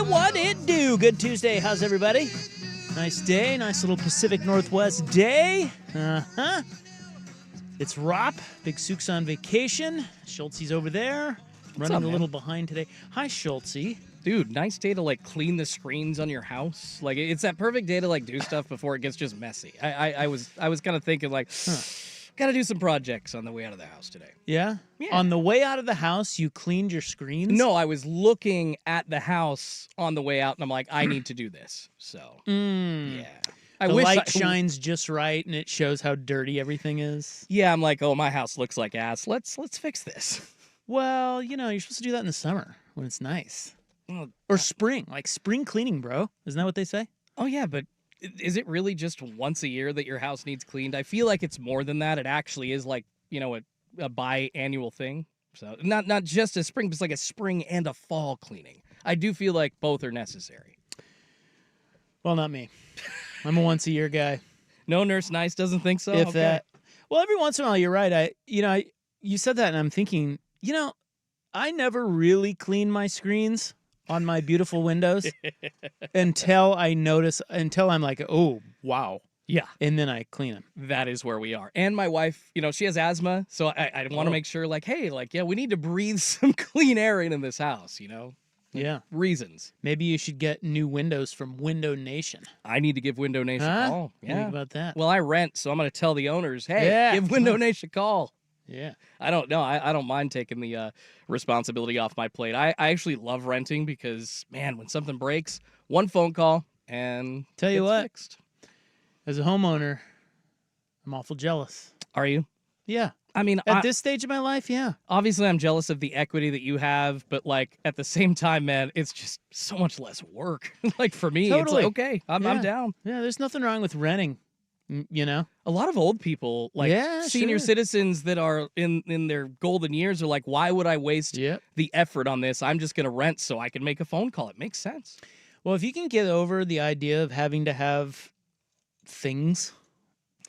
What it do? Good Tuesday. How's everybody? Nice day. Nice little Pacific Northwest day. Uh-huh. It's Rop. Big Sook's on vacation. Schultzy's over there. Running a little behind today. Hi, Schultzy. Dude, nice day to, clean the screens on your house. It's that perfect day to, do stuff before it gets just messy. I was kind of thinking, gotta do some projects on the way out of the house today. Yeah? Yeah. On the way out of the house, you cleaned your screens? No, I was looking at the house on the way out, and I'm like, I need to do this. So, yeah. The light shines just right, and it shows how dirty everything is. Yeah, I'm like, oh, my house looks like ass. Let's fix this. Well, you're supposed to do that in the summer when it's nice. Well, or spring, like spring cleaning, bro. Isn't that what they say? Oh, yeah, but is it really just once a year that your house needs cleaned? I feel like it's more than that. It actually is a biannual thing. So not just a spring, but it's like a spring and a fall cleaning. I do feel like both are necessary. Well, not me. I'm a once a year guy. No, Nurse Nice doesn't think so? If okay. that. Well, every once in a while, you're right. You said that, and I'm thinking, I never really clean my screens on my beautiful windows until I'm like, oh, wow. Yeah. And then I clean them. That is where we are. And my wife, she has asthma, so I want to make sure, we need to breathe some clean air in this house, Yeah. Reasons. Maybe you should get new windows from Window Nation. I need to give Window Nation a call. Yeah. Think about that. Well, I rent, so I'm going to tell the owners, hey, give Window Nation a call. Yeah. I don't know. I don't mind taking the responsibility off my plate. I actually love renting because, man, when something breaks, one phone call and Tell you it's what, fixed. As a homeowner, I'm awful jealous. Are you? Yeah. I mean, at this stage of my life, yeah. Obviously, I'm jealous of the equity that you have, but at the same time, man, it's just so much less work. For me, Totally. It's like, okay, I'm down. Yeah, there's nothing wrong with renting, A lot of old people, senior citizens that are in their golden years are like, why would I waste the effort on this? I'm just going to rent so I can make a phone call. It makes sense. Well, if you can get over the idea of having to have things.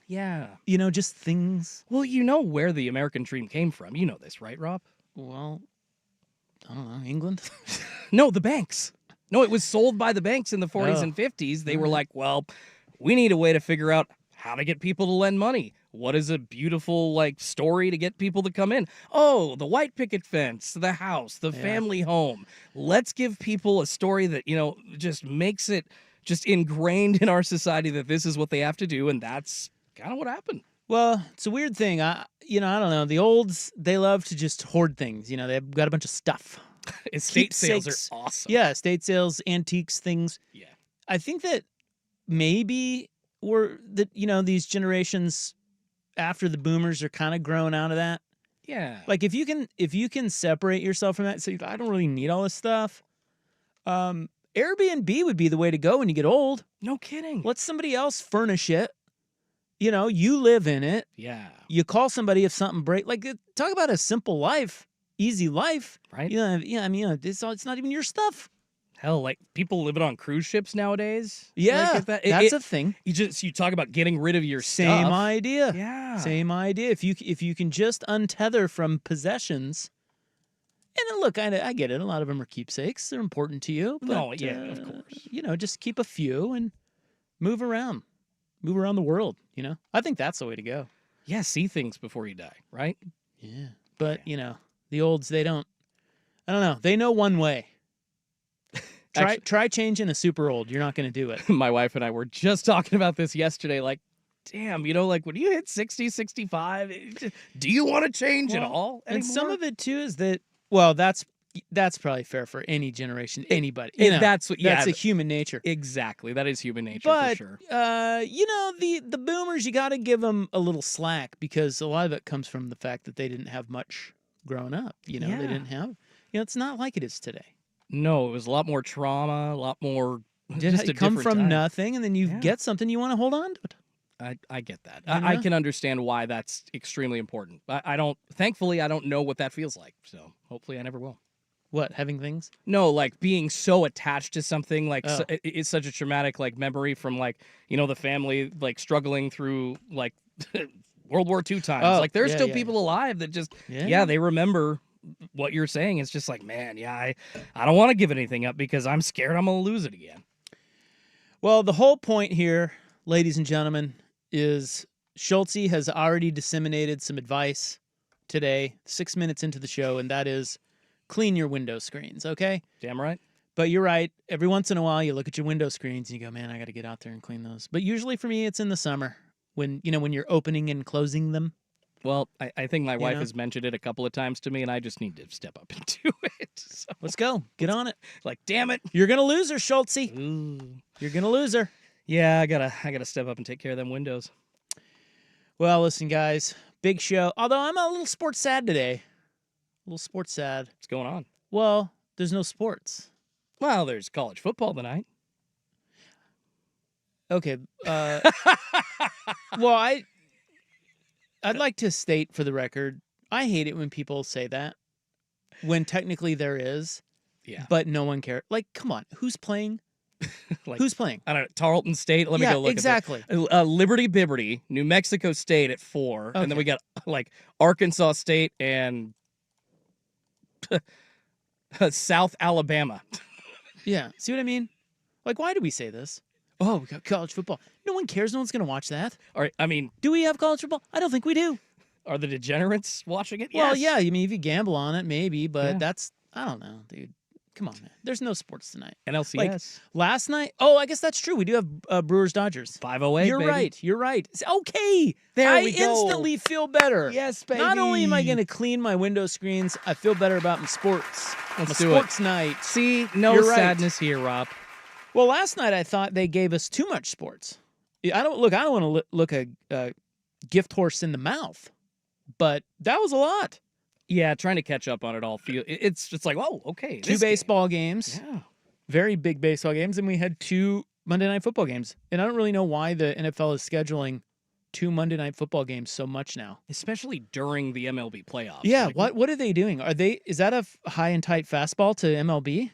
Yeah. Just things. Well, where the American dream came from. You know this, right, Rob? Well, I don't know, England? No, the banks. No, it was sold by the banks in the 40s and 50s. They were like, well, we need a way to figure out how to get people to lend money. What is a beautiful, story to get people to come in? Oh, the white picket fence, the house, the family home. Let's give people a story that, just makes it just ingrained in our society that this is what they have to do, and that's kind of what happened. Well, it's a weird thing. I don't know. The olds, they love to just hoard things. They've got a bunch of stuff. Estate sales are awesome. Yeah, estate sales, antiques, things. Yeah. I think that maybe these generations after the boomers are kind of growing out of that. Yeah. If you can separate yourself from that, say, I don't really need all this stuff. Airbnb would be the way to go when you get old. No kidding. Let somebody else furnish it. You live in it. Yeah. You call somebody if something breaks. Talk about a simple life, easy life. Right. It's not even your stuff. Hell, people living on cruise ships nowadays. Yeah, that's a thing. You talk about getting rid of your Same stuff. idea. Yeah. Same idea. If you can just untether from possessions. And look, I get it. A lot of them are keepsakes. They're important to you. But, of course. Just keep a few and move around. Move around the world, I think that's the way to go. Yeah, see things before you die, right? Yeah. But, the olds, they don't, I don't know. They know one way. Try changing a super old. You're not going to do it. My wife and I were just talking about this yesterday. Damn, when you hit 60, 65, do you want to change at all anymore? And some of it, too, is that, well, that's probably fair for any generation, anybody. That's a human nature. Exactly. That is human nature for sure. The boomers, you got to give them a little slack because a lot of it comes from the fact that they didn't have much growing up. They didn't have, it's not like it is today. No, it was a lot more trauma, a lot more. Just come from nothing, and then you get something you want to hold on to it. I get that. I can understand why that's extremely important. Thankfully, I don't know what that feels like. So hopefully I never will. What, having things? No, being so attached to something, it's such a traumatic, memory from, the family, struggling through, World War II times. There's still people alive that just, they remember what you're saying is just like, man, yeah, I don't want to give anything up because I'm scared I'm going to lose it again. Well, the whole point here, ladies and gentlemen, is Schultze has already disseminated some advice today, 6 minutes into the show, and that is clean your window screens, okay? Damn right. But you're right. Every once in a while, you look at your window screens and you go, man, I got to get out there and clean those. But usually for me, it's in the summer when you're opening and closing them. Well, I think my wife know? has mentioned it a couple of times to me, and I just need to step up and do it. So, Let's go. Get on it. like, damn it. You're going to lose her, Schultze. Ooh. You're going to lose her. Yeah, I gotta step up and take care of them windows. Well, listen, guys, big show. Although I'm a little sports sad today. A little sports sad. What's going on? Well, there's no sports. Well, there's college football tonight. Okay. Well, I'd like to state for the record, I hate it when people say that when technically there is, Yeah. but no one cares. Like, come on, who's playing? Like, Who's playing? I don't know, Tarleton State. Let me go look exactly. at that. Liberty Bibberty, New Mexico State at 4. And then Okay. we got like Arkansas State and South Alabama. Yeah. See what I mean? Like, why do we say this? Oh, we got college football. No one cares. No one's going to watch that. All right, I mean, Do we have college football? I don't think we do. are the degenerates watching it? Well, Yes. yeah. I mean, if you gamble on it, maybe, but Yeah. that's, I don't know, dude. Come on, man. There's no sports tonight. NLCS. Last night, I guess that's true. We do have Brewers Dodgers. 508, You're baby. right. You're right. Okay. There we I go. instantly feel better. Yes, baby. Not only am I going to clean my window screens, I feel better about my sports. Let's my do it. sports night. See, no You're right. sadness here, Rob. Well, last night I thought they gave us too much sports. I don't want to look a gift horse in the mouth, but that was a lot. Yeah, trying to catch up on it all. It's just like, oh, okay. Two this game. baseball games, Yeah. very big baseball games, and we had 2 Monday Night Football games. And I don't really know why the NFL is scheduling 2 Monday Night Football games so much now. Especially during the MLB playoffs. Yeah, Like, what are they doing? Is that a high and tight fastball to MLB?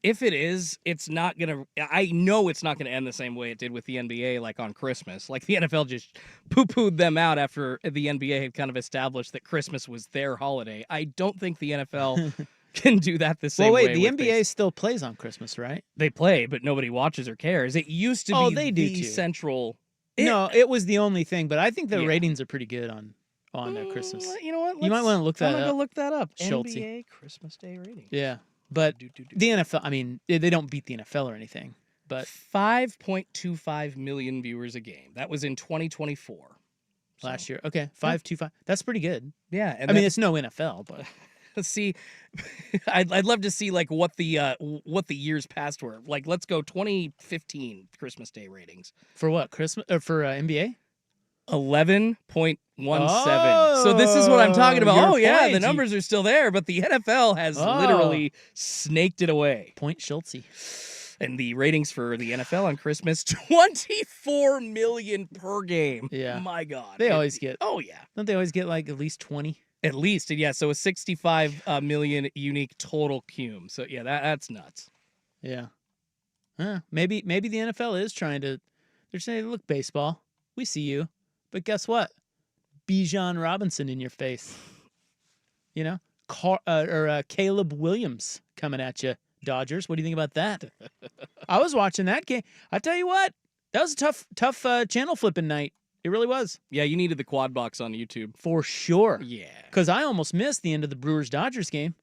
If it is, it's not going to... I know it's not going to end the same way it did with the NBA, like on Christmas. Like the NFL just poo-pooed them out after the NBA had kind of established that Christmas was their holiday. I don't think the NFL can do that the same way. Well, wait, the with NBA still plays on Christmas, right? They play, but nobody watches or cares. It used to be They do the too. central... No, it was the only thing, but I think the Yeah. ratings are pretty good on Christmas. You know what? You might wanna look that I'm gonna up, go look that up. Schultze. NBA Christmas Day rating. Yeah, but Do. the NFL, I mean, they don't beat the NFL or anything, but 5.25 million viewers a game. That was in 2024. last year, okay, 5.25. That's pretty good. Yeah, and I mean, it's no NFL, but let's see. I'd love to see like what the years past were. Like, let's go 2015 Christmas Day ratings. for what Christmas or for NBA? 11.17. So this is what I'm talking about. Your Oh yeah, point. the numbers are still there, but the NFL has literally snaked it away. Point Schultze. And the ratings for the NFL on Christmas, 24 million per game. Yeah. My God. They always get. Oh, yeah. Don't they always get like at least 20? At least, yeah. So a 65 million unique total cum. So, yeah, that's nuts. Yeah. Maybe the NFL is trying to. They're saying, look, baseball, we see you, but guess what? Bijan Robinson in your face. You know, Caleb Williams coming at you. Dodgers. What do you think about that? I was watching that game. I tell you what, that was a tough channel flipping night. It really was. Yeah, you needed the quad box on YouTube. For sure. Yeah. Because I almost missed the end of the Brewers-Dodgers game.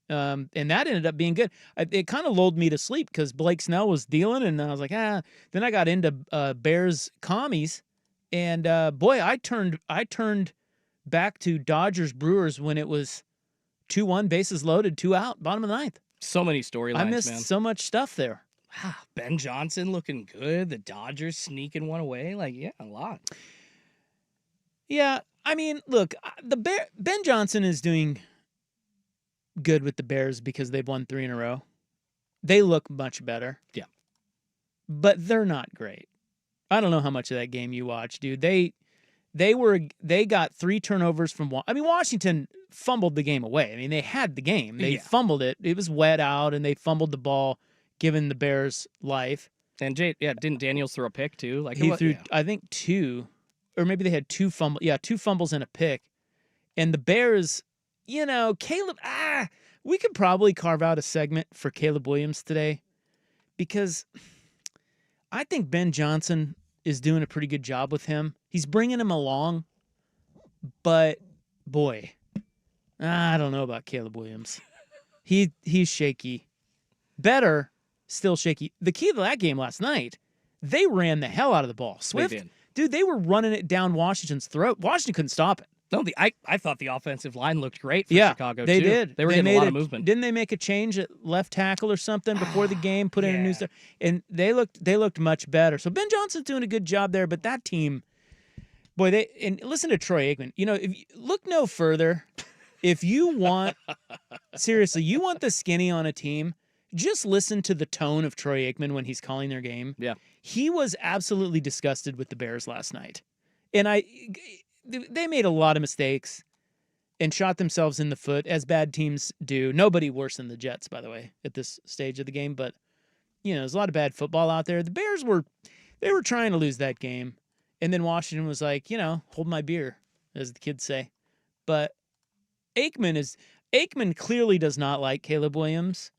And that ended up being good. It kind of lulled me to sleep because Blake Snell was dealing, and I was like, Then I got into Bears commies, and boy, I turned back to Dodgers-Brewers when it was 2-1, bases loaded, 2 out, bottom of the ninth. So many storylines, I missed man. so much stuff there. Ben Johnson looking good. The Dodgers sneaking one away. Like, yeah, a lot. Yeah, I mean, look, Ben Johnson is doing good with the Bears because they've won 3 in a row. They look much better. Yeah. But they're not great. I don't know how much of that game you watched, dude. They got 3 turnovers from Washington fumbled the game away. I mean, they had the game. They fumbled it. It was wet out, and they fumbled the ball, giving the Bears life. And didn't Daniels throw a pick too? Like He threw, I think, 2, or maybe they had 2 fumbles. Yeah, 2 fumbles and a pick. And the Bears, Caleb, we could probably carve out a segment for Caleb Williams today because I think Ben Johnson is doing a pretty good job with him. He's bringing him along, but boy, I don't know about Caleb Williams. He's shaky. Better, still shaky. The key to that game last night, they ran the hell out of the ball. Swift, dude, they were running it down Washington's throat. Washington couldn't stop it. No, I thought the offensive line looked great for Chicago, they too. Did. They were getting a lot of movement. Didn't they make a change at left tackle or something before the game, put in a new stuff? And they looked much better. So Ben Johnson's doing a good job there, but that team, boy, and listen to Troy Aikman. If you look no further, if you want, seriously, you want the skinny on a team, just listen to the tone of Troy Aikman when he's calling their game. Yeah. He was absolutely disgusted with the Bears last night. And they made a lot of mistakes and shot themselves in the foot, as bad teams do. Nobody worse than the Jets, by the way, at this stage of the game. But, there's a lot of bad football out there. The Bears were trying to lose that game. And then Washington was like, hold my beer, as the kids say. But Aikman clearly does not like Caleb Williams.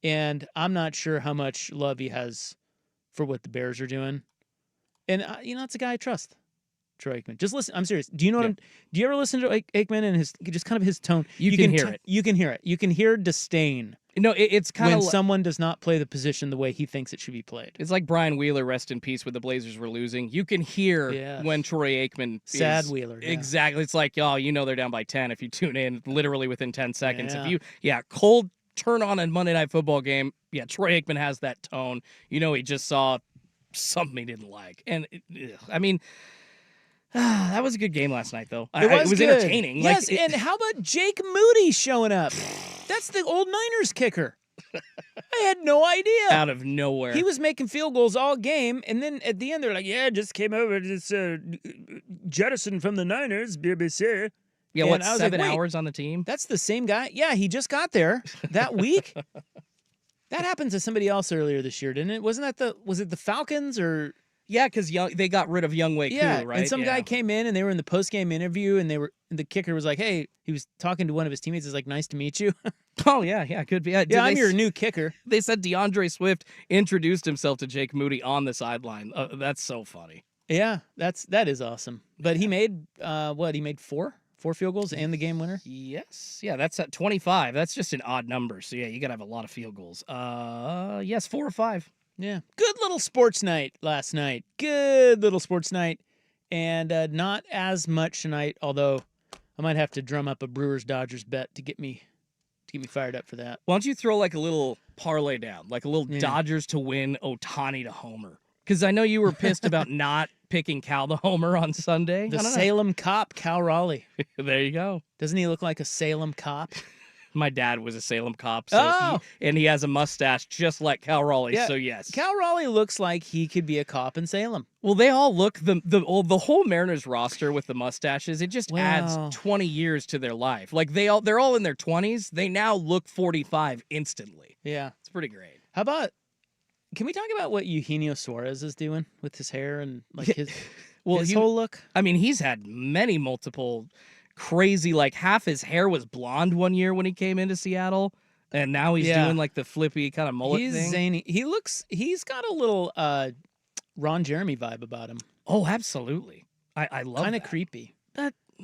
And I'm not sure how much love he has for what the Bears are doing. And, it's a guy I trust. Troy Aikman. Just listen. I'm serious. Do you know do you ever listen to Aikman and his just kind of his tone? You can hear it. You can hear it. You can hear disdain. It's kind of when someone does not play the position the way he thinks it should be played. It's like Brian Wheeler, rest in peace, when the Blazers were losing. You can hear when Troy Aikman Sad Wheeler. Yeah. Exactly. It's like, they're down by 10 if you tune in literally within 10 seconds. Yeah. Cold turn on a Monday Night Football game. Yeah, Troy Aikman has that tone. He just saw something he didn't like. And that was a good game last night, though. It was entertaining. Yes, and how about Jake Moody showing up? That's the old Niners kicker. I had no idea. Out of nowhere. He was making field goals all game, and then at the end they're like, just came over, just jettisoned from the Niners, BBC. Yeah, and 7 hours on the team? That's the same guy? Yeah, he just got there that week. That happened to somebody else earlier this year, didn't it? Was it the Falcons or... Yeah, because they got rid of Younghoe Koo, right? And some guy came in, and they were in the post-game interview, and the kicker was like, hey, he was talking to one of his teammates. He's like, nice to meet you. Oh, yeah, could be. I'm your new kicker. They said DeAndre Swift introduced himself to Jake Moody on the sideline. That's so funny. Yeah, that is awesome. But he made, He made four field goals and the game winner? Yes. Yeah, that's at 25. That's just an odd number. So, you got to have a lot of field goals. Yes, 4 or 5. Yeah. Good little sports night last night. Good little sports night. And not as much tonight, although I might have to drum up a Brewers-Dodgers bet to get me fired up for that. Why don't you throw like a little parlay down, like a little Dodgers to win, Ohtani to homer? Because I know you were pissed about not picking Cal the homer on Sunday. The Salem cop, Cal Raleigh. There you go. Doesn't he look like a Salem cop? My dad was a Salem cop, and he has a mustache just like Cal Raleigh, so yes. Cal Raleigh looks like he could be a cop in Salem. Well, they all look, the whole Mariners roster with the mustaches, it just adds 20 years to their life. Like, they're all in their 20s. They now look 45 instantly. Yeah. It's pretty great. How about, can we talk about what Eugenio Suarez is doing with his hair and like his whole look? I mean, he's had multiple crazy, like half his hair was blonde one year when he came into Seattle, and now he's doing like the flippy kind of mullet thing. He's zany. He's got a little Ron Jeremy vibe about him. Oh, absolutely. I love kind of creepy.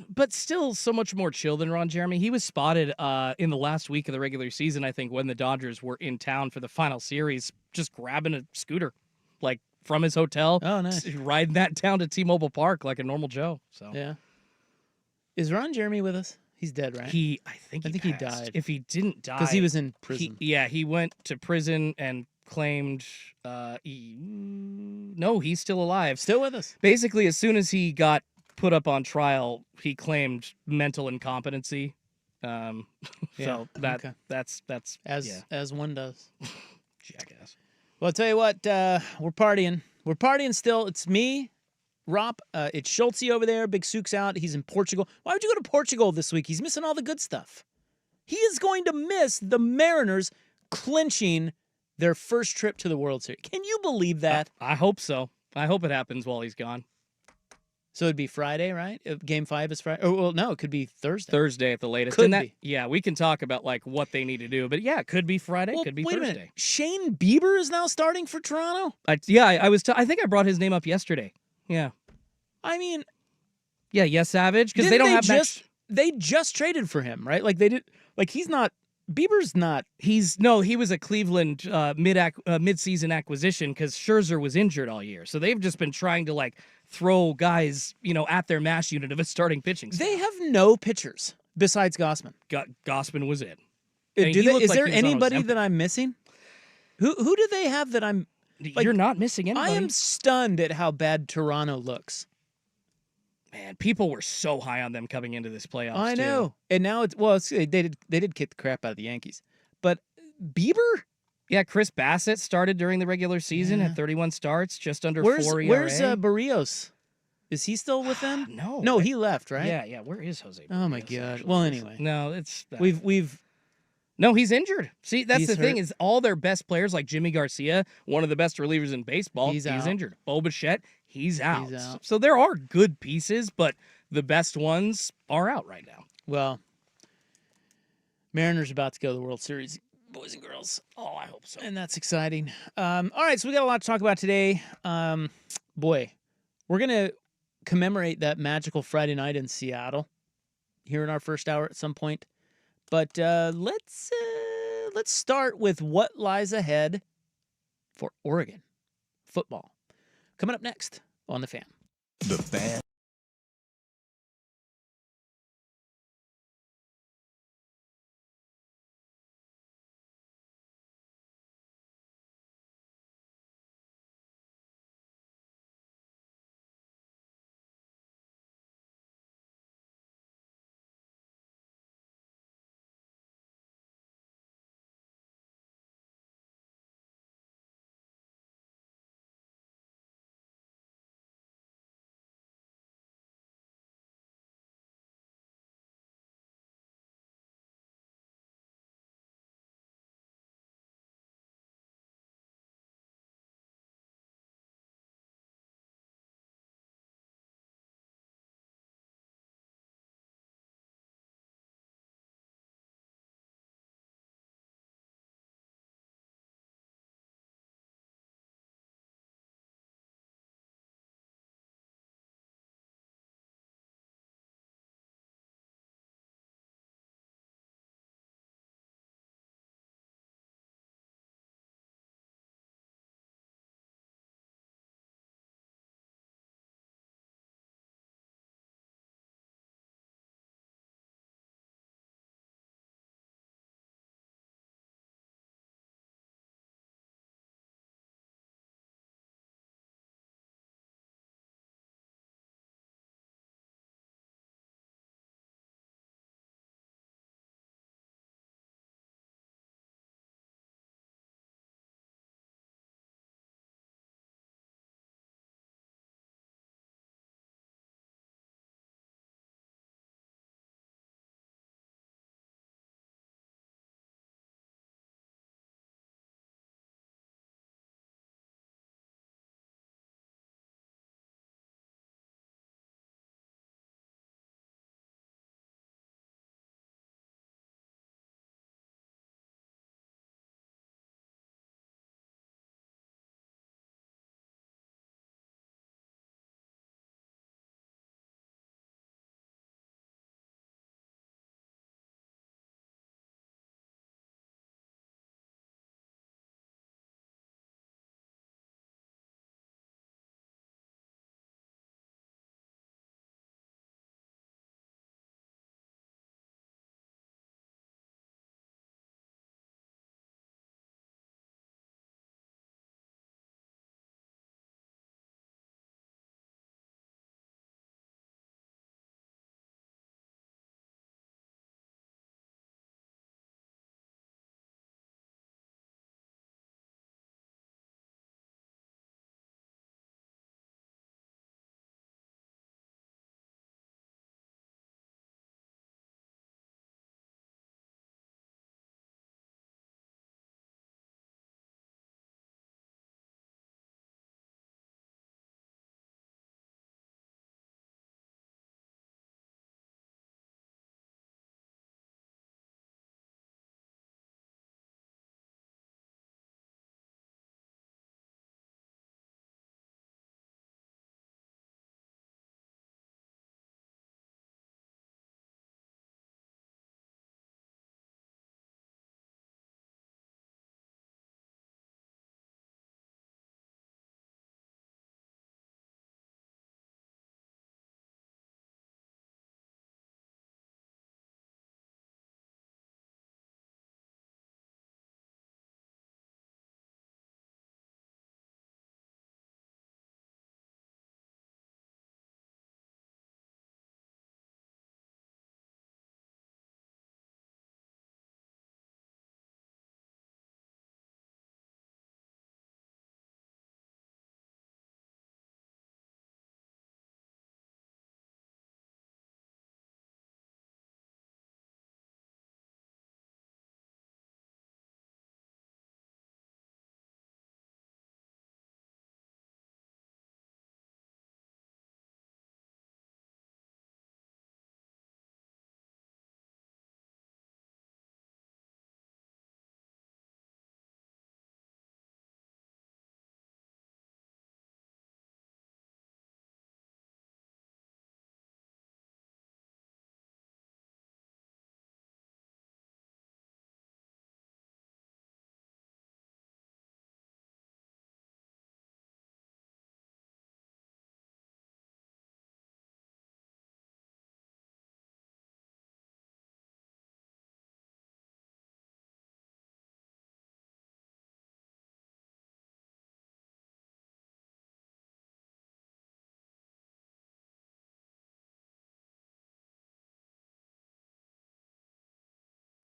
But still so much more chill than Ron Jeremy. He was spotted in the last week of the regular season, I think, when the Dodgers were in town for the final series, just grabbing a scooter, like from his hotel. Oh, nice. Riding that down to T-Mobile Park like a normal Joe. So yeah. Is Ron Jeremy with us? He's dead, right? I think he died. If he didn't die, because he was in prison. He went to prison and claimed. No, he's still alive. Still with us. Basically, as soon as he got put up on trial, he claimed mental incompetency. So that's as one does. Jackass. Well, I'll tell you what. We're partying. We're partying still. It's me. Rob, it's Schultze over there. Big Sook's out. He's in Portugal. Why would you go to Portugal this week? He's missing all the good stuff. He is going to miss the Mariners clinching their first trip to the World Series. Can you believe that? I hope so. I hope it happens while he's gone. So it'd be Friday, right? Game 5 is Friday. Oh, well, no, it could be Thursday. Thursday at the latest. Could And that, be. yeah, we can talk about like what they need to do, but yeah, it could be Friday, Well, could be wait a Thursday. minute. Shane Bieber is now starting for Toronto? I think I brought his name up yesterday. Yeah. I mean, Yeah, Savage, because they didn't don't have they just traded for him, right? Like they did. Like he's not. Bieber's not. he was a Cleveland mid-season acquisition because Scherzer was injured all year. So they've just been trying to like throw guys, at their mash unit of a starting pitching staff. They have no pitchers besides Gossman. Gossman was it. I mean, Is there anybody that I'm missing? Who do they have that I'm? You're not missing anybody. I am stunned at how bad Toronto looks. Man, people were so high on them coming into this playoffs. I know, and now they did kick the crap out of the Yankees, but Bieber. Yeah, Chris Bassett started during the regular season at 31 starts, just under 4 ERA. Where's Barrios? Is he still with them? No, he left, right? Yeah. Where is Jose Barrios? Oh my God. Actually? Well, anyway, no, it's No, he's injured. See, that's He's the thing hurt. is all their best players, like Jimmy Garcia, one of the best relievers in baseball, he's out. injured. Bo Bichette, he's out. He's out. So there are good pieces, but the best ones are out right now. Well, Mariners about to go to the World Series, boys and girls. Oh, I hope so. And that's exciting. All right, so we got a lot to talk about today. Boy, we're going to commemorate that magical Friday night in Seattle here in our first hour at some point. But let's start with what lies ahead for Oregon football. Coming up next on The Fan. The Fan.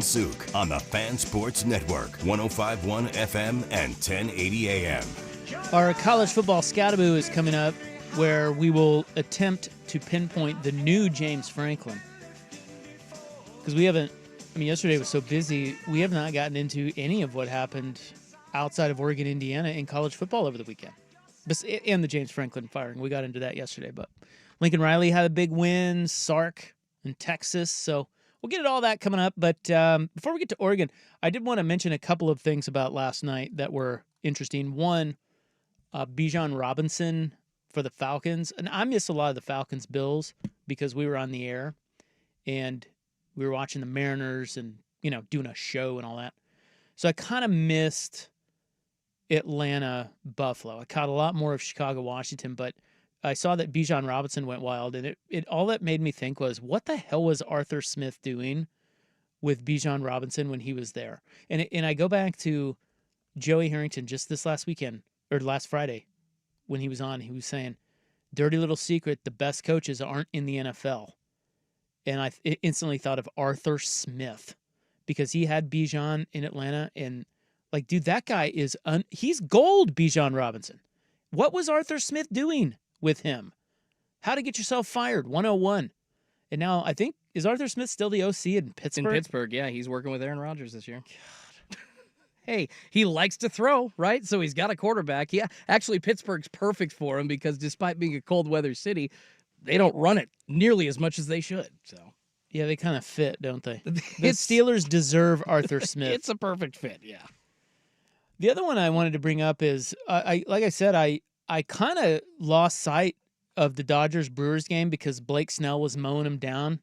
Zook on the Fan Sports Network, 105.1 FM and 1080 AM. Our college football Scataboo is coming up, where we will attempt to pinpoint the new James Franklin. Because we haven't, yesterday was so busy, we have not gotten into any of what happened outside of Oregon, Indiana in college football over the weekend. And the James Franklin firing. We got into that yesterday, but Lincoln Riley had a big win, Sark in Texas, so we'll get at all that coming up. But before we get to Oregon, I did want to mention a couple of things about last night that were interesting. One, Bijan Robinson for the Falcons. And I missed a lot of the Falcons-Bills because we were on the air and we were watching the Mariners and, doing a show and all that. So I kind of missed Atlanta-Buffalo. I caught a lot more of Chicago-Washington, but I saw that Bijan Robinson went wild, and it all that made me think was, what the hell was Arthur Smith doing with Bijan Robinson when he was there? And I go back to Joey Harrington just this last weekend, or last Friday, when he was on, he was saying, dirty little secret, the best coaches aren't in the NFL. And I instantly thought of Arthur Smith because he had Bijan in Atlanta, and dude, that guy is, he's gold, Bijan Robinson. What was Arthur Smith doing with him? How to get yourself fired, 101. And now I think, is Arthur Smith still the OC in Pittsburgh? In Pittsburgh, yeah. He's working with Aaron Rodgers this year. God. Hey, he likes to throw, right? So he's got a quarterback. Yeah, actually, Pittsburgh's perfect for him because despite being a cold weather city, they don't run it nearly as much as they should. So yeah, they kind of fit, don't they? The Steelers deserve Arthur Smith. It's a perfect fit, yeah. The other one I wanted to bring up is, like I said, I kind of lost sight of the Dodgers-Brewers game because Blake Snell was mowing him down.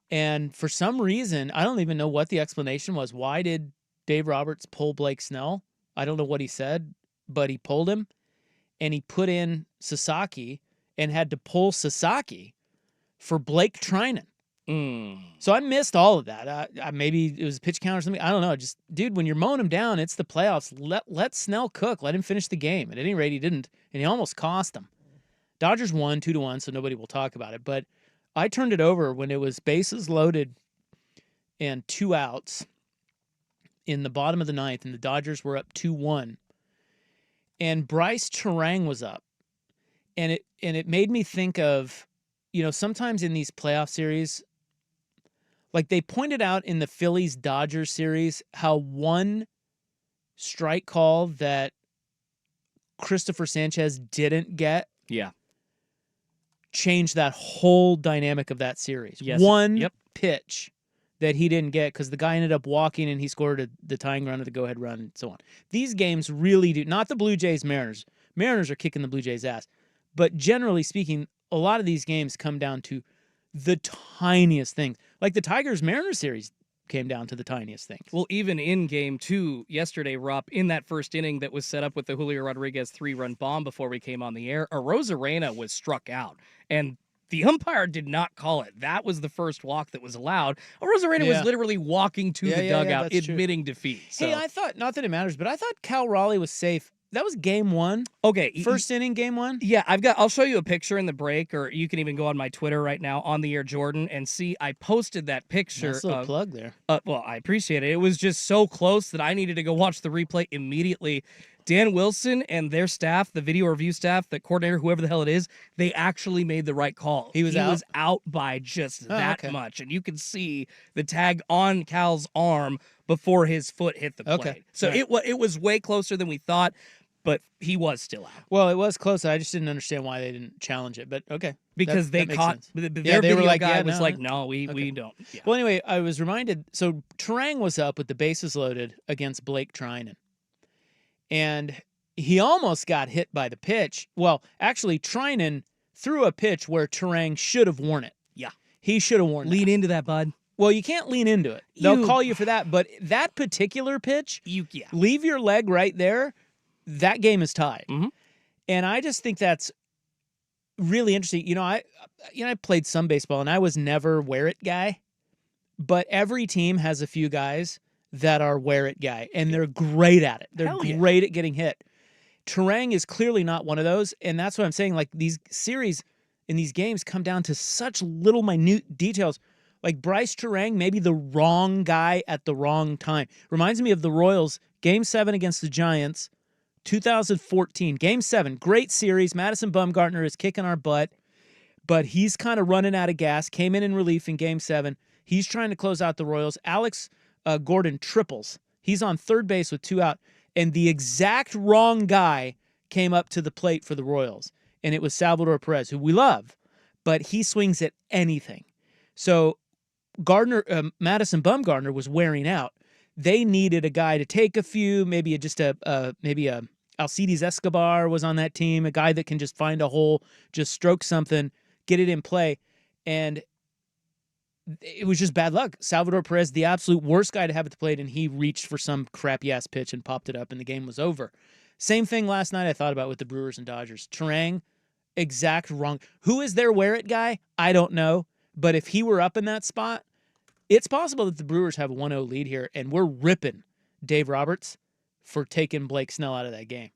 And for some reason, I don't even know what the explanation was. Why did Dave Roberts pull Blake Snell? I don't know what he said, but he pulled him, and he put in Sasaki and had to pull Sasaki for Blake Trinan. So I missed all of that. Maybe it was a pitch count or something. I don't know. Just, dude, when you're mowing him down, it's the playoffs. Let Snell cook. Let him finish the game. At any rate, he didn't, and he almost cost them. Dodgers won 2-1, so nobody will talk about it. But I turned it over when it was bases loaded and 2 outs in the bottom of the ninth, and the Dodgers were up 2-1. And Bryce Terang was up. And it made me think of, sometimes in these playoff series, like they pointed out in the Phillies-Dodgers series, how one strike call that Christopher Sanchez didn't get changed that whole dynamic of that series. Yes. One pitch that he didn't get because the guy ended up walking and he scored the tying run or the go-ahead run and so on. These games really do, not the Blue Jays-Mariners. Mariners are kicking the Blue Jays' ass. But generally speaking, a lot of these games come down to the tiniest things. Like the Tigers-Mariners series came down to the tiniest things. Well, even in Game 2 yesterday, Rupp, in that first inning that was set up with the Julio Rodriguez 3-run bomb before we came on the air, Arozarena was struck out, and the umpire did not call it. That was the first walk that was allowed. Arozarena was literally walking to the dugout, admitting defeat. So. Hey, I thought, not that it matters, but I thought Cal Raleigh was safe. That was Game 1. Okay. First inning, Game 1? Yeah, I'll show you a picture in the break, or you can even go on my Twitter right now, On the Air Jordan, and see I posted that picture. Nice little plug there. Well, I appreciate it. It was just so close that I needed to go watch the replay immediately. Dan Wilson and their staff, the video review staff, the coordinator, whoever the hell it is, they actually made the right call. He was out by just that much. And you can see the tag on Cal's arm before his foot hit the plate. Okay. So it was way closer than we thought, but he was still out. Well, it was close. I just didn't understand why they didn't challenge it, but okay. Because they caught sense. Their they video were like, guy yeah, was no, like, no, we don't. Yeah. Well, anyway, I was reminded, so Terang was up with the bases loaded against Blake Trinan. And he almost got hit by the pitch. Well, actually, Trinan threw a pitch where Terang should have worn it. Yeah. He should have worn it. Lean into that, bud. Well, you can't lean into it. They'll call you for that. But that particular pitch, leave your leg right there, that game is tied. Mm-hmm. And I just think that's really interesting. I played some baseball, and I was never wear it guy. But every team has a few guys that are wear it guy, and they're great at it. They're great at getting hit. Terang is clearly not one of those, and that's what I'm saying. Like, these series in these games come down to such little minute details. Like Bryce Terang, maybe the wrong guy at the wrong time. Reminds me of the Royals, Game 7 against the Giants, 2014. Game 7, great series. Madison Bumgarner is kicking our butt, but he's kind of running out of gas. Came in relief in Game 7. He's trying to close out the Royals. Alex Gordon triples. He's on third base with 2 out, and the exact wrong guy came up to the plate for the Royals, and it was Salvador Perez, who we love, but he swings at anything. So Madison Bumgarner was wearing out. They needed a guy to take a few, maybe Alcides Escobar was on that team, a guy that can just find a hole, just stroke something, get it in play. And it was just bad luck. Salvador Perez, the absolute worst guy to have at the plate, and he reached for some crappy-ass pitch and popped it up, and the game was over. Same thing last night I thought about with the Brewers and Dodgers. Terang, exact wrong. Who is their wear-it guy? I don't know. But if he were up in that spot, it's possible that the Brewers have a 1-0 lead here, and we're ripping Dave Roberts for taking Blake Snell out of that game.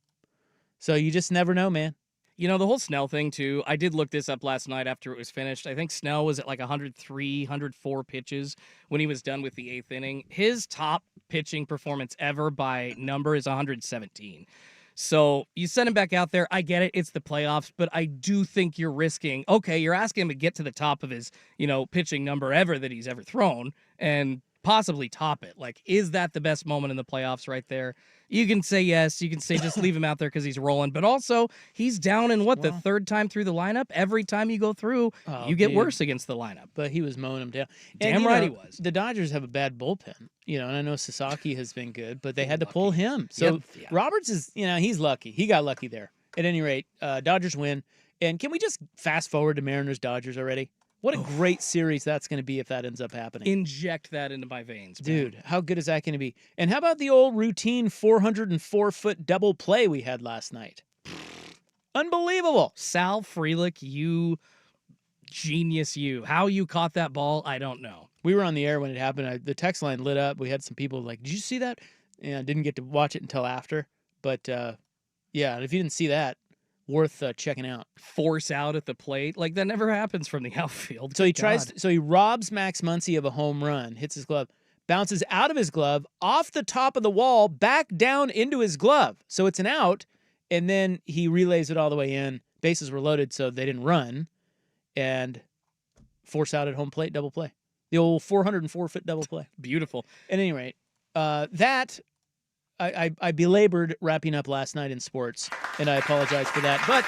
So you just never know, man. You know, the whole Snell thing, too, I did look this up last night after it was finished. I think Snell was at like 103, 104 pitches when he was done with the 8th inning. His top pitching performance ever by number is 117. So you send him back out there. I get it. It's the playoffs, but I do think you're risking, okay, you're asking him to get to the top of his, pitching number ever that he's ever thrown and possibly top it. Like, is that the best moment in the playoffs right there? You can say yes. You can say just leave him out there because he's rolling. But also, he's down in the third time through the lineup? Every time you go through, you get worse against the lineup. But he was mowing him down. Damn right he was. The Dodgers have a bad bullpen, and I know Sasaki has been good, but they had to pull him. So Roberts is, he's lucky. He got lucky there. At any rate, Dodgers win. And can we just fast forward to Mariners-Dodgers already? What a great series that's going to be if that ends up happening. Inject that into my veins, man. Dude, how good is that going to be? And how about the old routine 404-foot double play we had last night? Unbelievable. Sal Frelick, you genius, you. How you caught that ball, I don't know. We were on the air when it happened. The text line lit up. We had some people like, did you see that? And I didn't get to watch it until after. But, yeah, if you didn't see that, worth checking out. Force out at the plate. Like, that never happens from the outfield. So he robs Max Muncy of a home run, hits his glove, bounces out of his glove, off the top of the wall, back down into his glove. So it's an out, and then he relays it all the way in. Bases were loaded, so they didn't run, and force out at home plate, double play. The old 404-foot double play. Beautiful. At any rate, I belabored wrapping up last night in sports, and I apologize for that. But,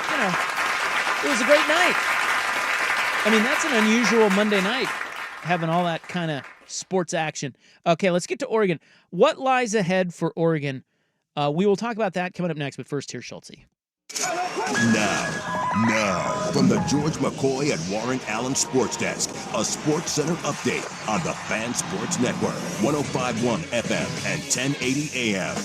it was a great night. I mean, that's an unusual Monday night, having all that kind of sports action. Okay, let's get to Oregon. What lies ahead for Oregon? We will talk about that coming up next, but first, here's Schultze. Now, from the George McCoy and Warren Allen Sports Desk, a Sports Center update on the Fan Sports Network, 105.1 FM and 1080 AM.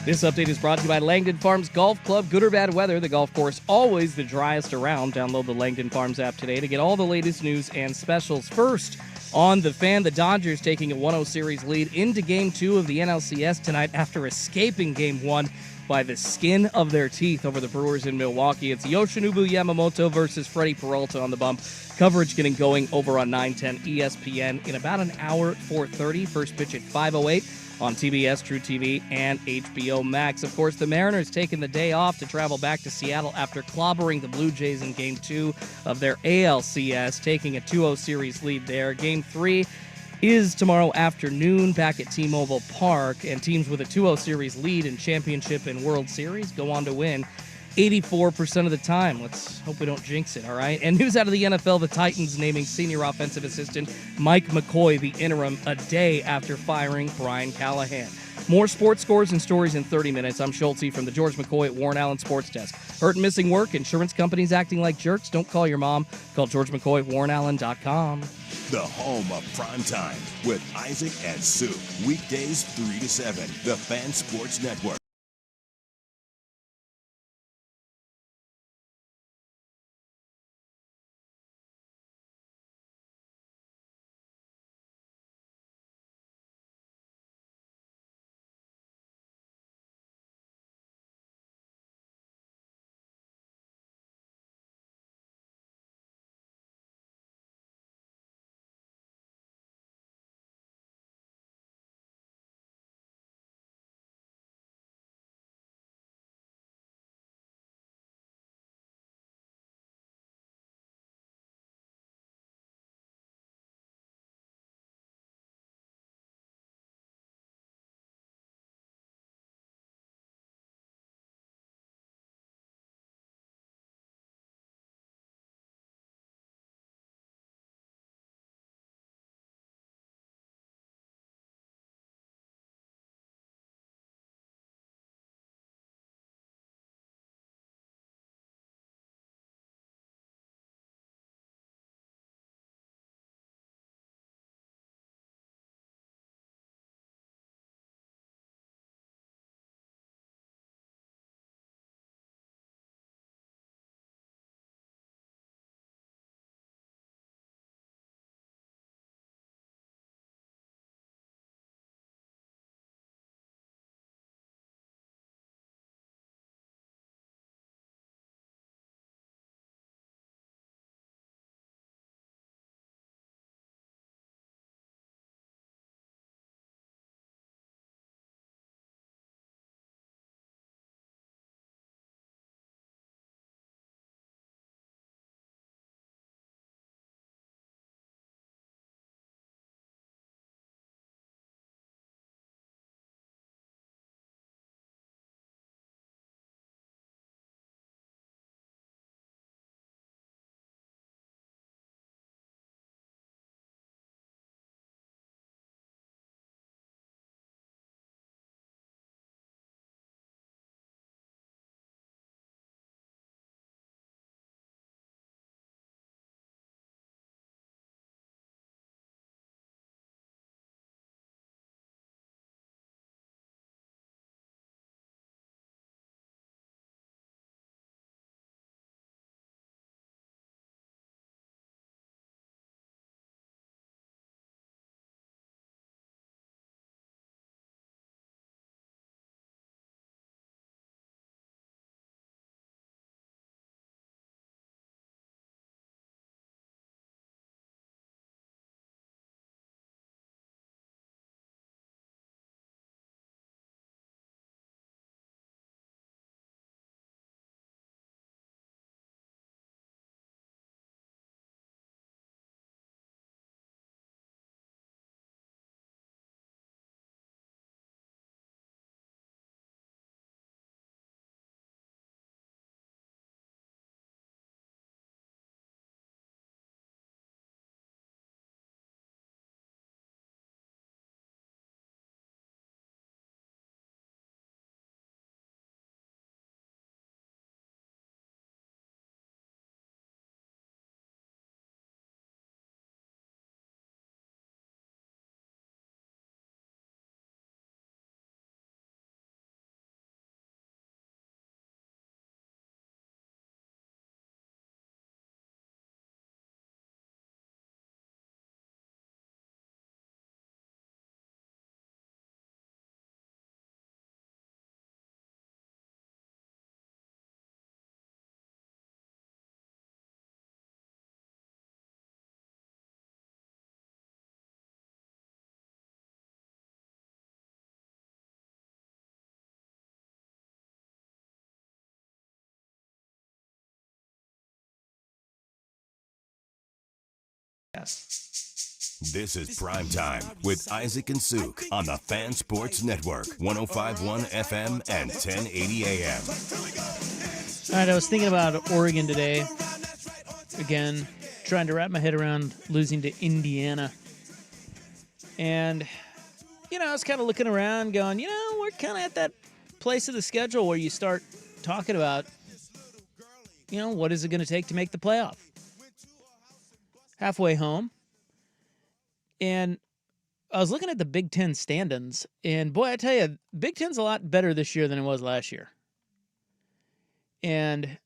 This update is brought to you by Langdon Farms Golf Club. Good or bad weather, the golf course always the driest around. Download the Langdon Farms app today to get all the latest news and specials. First, on the Fan, the Dodgers taking a 1-0 series lead into Game 2 of the NLCS tonight after escaping Game 1 by the skin of their teeth over the Brewers in Milwaukee. It's Yoshinobu Yamamoto versus Freddie Peralta on the bump. Coverage getting going over on 910 ESPN in about an hour at 4:30. First pitch at 5:08 on TBS, True TV, and HBO Max. Of course, the Mariners taking the day off to travel back to Seattle after clobbering the Blue Jays in Game 2 of their ALCS, taking a 2-0 series lead there. Game 3 is tomorrow afternoon back at T-Mobile Park, and teams with a 2-0 series lead in Championship and World Series go on to win 84% of the time. Let's hope we don't jinx it, all right? And news out of the NFL, the Titans naming senior offensive assistant Mike McCoy the interim a day after firing Brian Callahan. More sports scores and stories in 30 minutes. I'm Schultze from the George McCoy at Warren Allen Sports Desk. Hurt and missing work, insurance companies acting like jerks. Don't call your mom. Call George McCoy at WarrenAllen.com. The home of Primetime with Isaac and Sue. Weekdays 3 to 7. The Fan Sports Network. This is Primetime with Isaac and Suk on the Fan Sports Network, 105.1 FM and 1080 AM. All right, I was thinking about Oregon today. Again, trying to wrap my head around losing to Indiana. And, I was kind of looking around going, we're kind of at that place of the schedule where you start talking about, what is it going to take to make the playoff? Halfway home. And I was looking at the Big Ten standings, and boy, I tell you, Big Ten's a lot better this year than it was last year. And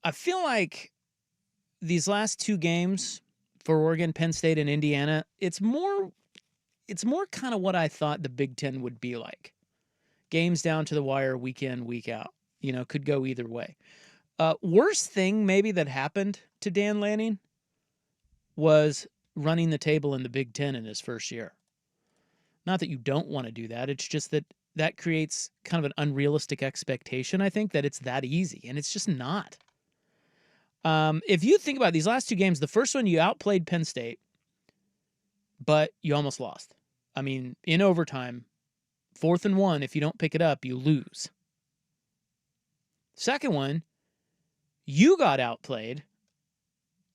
I feel like these last two games for Oregon, Penn State, and Indiana, it's more kind of what I thought the Big Ten would be like. Games down to the wire, week in, week out. Could go either way. Worst thing maybe that happened to Dan Lanning was running the table in the Big Ten in his first year. Not that you don't want to do that. It's just that creates kind of an unrealistic expectation, I think, that it's that easy. And it's just not. If you think about these last two games, the first one you outplayed Penn State, but you almost lost. I mean, in overtime, 4th and 1, if you don't pick it up, you lose. Second one, you got outplayed,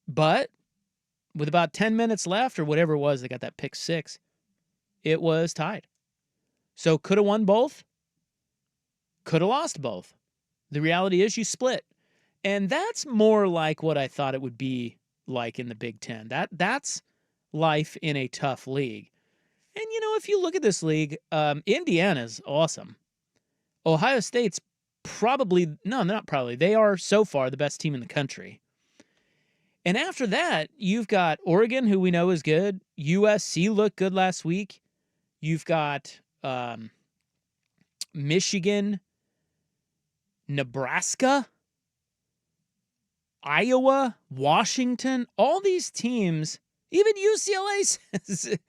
but with about 10 minutes left or whatever it was, they got that pick 6, it was tied. So could have won both, could have lost both. The reality is you split. And that's more like what I thought it would be like in the Big Ten. That's life in a tough league. And, if you look at this league, Indiana's awesome. Ohio State's they are so far the best team in the country. And after that, you've got Oregon, who we know is good. USC looked good last week. You've got Michigan, Nebraska, Iowa, Washington, all these teams, even UCLA.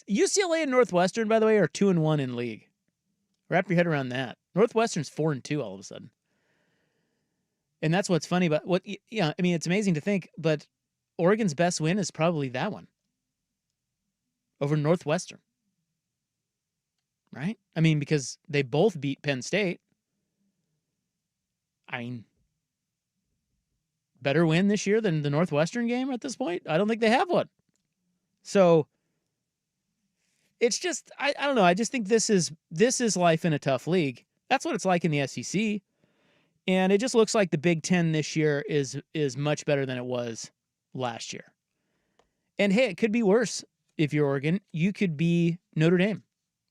UCLA and Northwestern, by the way, are 2-1 in league. Wrap your head around that. Northwestern's 4-2 all of a sudden. And that's what's funny about it's amazing to think, but Oregon's best win is probably that one over Northwestern. Right? I mean, because they both beat Penn State. Better win this year than the Northwestern game at this point? I don't think they have one. So it's just, I don't know. I just think this is life in a tough league. That's what it's like in the SEC. And it just looks like the Big Ten this year is much better than it was last year. And hey, it could be worse if you're Oregon. You could be Notre Dame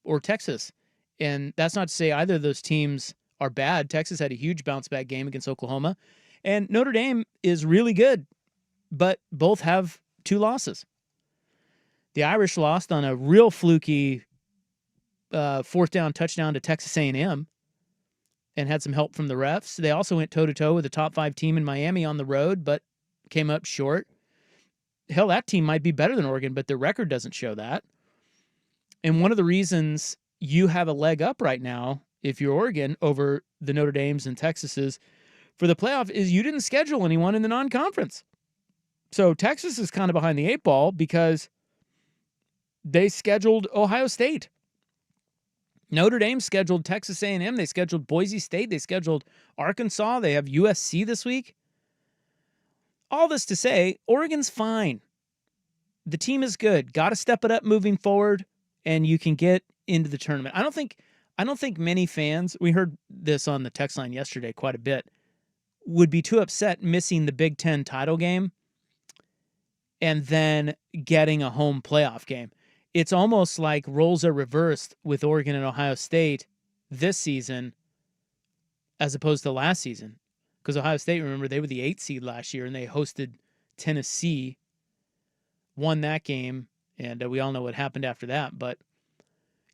or Texas. And that's not to say either of those teams are bad. Texas had a huge bounce back game against Oklahoma. And Notre Dame is really good, but both have 2 losses. The Irish lost on a real fluky 4th down touchdown to Texas A&M and had some help from the refs. They also went toe-to-toe with a top 5 team in Miami on the road, but came up short. Hell, that team might be better than Oregon, but their record doesn't show that. And one of the reasons you have a leg up right now, if you're Oregon, over the Notre Dames and Texases for the playoff, is you didn't schedule anyone in the non-conference. So Texas is kind of behind the 8 ball because they scheduled Ohio State. Notre Dame scheduled Texas A&M. They scheduled Boise State. They scheduled Arkansas. They have USC this week. All this to say, Oregon's fine. The team is good. Got to step it up moving forward, and you can get into the tournament. I don't think many fans, we heard this on the text line yesterday quite a bit, would be too upset missing the Big Ten title game and then getting a home playoff game. It's almost like roles are reversed with Oregon and Ohio State this season as opposed to last season. Because Ohio State, remember, they were the 8th seed last year, and they hosted Tennessee, won that game, and we all know what happened after that. But,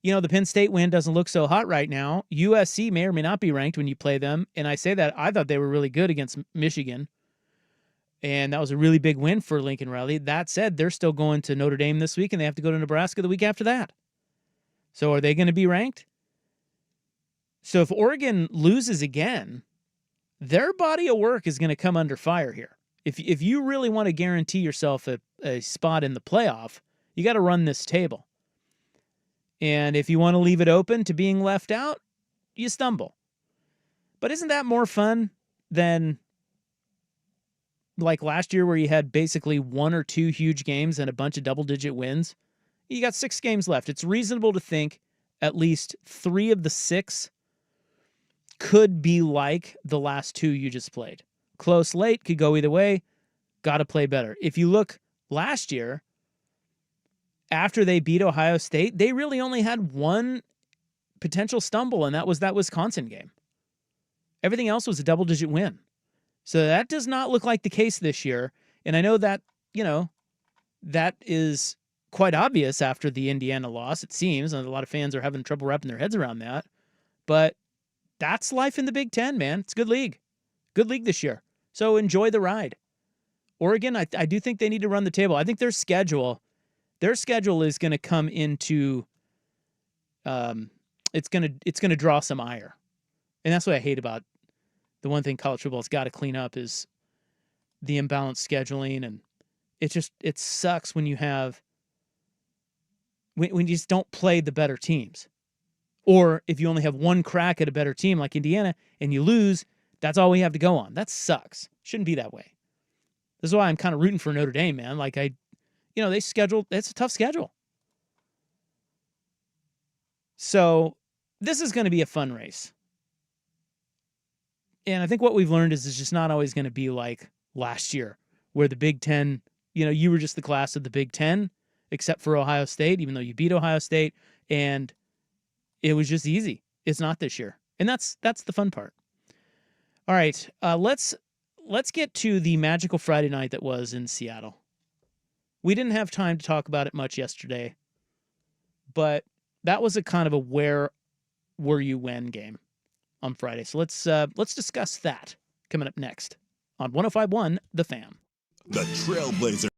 the Penn State win doesn't look so hot right now. USC may or may not be ranked when you play them, and I say that I thought they were really good against Michigan. And that was a really big win for Lincoln Riley. That said, they're still going to Notre Dame this week, and they have to go to Nebraska the week after that. So are they going to be ranked? So if Oregon loses again, their body of work is going to come under fire here. If you really want to guarantee yourself a spot in the playoff, you got to run this table. And if you want to leave it open to being left out, you stumble. But isn't that more fun than like last year where you had basically 1 or 2 huge games and a bunch of double-digit wins? You got 6 games left. It's reasonable to think at least 3 of the 6 could be like the last 2 you just played. Close late, could go either way. Got to play better. If you look last year, after they beat Ohio State, they really only had 1 potential stumble, and that was that Wisconsin game. Everything else was a double-digit win. So that does not look like the case this year. And I know that, that is quite obvious after the Indiana loss, it seems, and a lot of fans are having trouble wrapping their heads around that. But that's life in the Big Ten, man. It's a good league. Good league this year. So enjoy the ride. Oregon, I do think they need to run the table. I think their schedule is going to come into it's going to draw some ire. And that's what I hate about the one thing college football has got to clean up is the imbalanced scheduling. And it sucks when you when you just don't play the better teams. Or if you only have one crack at a better team like Indiana and you lose, that's all we have to go on. That sucks. Shouldn't be that way. This is why I'm kind of rooting for Notre Dame, man. Like it's a tough schedule. So this is going to be a fun race. And I think what we've learned is it's just not always going to be like last year where the Big Ten, you were just the class of the Big Ten, except for Ohio State, even though you beat Ohio State, and it was just easy. It's not this year. And that's the fun part. All right, let's get to the magical Friday night that was in Seattle. We didn't have time to talk about it much yesterday, but that was a kind of a where were you when game on Friday. So let's discuss that coming up next on 105.1 The Fan. The Trailblazer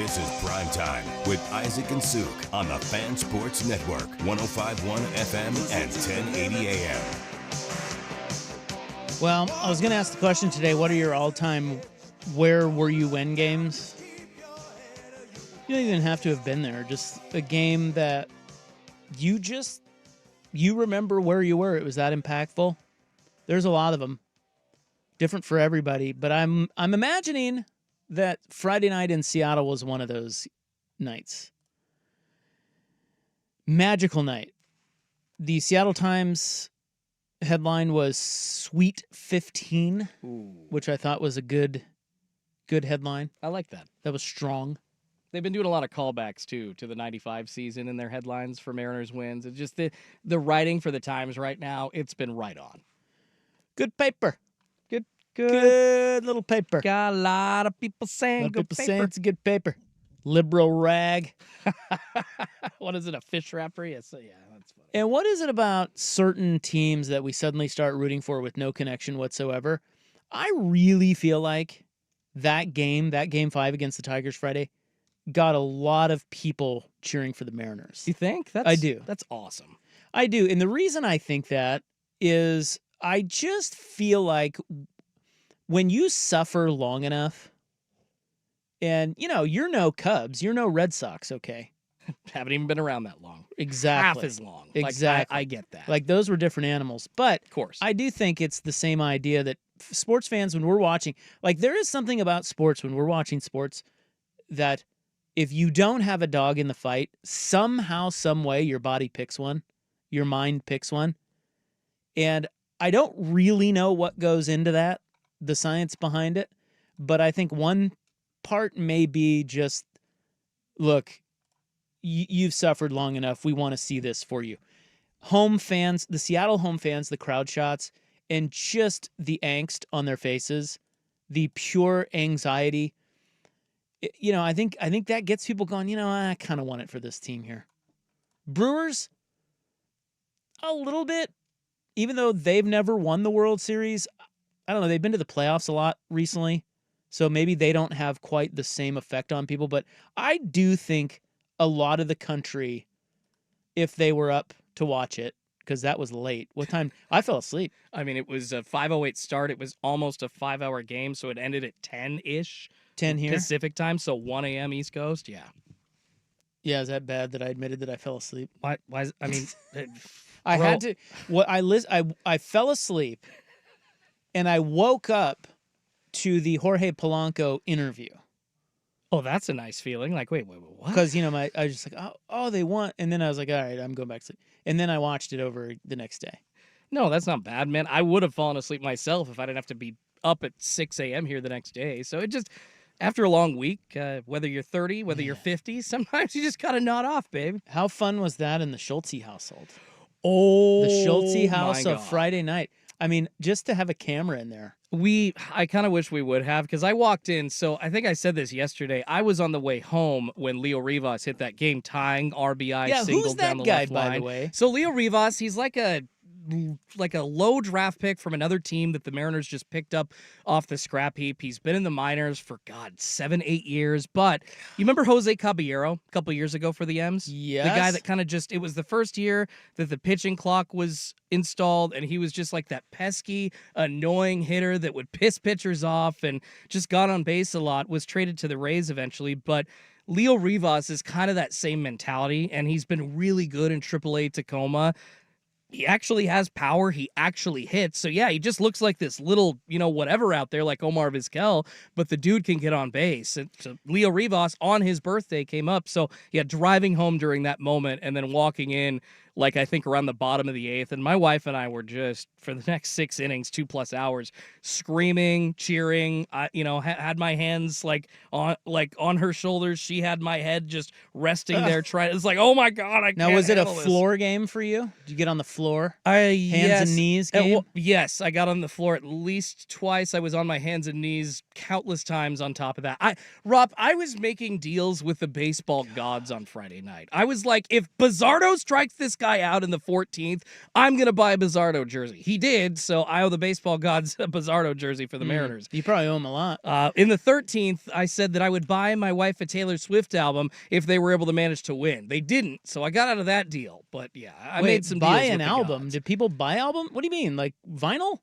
This is Primetime with Isaac and Suk on the Fan Sports Network, 105.1 FM and 1080 AM. Well, I was going to ask the question today, what are your all-time where were you when games? You don't even have to have been there. Just a game that you remember where you were. It was that impactful. There's a lot of them. Different for everybody, but I'm imagining that Friday night in Seattle was one of those nights. Magical night. The Seattle Times headline was Sweet 15, which I thought was a good headline. I like that. That was strong. They've been doing a lot of callbacks, too, to the 95 season in their headlines for Mariners wins. It's just the writing for the Times right now, it's been right on. Good paper. Good. Good little paper. Got a lot of people saying good paper. Saying it's a good paper. Liberal rag. What is it, a fish wrapper? Yes, yeah, that's funny. And what is it about certain teams that we suddenly start rooting for with no connection whatsoever? I really feel like that game 5 against the Tigers Friday, got a lot of people cheering for the Mariners. You think? I do. That's awesome. I do. And the reason I think that is I just feel like when you suffer long enough, and, you're no Cubs, you're no Red Sox, okay? Haven't even been around that long. Exactly. Half as long. Exactly. I get that. Like, those were different animals. But of course. I do think it's the same idea that sports fans, when we're watching, like, there is something about sports when we're watching sports that if you don't have a dog in the fight, somehow, some way, your body picks one, your mind picks one. And I don't really know what goes into that, the science behind it, but I think one part may be just, look, you've suffered long enough. We want to see this for you. Home fans, the Seattle home fans, the crowd shots, and just the angst on their faces, the pure anxiety. I think that gets people going, I kind of want it for this team here. Brewers, a little bit, even though they've never won the World Series. I don't know. They've been to the playoffs a lot recently, so maybe they don't have quite the same effect on people. But I do think a lot of the country, if they were up to watch it, because that was late. What time? I fell asleep. I mean, it was a 5:08 start. It was almost a 5-hour game, so it ended at 10-ish. 10 here? Pacific time, so 1 a.m. East Coast. Yeah. Yeah, is that bad that I admitted that I fell asleep? Why is, I mean, I had to. I fell asleep, and I woke up to the Jorge Polanco interview. Oh, that's a nice feeling. Like, wait, what? Because I was just like, oh, they won, and then I was like, all right, I'm going back to sleep, and then I watched it over the next day. No, that's not bad, man. I would have fallen asleep myself if I didn't have to be up at 6 a.m. here the next day. So it just, after a long week, whether you're 30, whether you're 50, sometimes you just gotta nod off, babe. How fun was that in the Schulte household? Oh, the Schulte house my of God. Friday night. I mean, just to have a camera in there. I kind of wish we would have, because I walked in. So I think I said this yesterday. I was on the way home when Leo Rivas hit that game-tying RBI single who's down that the guy, left by line. the way? So Leo Rivas, he's like a low draft pick from another team that the Mariners just picked up off the scrap heap. He's been in the minors for 7-8 years. But you remember Jose Caballero a couple years ago for the M's? Yes. The guy that kind of just, it was the first year that the pitching clock was installed, and he was just like that pesky, annoying hitter that would piss pitchers off and just got on base a lot, was traded to the Rays eventually. But Leo Rivas is kind of that same mentality, and he's been really good in AAA Tacoma. He actually has power. He actually hits. So, yeah, he just looks like this little, whatever out there like Omar Vizquel, but the dude can get on base. And so Leo Rivas on his birthday came up. So, yeah, driving home during that moment and then walking in, like I think around the bottom of the 8th. And my wife and I were just, for the next 6 innings, 2+ hours, screaming, cheering. I, had my hands on her shoulders. She had my head just resting there. It's like, oh my God, I can't Now, was it a handle this. floor game for you? Did you get on the floor? Hands and knees game? Yes, I got on the floor at least twice. I was on my hands and knees countless times on top of that. Rob, I was making deals with the baseball gods on Friday night. I was like, if Bizzardo strikes this guy guy out in the 14th. I'm going to buy a Bizzardo jersey. He did, so I owe the baseball gods a Bizzardo jersey for the Mariners. You probably owe him a lot. In the 13th, I said that I would buy my wife a Taylor Swift album if they were able to manage to win. They didn't, so I got out of that deal. But yeah, I made some buy deals an with the album. gods. Did people buy album? What do you mean, like vinyl?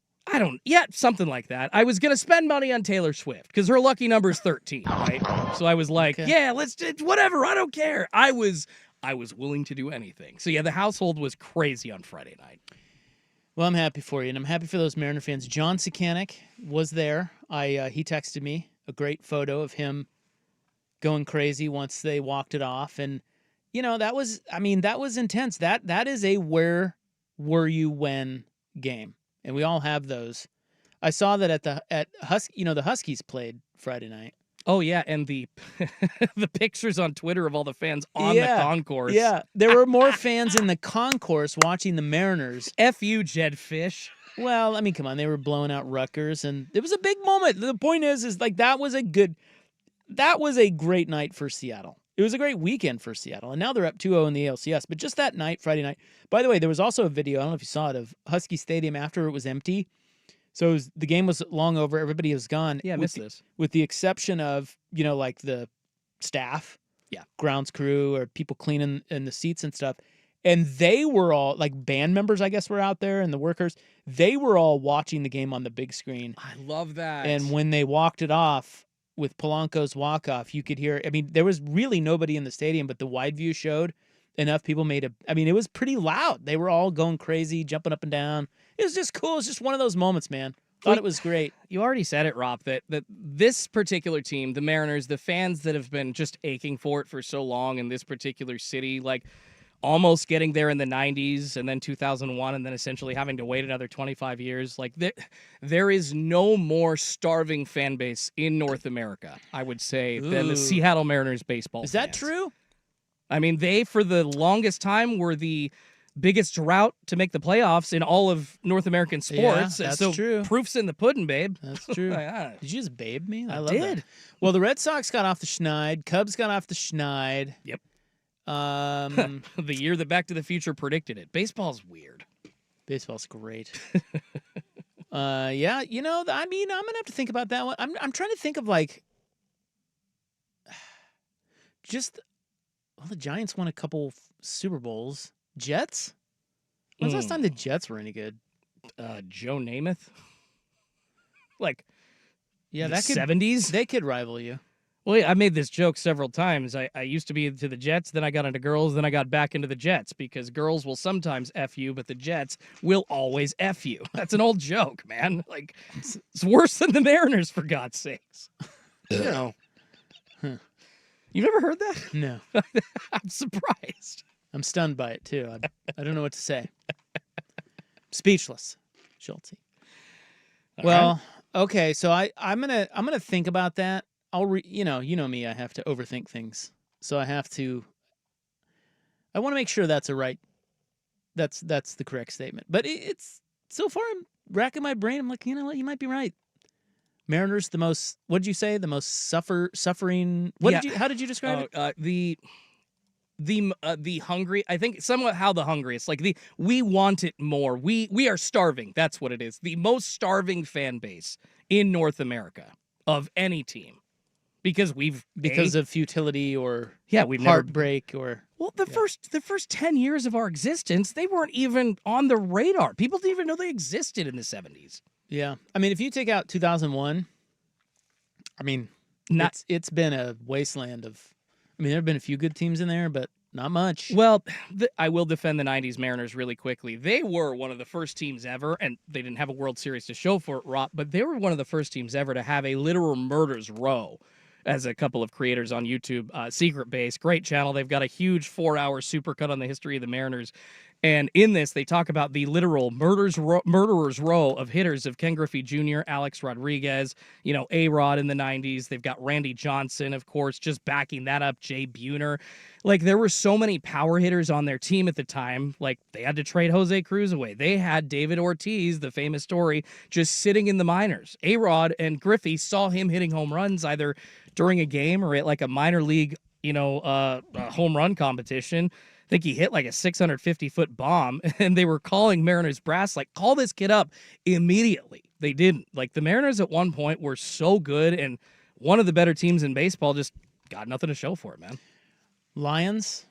Something like that. I was going to spend money on Taylor Swift because her lucky number is 13, right? So I was like, yeah, let's whatever. I don't care. I was willing to do anything. So yeah, the household was crazy on Friday night. Well, I'm happy for you, and I'm happy for those Mariner fans. John Sakanik was there. He texted me a great photo of him going crazy once they walked it off, and that was intense. That is a where were you when game. And we all have those. I saw that at Husky, the Huskies played Friday night. Oh yeah, and the the pictures on Twitter of all the fans on the concourse. Yeah, there were more fans in the concourse watching the Mariners. F you, Jed Fish. Well, I mean, come on, they were blowing out Rutgers, and it was a big moment. The point is like that was a great night for Seattle. It was a great weekend for Seattle, and now they're up 2-0 in the ALCS. But just that night, Friday night. By the way, there was also a video, I don't know if you saw it, of Husky Stadium after it was empty. So the game was long over. Everybody was gone. Yeah, I missed this. With the exception of, like the staff, grounds crew, or people cleaning in the seats and stuff. And they were all, like band members, I guess, were out there, and the workers. They were all watching the game on the big screen. I love that. And when they walked it off, with Polanco's walk-off, you could hear, there was really nobody in the stadium, but the wide view showed enough people it was pretty loud. They were all going crazy, jumping up and down. It was just cool. It was just one of those moments, man. Thought it was great. You already said it, Rob, that this particular team, the Mariners, the fans that have been just aching for it for so long in this particular city, like almost getting there in the 90s and then 2001 and then essentially having to wait another 25 years. Like there is no more starving fan base in North America, I would say, than the Seattle Mariners baseball Is that fans. true? I mean, they, for the longest time, were the biggest drought to make the playoffs in all of North American sports. Yeah, that's so true. Proof's in the pudding, babe. That's true. Yeah. Did you just babe me? I I love did. that. Well, the Red Sox got off the schneid. Cubs got off the schneid. Yep. Um, The year that Back to the Future predicted it. Baseball's weird. Baseball's great. Yeah, I'm gonna have to think about that one. I'm trying to think of the Giants won a couple Super Bowls. Jets? When's the last time the Jets were any good? Joe Namath? Yeah, the that could 70s? They could rival you. Well, yeah, I made this joke several times. I used to be into the Jets, then I got into girls, then I got back into the Jets because girls will sometimes F you, but the Jets will always F you. That's an old joke, man. It's worse than the Mariners, for God's sakes. Huh. You've never heard that? No. I'm surprised. I'm stunned by it, too. I don't know what to say. Speechless, Schulte. Well, okay, so I'm gonna think about that. You know me. I have to overthink things, so I want to make sure that's that's the correct statement. But it's so far I'm racking my brain. I'm like, you know what, you might be right. Mariners, the most. What did you say? The most suffering. How did you describe it? The hungry. I think somewhat how the hungriest. We want it more. We are starving. That's what it is. The most starving fan base in North America of any team. Because of futility or we've heartbreak the first 10 years of our existence, they weren't even on the radar. People didn't even know they existed in the 70s. Yeah. I mean, if you take out 2001, it's been a wasteland of. There have been a few good teams in there, but not much. Well, I will defend the 90s Mariners really quickly. They were one of the first teams ever, and they didn't have a World Series to show for it, Rob, but they were one of the first teams ever to have a literal murders row. As a couple of creators on YouTube, Secret Base, great channel. They've got a huge 4-hour supercut on the history of the Mariners. And in this, they talk about the literal murderer's row of hitters of Ken Griffey Jr., Alex Rodriguez, A-Rod in the 90s. They've got Randy Johnson, of course, just backing that up, Jay Buhner. There were so many power hitters on their team at the time. They had to trade Jose Cruz away. They had David Ortiz, the famous story, just sitting in the minors. A-Rod and Griffey saw him hitting home runs either during a game or at a minor league, home run competition. think he hit like a 650-foot bomb, and they were calling Mariners brass like, call this kid up immediately. They didn't. Like, the Mariners at one point were so good, and one of the better teams in baseball just got nothing to show for it, man. Lions.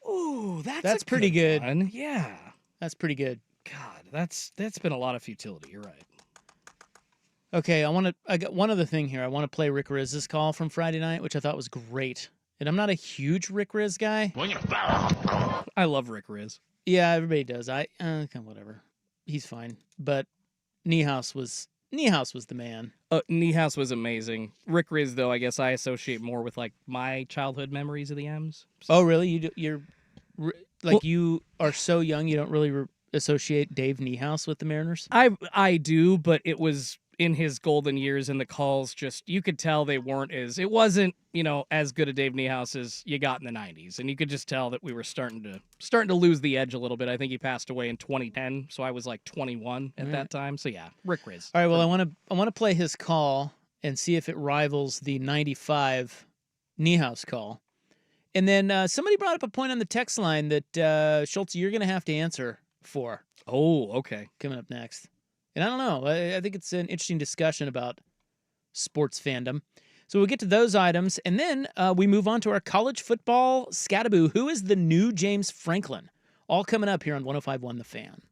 Ooh, That's pretty good. One. Yeah. That's pretty good. God, that's been a lot of futility. You're right. Okay, I got one other thing here. I want to play Rick Riz's call from Friday night, which I thought was great. And I'm not a huge Rick Riz guy. I love Rick Riz. Yeah, everybody does. Whatever. He's fine. But Niehaus was the man. Niehaus was amazing. Rick Riz, though, I guess I associate more with like my childhood memories of the M's. So. Oh, really? You are so young you don't really associate Dave Niehaus with the Mariners? I do, but it was in his golden years, and the calls just, you could tell they weren't it wasn't, as good a Dave Niehaus as you got in the 90s. And you could just tell that we were starting to lose the edge a little bit. I think he passed away in 2010, so I was like 21 at that time. So yeah, Rick Riz. All right, well, I want to play his call and see if it rivals the 95 Niehaus call. And then somebody brought up a point on the text line that Schultz, you're going to have to answer for. Oh, okay. Coming up next. And I don't know. I think it's an interesting discussion about sports fandom. So we'll get to those items, and then we move on to our college football scataboo. Who is the new James Franklin? All coming up here on 105.1 The Fan.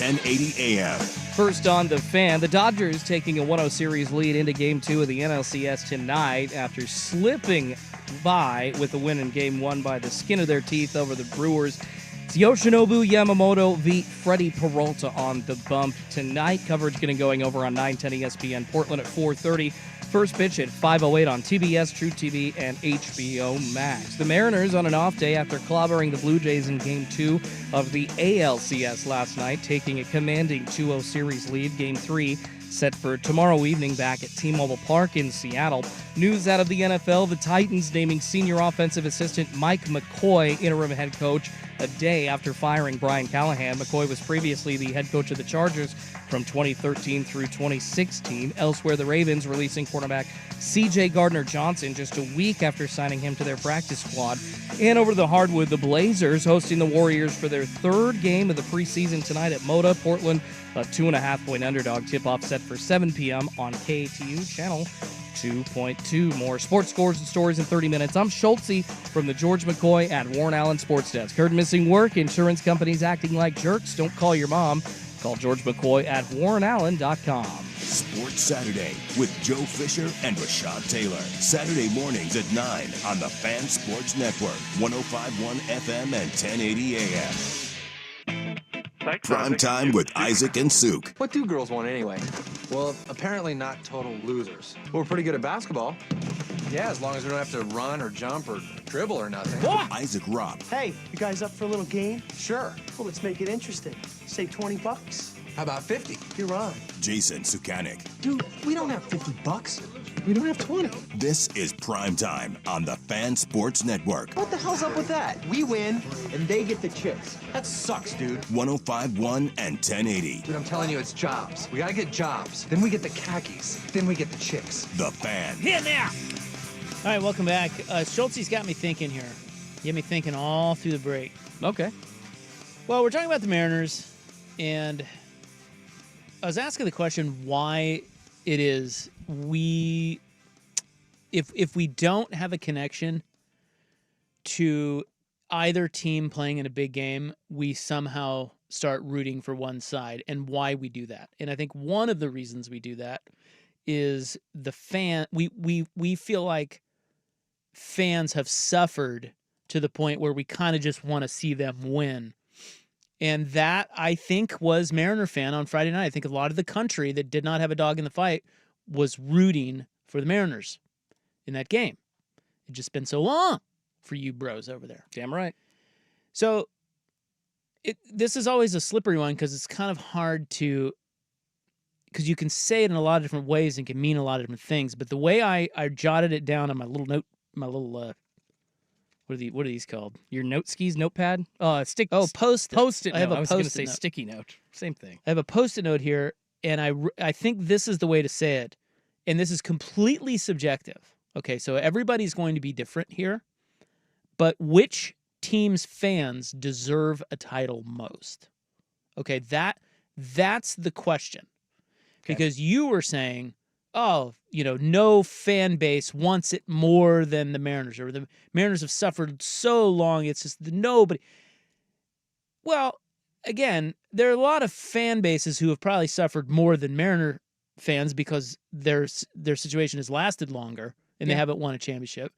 and 1080 AM. First on The Fan, the Dodgers taking a 1-0 series lead into Game 2 of the NLCS tonight after slipping by with a win in Game 1 by the skin of their teeth over the Brewers. It's Yoshinobu Yamamoto v. Freddie Peralta on the bump tonight. Coverage getting going over on 910 ESPN Portland at 4:30. First pitch at 5:08 on TBS, True TV, and HBO Max. The Mariners on an off day after clobbering the Blue Jays in Game 2 of the ALCS last night, taking a commanding 2-0 series lead. Game 3 set for tomorrow evening back at T-Mobile Park in Seattle. News out of the NFL, the Titans naming senior offensive assistant Mike McCoy interim head coach a day after firing Brian Callahan. McCoy was previously the head coach of the Chargers from 2013 through 2016. Elsewhere, the Ravens releasing quarterback C.J. Gardner-Johnson just a week after signing him to their practice squad. And over to the hardwood, the Blazers hosting the Warriors for their third game of the preseason tonight at Moda. Portland, a 2.5-point underdog. Tip-off set for 7 p.m. on KTU Channel 2.2. More sports scores and stories in 30 minutes. I'm Schultze from the George McCoy at Warren Allen Sports Desk. Heard missing work? Insurance companies acting like jerks? Don't call your mom. Call George McCoy at warrenallen.com. Sports Saturday with Joe Fisher and Rashad Taylor. Saturday mornings at 9 on the Fan Sports Network. 105.1 FM and 1080 AM. Primetime with Isaac and Souk. What do girls want anyway? Well, apparently not total losers. We're pretty good at basketball. Yeah, as long as we don't have to run or jump or dribble or nothing. Isaac Robb. Hey, you guys up for a little game? Sure. Well, let's make it interesting. Say $20. How about 50? You're on. Jason Sukanik. Dude, we don't have $50. We don't have 20. This is Primetime on the Fan Sports Network. What the hell's up with that? We win, and they get the chips. That sucks, dude. 105.1 and 1080. Dude, I'm telling you, it's jobs. We gotta get jobs. Then we get the khakis. Then we get the chicks. The Fan. Here now. All right, welcome back. Schultze's got me thinking here. He had me thinking all through the break. Okay. Well, we're talking about the Mariners, and I was asking the question why it is if we don't have a connection to either team playing in a big game, we somehow start rooting for one side, and why we do that. And I think one of the reasons we do that is the fan. We feel like fans have suffered to the point where we kind of just want to see them win. And that, I think, was Mariner fan on Friday night. I think a lot of the country that did not have a dog in the fight was rooting for the Mariners in that game. It's just been so long for you bros over there. Damn right. So this is always a slippery one because it's kind of hard to, because you can say it in a lot of different ways and can mean a lot of different things. But the way I jotted it down on my little note, what are these called? Your note skis, notepad? Post-it. Post-it I have note. a I was going to post-it say note. sticky note. Same thing. I have a Post-it note here, and I think this is the way to say it. And this is completely subjective. Okay, so everybody's going to be different here. But which team's fans deserve a title most? Okay, that's the question. Okay. Because you were saying, no fan base wants it more than the Mariners, or the Mariners have suffered so long, it's just nobody. Well, again, there are a lot of fan bases who have probably suffered more than Mariner fans because their situation has lasted longer and they haven't won a championship.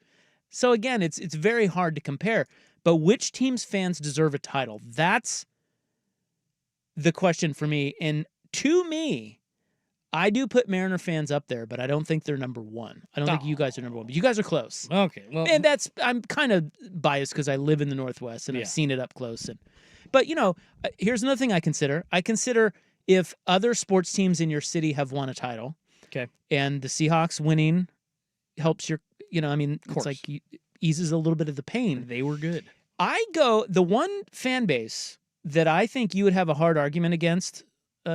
So again, it's very hard to compare. But which team's fans deserve a title? That's the question for me. And to me, I do put Mariner fans up there, but I don't think they're number one. I don't think you guys are number one, but you guys are close. Okay, well, And I'm kind of biased because I live in the Northwest and I've seen it up close. But here's another thing I consider. I consider if other sports teams in your city have won a title, okay, and the Seahawks winning helps your, it's like eases a little bit of the pain. they were good. The one fan base that I think you would have a hard argument against,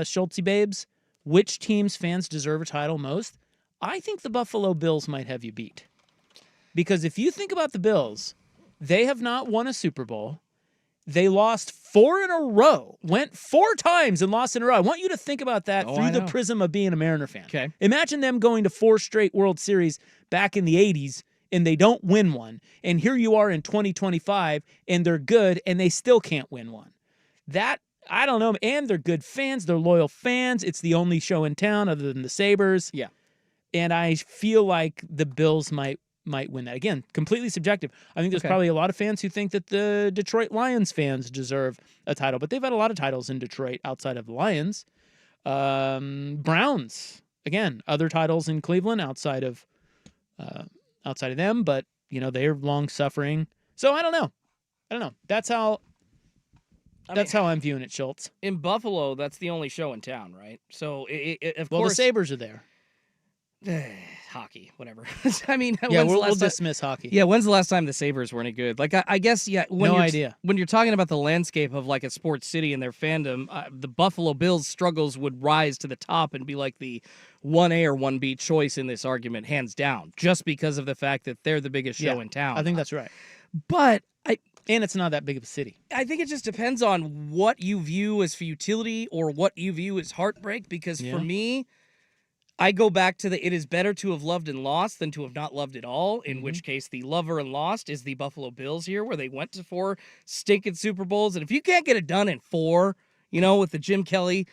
Schultze Babes, which team's fans deserve a title most, I think the Buffalo Bills might have you beat. Because if you think about the Bills, they have not won a Super Bowl. They lost 4 in a row, went 4 times and lost in a row. I want you to think about that through the prism of being a Mariner fan. Okay. Imagine them going to 4 straight World Series back in the 80s and they don't win one. And here you are in 2025 and they're good and they still can't win one. That I don't know. And they're good fans. They're loyal fans. It's the only show in town other than the Sabres. Yeah. And I feel like the Bills might win that. Again, completely subjective. I think there's probably a lot of fans who think that the Detroit Lions fans deserve a title, but they've had a lot of titles in Detroit outside of the Lions. Browns, again, other titles in Cleveland outside of them, but they're long suffering. So I don't know. That's how I'm viewing it, Schultz. In Buffalo, that's the only show in town, right? So of Well, course the Sabres are there. Hockey, whatever. I mean, we'll dismiss hockey. Yeah, when's the last time the Sabres were any good? Like, I guess, yeah. No idea. When you're talking about the landscape of like a sports city and their fandom, the Buffalo Bills struggles would rise to the top and be like the 1A or 1B choice in this argument, hands down, just because of the fact that they're the biggest show in town. I think that's right. But and it's not that big of a city. I think it just depends on what you view as futility or what you view as heartbreak, because for me, I go back to it is better to have loved and lost than to have not loved at all, in which case the lover and lost is the Buffalo Bills here, where they went to 4 stinking Super Bowls. And if you can't get it done in 4, with the Jim Kelly,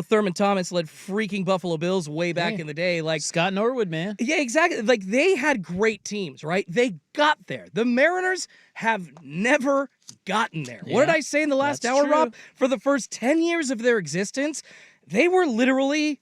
Thurman Thomas led freaking Buffalo Bills way back in the day. Like Scott Norwood, man. Yeah, exactly. Like they had great teams, right? They got there. The Mariners have never gotten there. Yeah, What did I say in the last hour, true. Rob? For the first 10 years of their existence, they were literally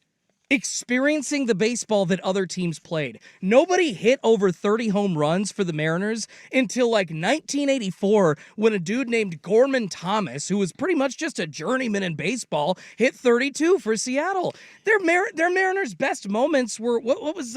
experiencing the baseball that other teams played. Nobody hit over 30 home runs for the Mariners until like 1984, when a dude named Gorman Thomas, who was pretty much just a journeyman in baseball, hit 32 for Seattle. Their Mariners' best moments were what was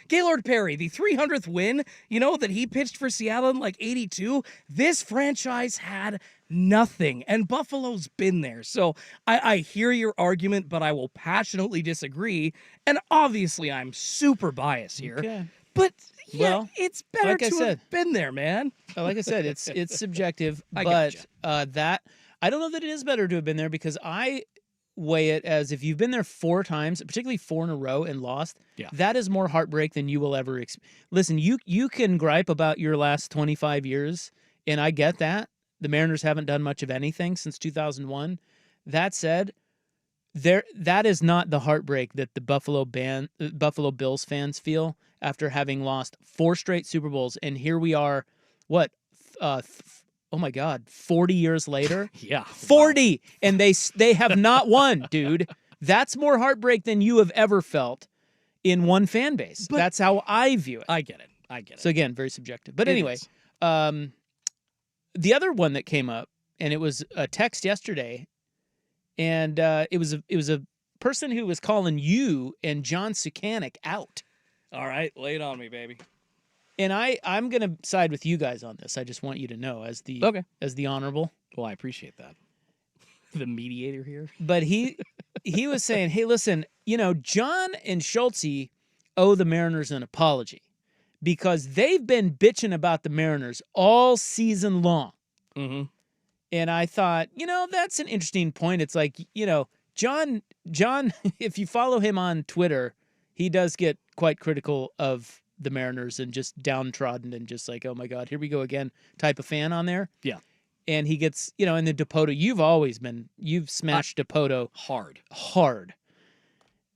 Gaylord Perry, the 300th win, that he pitched for Seattle in like 82. This franchise had nothing, and Buffalo's been there. So I hear your argument, but I will passionately disagree. And obviously, I'm super biased here. Okay. But it's better like I to said, have been there, man. Like I said, it's subjective, I but getcha. that I don't know that it is better to have been there, because I weigh it as if you've been there 4 times, particularly 4 in a row and lost. Yeah. That is more heartbreak than you will ever listen. You can gripe about your last 25 years, and I get that. The Mariners haven't done much of anything since 2001. That said, that is not the heartbreak that the Buffalo Bills fans feel after having lost 4 straight Super Bowls, and here we are, oh my God, 40 years later? Yeah. 40! Wow. And they have not won, dude. That's more heartbreak than you have ever felt in one fan base. But that's how I view it. I get it. So again, very subjective. But anyway, the other one that came up, and it was a text yesterday, and it was a person who was calling you and John Sukanik out. All right, lay it on me, baby. And I'm going to side with you guys on this. I just want you to know as the honorable. Well, I appreciate that. The mediator here. But he was saying, hey, listen, John and Schultze owe the Mariners an apology, because they've been bitching about the Mariners all season long. Mm-hmm. And I thought, that's an interesting point. It's like, John, if you follow him on Twitter, he does get quite critical of the Mariners and just downtrodden and just like, oh my God, here we go again type of fan on there. Yeah. And he gets, and the Dipoto, you've smashed Dipoto hard.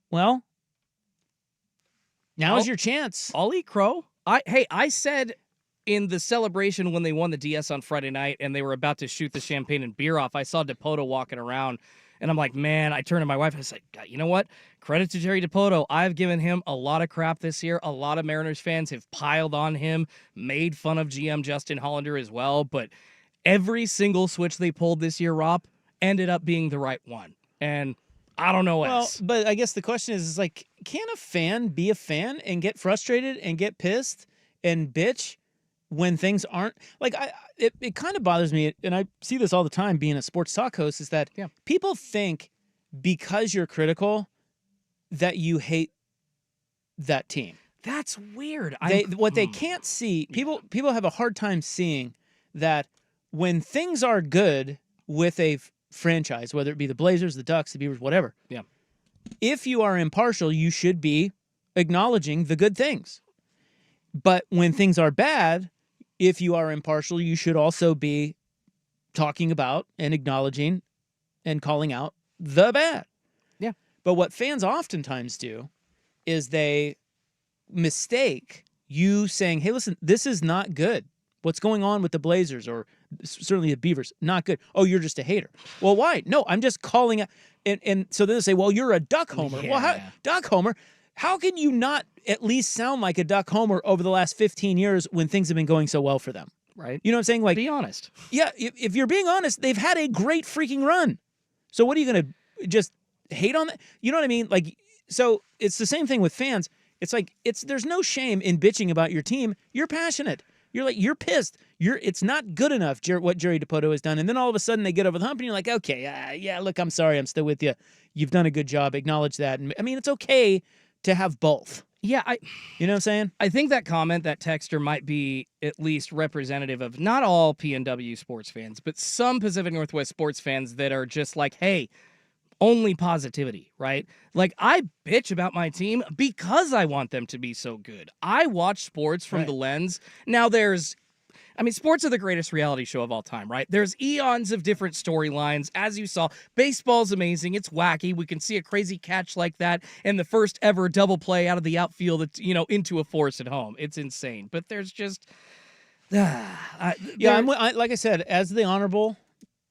Well, now's your chance. I'll eat crow. I said in the celebration when they won the DS on Friday night and they were about to shoot the champagne and beer off, I saw Dipoto walking around, and I'm like, man, I turned to my wife and I said, God, you know what? Credit to Jerry Dipoto. I've given him a lot of crap this year. A lot of Mariners fans have piled on him, made fun of GM Justin Hollander as well, but every single switch they pulled this year, Rob, ended up being the right one. And I don't know else. Well, but I guess the question is like, can a fan be a fan and get frustrated and get pissed and bitch when things aren't like? It kind of bothers me, and I see this all the time being a sports talk host, is that people think because you're critical that you hate that team. That's weird. What they can't see, people have a hard time seeing that when things are good with a franchise, whether it be the Blazers, the Ducks, the Beavers, whatever. Yeah. If you are impartial, you should be acknowledging the good things. But when things are bad, if you are impartial, you should also be talking about and acknowledging and calling out the bad. Yeah. But what fans oftentimes do is they mistake you saying, hey, listen, this is not good. What's going on with the Blazers or certainly the Beavers? Not good. Oh, you're just a hater. Well, why? No, I'm just calling out. And so then they say, well, you're a Duck homer. Yeah. Well, Duck homer? How can you not at least sound like a Duck homer over the last 15 years when things have been going so well for them? Right. You know what I'm saying? Like, be honest. Yeah, if you're being honest, they've had a great freaking run. So what are you going to just hate on that? You know what I mean? Like, so it's the same thing with fans. It's like there's no shame in bitching about your team. You're passionate. You're pissed. It's not good enough, what Jerry Dipoto has done. And then all of a sudden they get over the hump and you're like, okay, yeah, look, I'm sorry. I'm still with you. You've done a good job. Acknowledge that. And I mean, it's okay to have both. Yeah, you know what I'm saying? I think that comment, that texter, might be at least representative of not all PNW sports fans, but some Pacific Northwest sports fans that are just like, hey, only positivity, right? Like, I bitch about my team because I want them to be so good. I watch sports from the lens. Now sports are the greatest reality show of all time, right? There's eons of different storylines. As you saw, baseball's amazing. It's wacky. We can see a crazy catch like that and the first ever double play out of the outfield, into a force at home. It's insane. But there's just... like I said, as the honorable...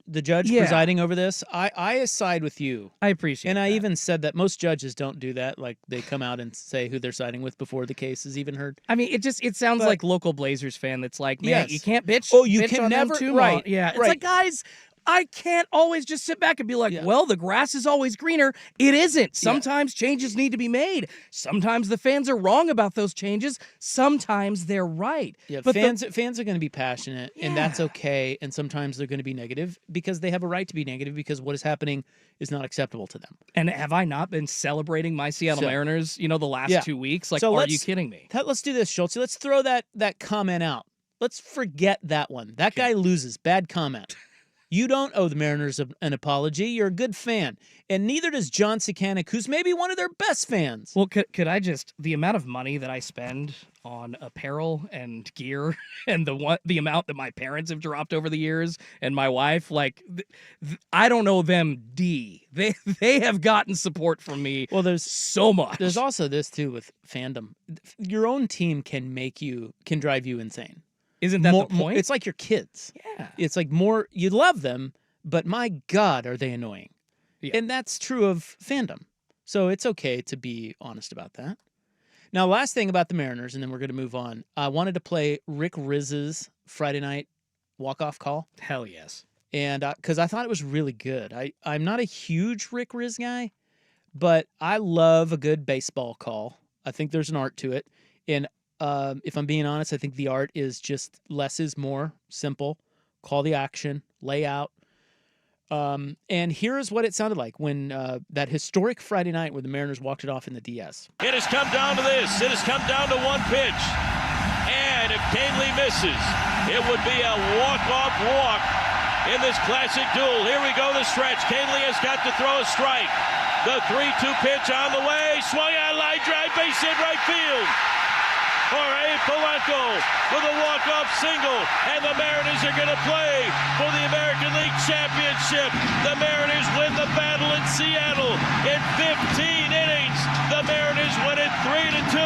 the judge presiding over this, I side with you. I appreciate and that. I even said that most judges don't do that. Like, they come out and say who they're siding with before the case is even heard. I mean, it sounds like local Blazers fan that's like, man, you can't bitch. Oh, you bitch can on never. them too Right. long. Yeah. It's right. like, guys, I can't always just sit back and be like, well, the grass is always greener. It isn't. Sometimes changes need to be made. Sometimes the fans are wrong about those changes. Sometimes they're right. Yeah, but fans are going to be passionate, and that's okay. And sometimes they're going to be negative because they have a right to be negative because what is happening is not acceptable to them. And have I not been celebrating my Seattle Mariners, the last 2 weeks? Like, so are you kidding me? Let's do this, Schultz. Let's throw that comment out. Let's forget that one. That guy loses. Bad comment. You don't owe the Mariners an apology. You're a good fan. And neither does John Sikanik, who's maybe one of their best fans. Well, could I just, the amount of money that I spend on apparel and gear and the amount that my parents have dropped over the years and my wife, like, I don't owe them D. They have gotten support from me. Well, there's so much. There's also this, too, with fandom. Your own team can drive you insane. Isn't that the point? It's like your kids. Yeah. It's like you love them, but my God, are they annoying. Yeah. And that's true of fandom. So it's okay to be honest about that. Now, last thing about the Mariners, and then we're going to move on. I wanted to play Rick Rizz's Friday night walk-off call. Hell yes. And because I thought it was really good. I'm not a huge Rick Rizz guy, but I love a good baseball call. I think there's an art to it. And if I'm being honest, I think the art is just less is more. Simple. Call the action. Lay out. And here's what it sounded like when that historic Friday night where the Mariners walked it off in the DS. It has come down to this. It has come down to one pitch. And if Canely misses, it would be a walk-off walk in this classic duel. Here we go, the stretch. Canely has got to throw a strike. The 3-2 pitch on the way. Swung on, line drive, base hit right field. Jorge Polanco with a walk-off single, and the Mariners are going to play for the American League Championship. The Mariners win the battle in Seattle in 15 innings. The Mariners win it 3-2.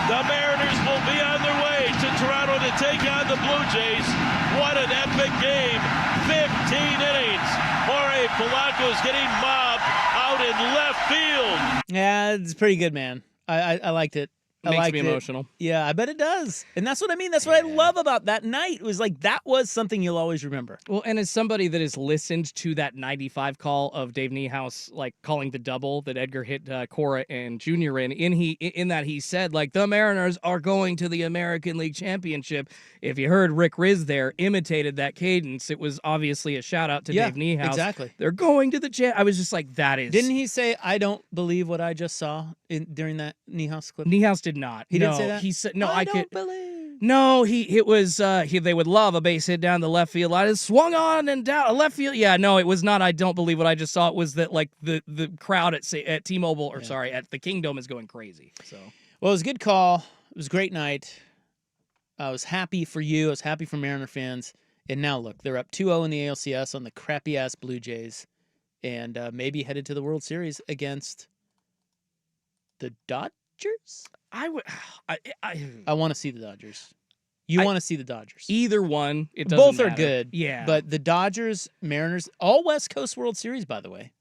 The Mariners will be on their way to Toronto to take on the Blue Jays. What an epic game. 15 innings. Jorge Polanco is getting mobbed out in left field. Yeah, it's pretty good, man. I liked it. Makes me emotional. Yeah, I bet it does. And that's what I mean. That's what I love about that night. It was like that was something you'll always remember. Well, and as somebody that has listened to that 95 call of Dave Niehaus, like calling the double that Edgar hit Cora and Junior in that he said, like, the Mariners are going to the American League Championship. If you heard Rick Rizz imitated that cadence, it was obviously a shout out to Dave Niehaus. Exactly. They're going to the champ. I was just like, that is. Didn't he say, I don't believe what I just saw during that Niehaus clip? Niehaus did not. He didn't say that? He said, no, I don't believe. No, they would love a base hit down the left field line. It swung on and down left field. Yeah, no, it was not. I don't believe what I just saw. It was that, like, the crowd at T-Mobile, or at the Kingdom is going crazy. So, well, it was a good call. It was a great night. I was happy for you. I was happy for Mariner fans. And now look, they're up 2-0 in the ALCS on the crappy ass Blue Jays, and maybe headed to the World Series against the Dodgers. I would. I want to see the Dodgers. You want to see the Dodgers. Either one. It doesn't Both are matter. good. Yeah, But the Dodgers, Mariners, all West Coast World Series, by the way.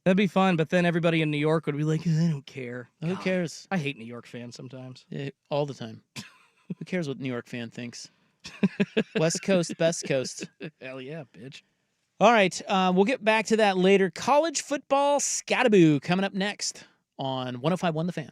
that'd be fun. But then everybody in New York would be like, I don't care. Who God, cares? I hate New York fans sometimes. All the time. Who cares what New York fan thinks? West Coast, best coast. Hell yeah, bitch. All right, we'll get back to that later. College football scataboo coming up next on 105.1 The Fan.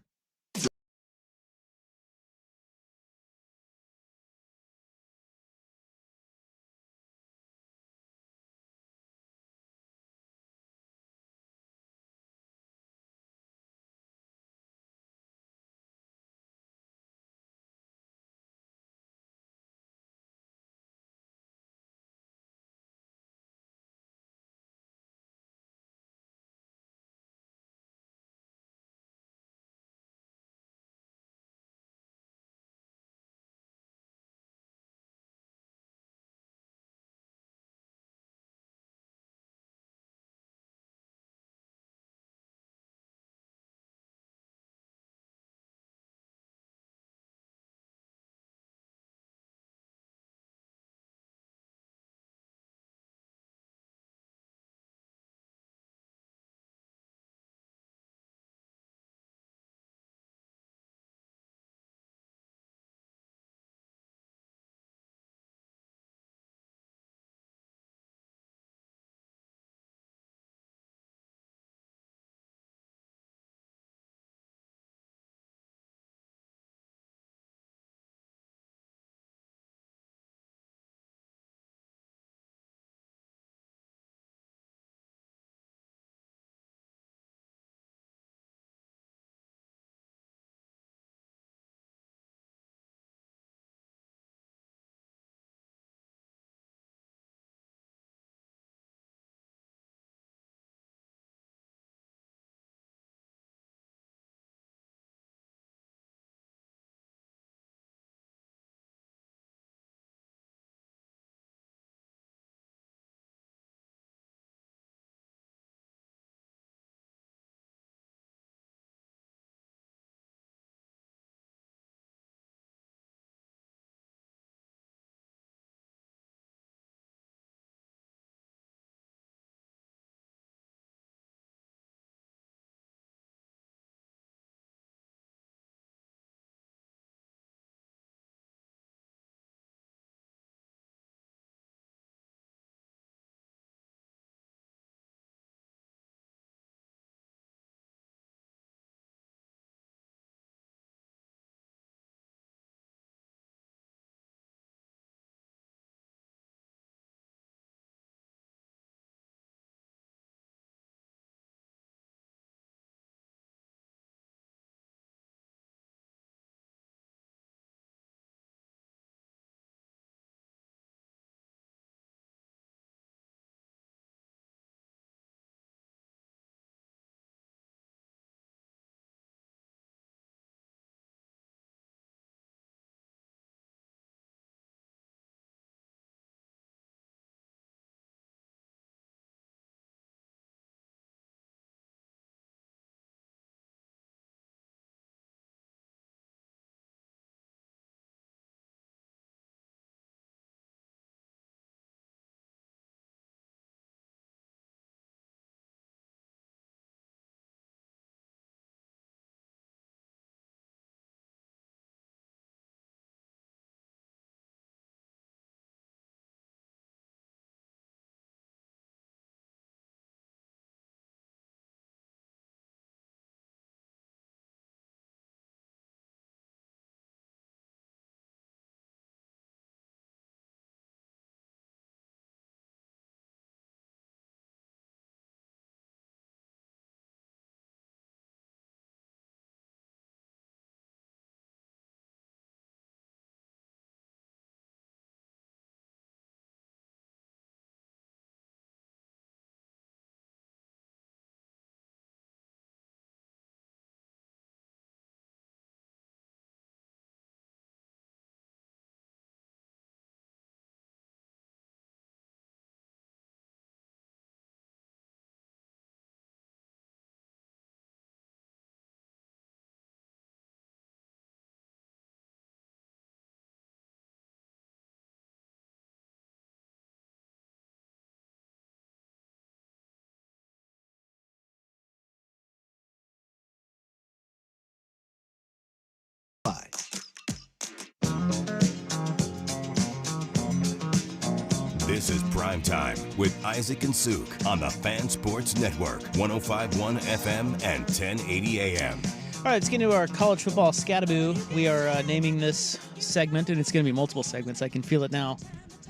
This is Primetime with Isaac and Suk on the Fan Sports Network, 105.1 FM and 1080 AM. All right, let's get into our college football scataboo. We are naming this segment, and it's going to be multiple segments. I can feel it now.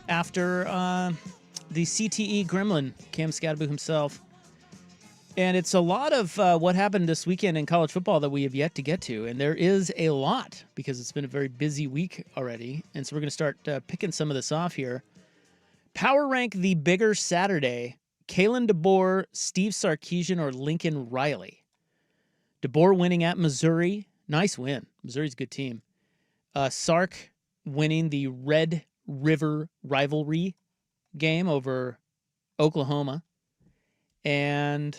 After the CTE gremlin, Cam Scataboo himself. And it's a lot of what happened this weekend in college football that we have yet to get to. And there is a lot because it's been a very busy week already. And so we're going to start picking some of this off here. Power rank the bigger Saturday: Kalen DeBoer, Steve Sarkisian, or Lincoln Riley. DeBoer winning at Missouri. Nice win. Missouri's a good team. Sark winning the Red River rivalry game over Oklahoma. And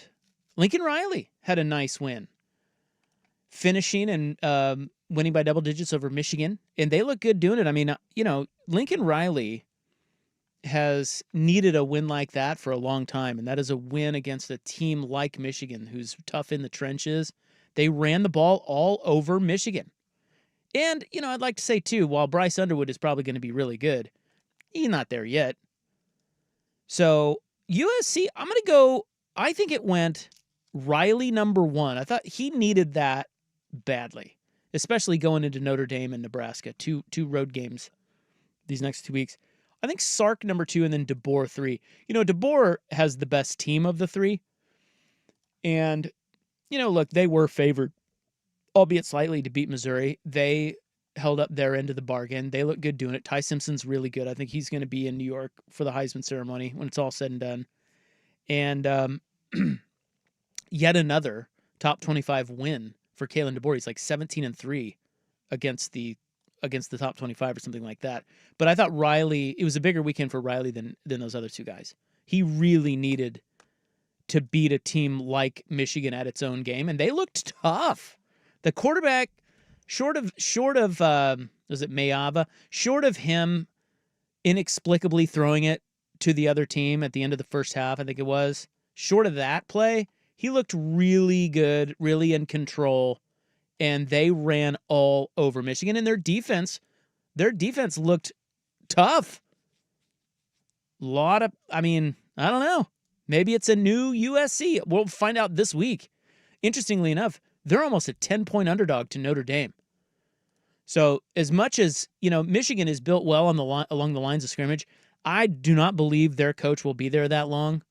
Lincoln Riley had a nice win, finishing and winning by double digits over Michigan. And they look good doing it. I mean, Lincoln Riley has needed a win like that for a long time. And that is a win against a team like Michigan, who's tough in the trenches. They ran the ball all over Michigan. And, I'd like to say, too, while Bryce Underwood is probably going to be really good, he's not there yet. So, USC, I'm going to go, I think it went Riley number 1. I thought he needed that badly, especially going into Notre Dame and Nebraska, two road games these next 2 weeks. I think Sark number 2 and then DeBoer 3. DeBoer has the best team of the 3. And look, they were favored, albeit slightly, to beat Missouri. They held up their end of the bargain. They look good doing it. Ty Simpson's really good. I think he's going to be in New York for the Heisman ceremony when it's all said and done. And yet another top 25 win for Kalen DeBoer. He's like 17-3 against the top 25 or something like that. But I thought it was a bigger weekend for Riley than those other two guys. He really needed to beat a team like Michigan at its own game, and they looked tough. The quarterback, short of was it Mayava? Short of him inexplicably throwing it to the other team at the end of the first half, I think it was. Short of that play, he looked really good, really in control, and they ran all over Michigan. And their defense looked tough. I don't know. Maybe it's a new USC. We'll find out this week. Interestingly enough, they're almost a 10-point underdog to Notre Dame. So as much as, Michigan is built well on along the lines of scrimmage, I do not believe their coach will be there that long,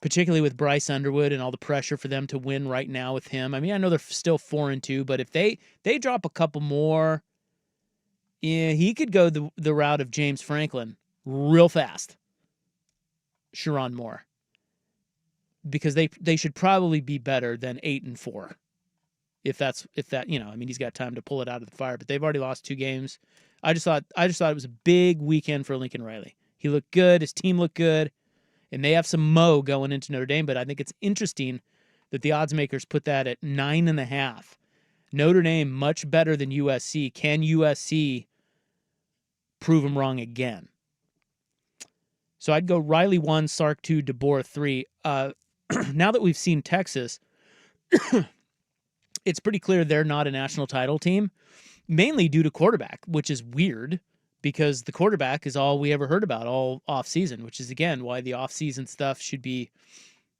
particularly with Bryce Underwood and all the pressure for them to win right now with him. I mean, I know they're still 4-2, but if they drop a couple more, he could go the route of James Franklin real fast. Sharon Moore, because they should probably be better than 8-4. If that, he's got time to pull it out of the fire, but they've already lost 2 games. I just thought it was a big weekend for Lincoln Riley. He looked good. His team looked good, and they have some mo going into Notre Dame, but I think it's interesting that the odds makers put that at 9.5. Notre Dame much better than USC. Can USC prove them wrong again? So I'd go Riley 1, Sark 2, DeBoer 3. Now that we've seen Texas, it's pretty clear they're not a national title team, mainly due to quarterback, which is weird because the quarterback is all we ever heard about all offseason, which is, again, why the offseason stuff should be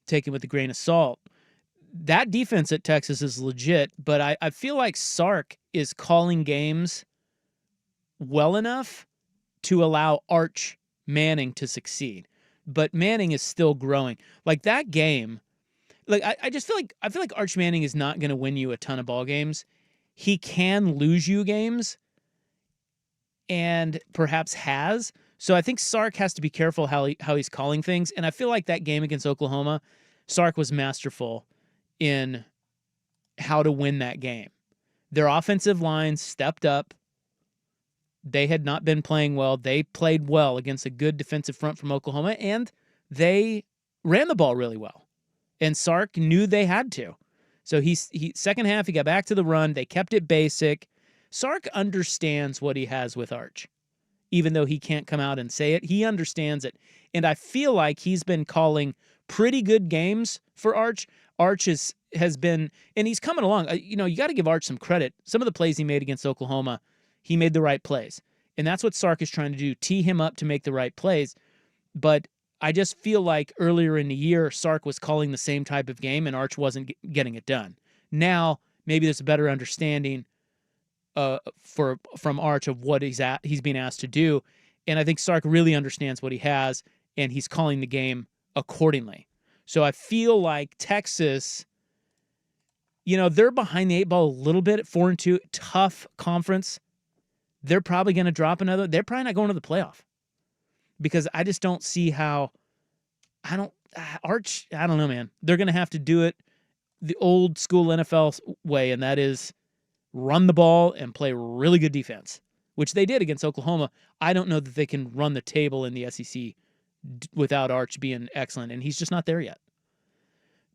taken with a grain of salt. That defense at Texas is legit, but I feel like Sark is calling games well enough to allow Arch Manning to succeed, but Manning is still growing. Like that game, I just feel like Arch Manning is not going to win you a ton of ball games. He can lose you games, and perhaps has. So I think Sark has to be careful how he's calling things. And I feel like that game against Oklahoma, Sark was masterful in how to win that game. Their offensive line stepped up. They had not been playing well. They played well against a good defensive front from Oklahoma, and they ran the ball really well. And Sark knew they had to. So he second half, he got back to the run. They kept it basic. Sark understands what he has with Arch. Even though he can't come out and say it, he understands it. And I feel like he's been calling pretty good games for Arch. Arch has been, and he's coming along. You got to give Arch some credit. Some of the plays he made against Oklahoma, he made the right plays. And that's what Sark is trying to do, tee him up to make the right plays. But I just feel like earlier in the year, Sark was calling the same type of game, and Arch wasn't getting it done. Now, maybe there's a better understanding from Arch of what he's being asked to do, and I think Sark really understands what he has, and he's calling the game accordingly. So I feel like Texas, they're behind the 8 ball a little bit at 4-2, tough conference. They're probably going to drop another. They're probably not going to the playoff because I just don't see how. Arch, I don't know, man. They're going to have to do it the old school NFL way, and that is run the ball and play really good defense, which they did against Oklahoma. I don't know that they can run the table in the SEC without Arch being excellent, and he's just not there yet.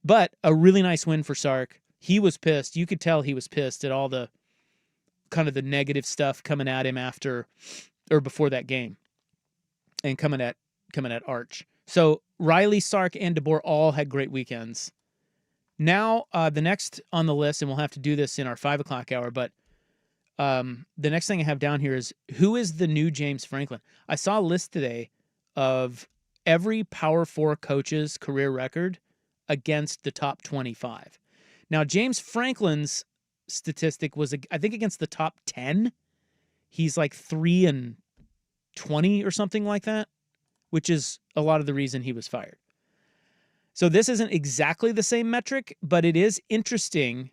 But a really nice win for Sark. He was pissed. You could tell he was pissed at all the kind of the negative stuff coming at him after or before that game and coming at Arch. So Riley, Sark, and DeBoer all had great weekends. Now, the next on the list, and we'll have to do this in our 5 o'clock hour, but the next thing I have down here is who is the new James Franklin? I saw a list today of every Power 4 coach's career record against the top 25. Now, James Franklin's statistic was, I think, against the top 10. He's like 3-20 or something like that, which is a lot of the reason he was fired. So this isn't exactly the same metric, but it is interesting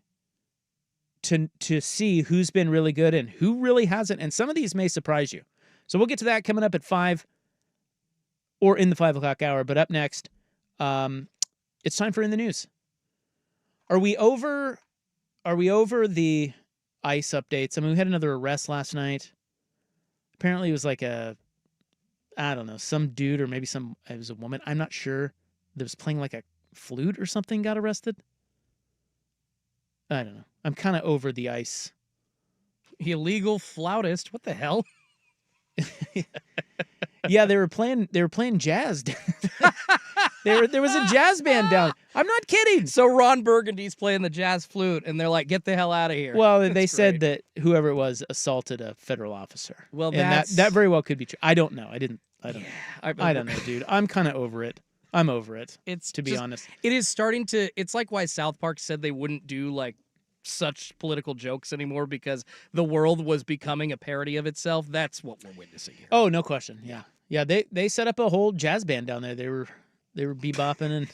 to see who's been really good and who really hasn't. And some of these may surprise you. So we'll get to that coming up at 5 or in the 5 o'clock hour. But up next, it's time for In the News. Are we over the ICE updates? I mean, we had another arrest last night. Apparently it was like some dude or maybe it was a woman. I'm not sure. That was playing like a flute or something got arrested. I don't know. I'm kind of over the ICE. Illegal flautist. What the hell? Yeah, they were playing jazz. There was a jazz band down. I'm not kidding. So Ron Burgundy's playing the jazz flute, and they're like, "Get the hell out of here." Well, they said that whoever it was assaulted a federal officer. Well, and that very well could be true. I don't know. I don't know, dude. I'm kind of over it. I'm over it. To be honest. It is starting to. It's like why South Park said they wouldn't do like such political jokes anymore because the world was becoming a parody of itself. That's what we're witnessing here. Oh, no question. Yeah. They set up a whole jazz band down there. They were bebopping and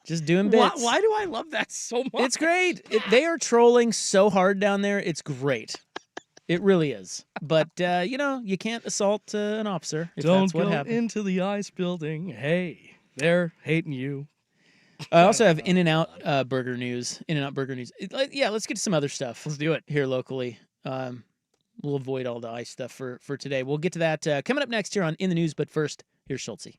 just doing bits. Why do I love that so much? It's great. They are trolling so hard down there. It's great. It really is. But, you can't assault an officer if Don't that's what go happened. into the ICE building. Hey, they're hating you. I also have In-N-Out Burger news. In-N-Out Burger news. Let's get to some other stuff. Let's do it. Here locally. We'll avoid all the ICE stuff for today. We'll get to that coming up next here on In the News. But first, here's Schultze.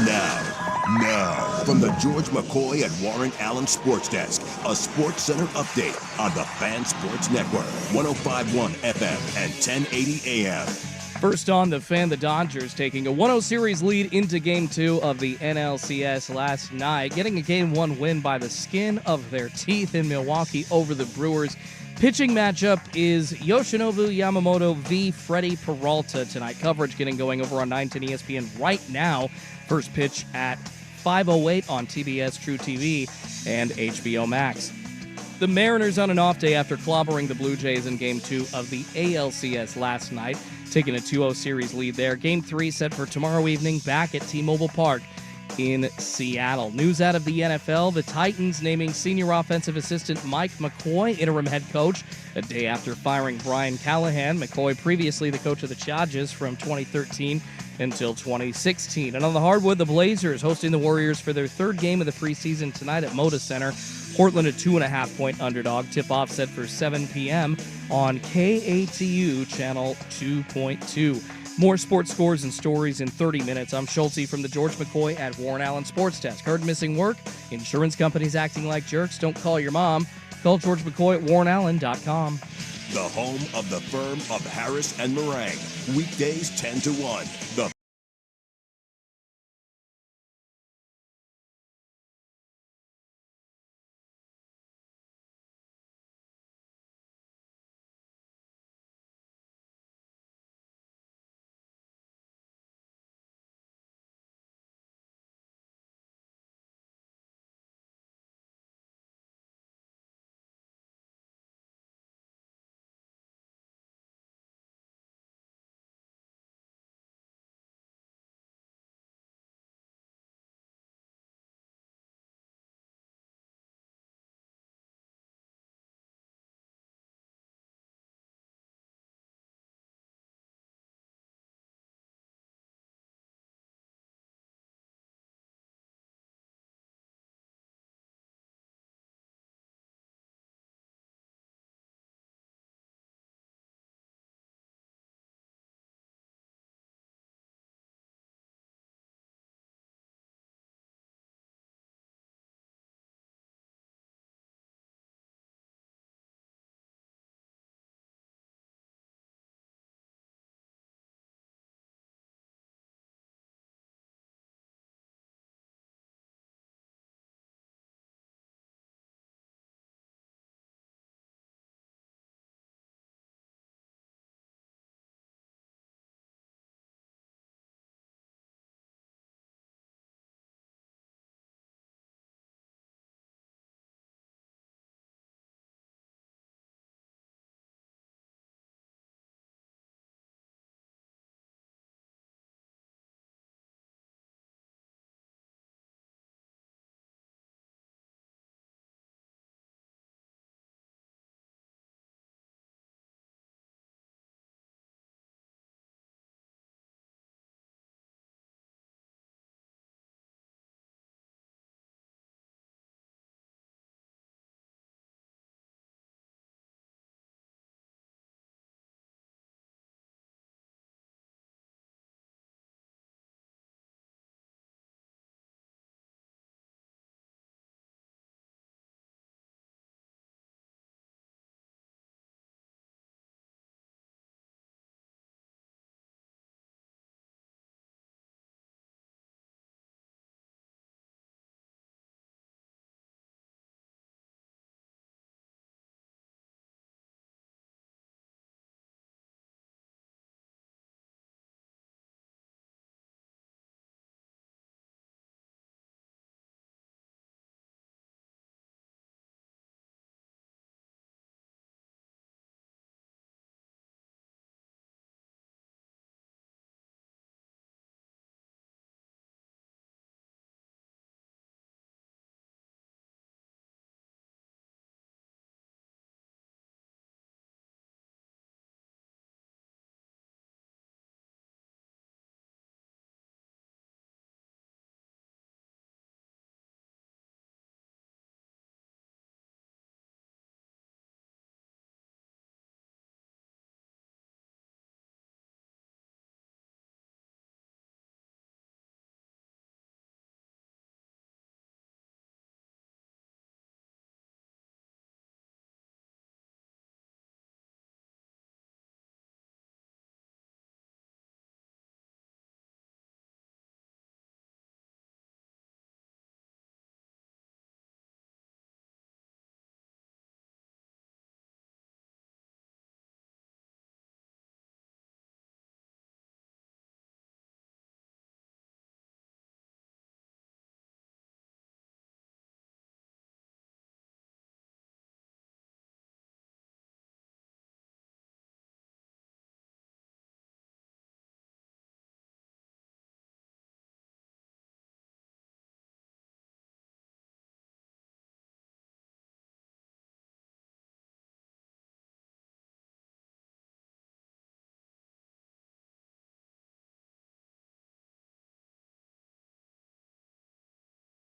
Now, from the George McCoy at Warren Allen Sports Desk, a Sports Center update on the Fan Sports Network, 105.1 FM and 1080 AM. First on the Fan, the Dodgers taking a 1-0 series lead into Game 2 of the NLCS last night, getting a Game 1 win by the skin of their teeth in Milwaukee over the Brewers. Pitching matchup is Yoshinobu Yamamoto v. Freddie Peralta tonight. Coverage getting going over on 910 ESPN right now. First pitch at 5:08 on TBS True TV and HBO Max. The Mariners on an off day after clobbering the Blue Jays in Game 2 of the ALCS last night, taking a 2-0 series lead there. Game 3 set for tomorrow evening back at T-Mobile Park in Seattle. News out of the NFL, the Titans naming senior offensive assistant Mike McCoy interim head coach a day after firing Brian Callahan. McCoy, previously the coach of the Chargers from 2013 until 2016. And on the hardwood, the Blazers hosting the Warriors for their third game of the preseason tonight at Moda Center. Portland a 2.5-point underdog. Tip-off set for 7 p.m. on KATU Channel 2.2. More sports scores and stories in 30 minutes. I'm Schultze from the George McCoy at Warren Allen Sports Desk. Heard missing work? Insurance companies acting like jerks? Don't call your mom. Call George McCoy at warrenallen.com. The home of the firm of Harris and Meringue. Weekdays 10 to 1. The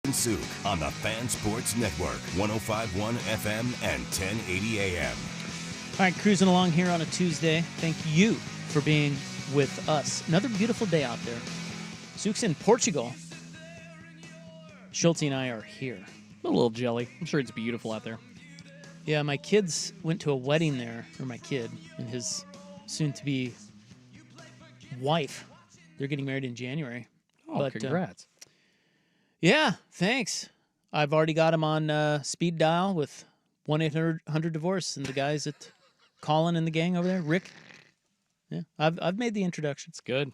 and Zook on the Fan Sports Network, 105.1 FM and 1080 AM. All right, cruising along here on a Tuesday. Thank you for being with us. Another beautiful day out there. Zook's in Portugal. Schulte and I are here. A little jelly. I'm sure it's beautiful out there. Yeah, my kids went to a wedding there, or my kid and his soon-to-be wife. They're getting married in January. Oh, congrats. Yeah, thanks. I've already got him on speed dial with 1-800-DIVORCE and the guys at Colin and the gang over there, Rick. Yeah, I've made the introduction. It's good.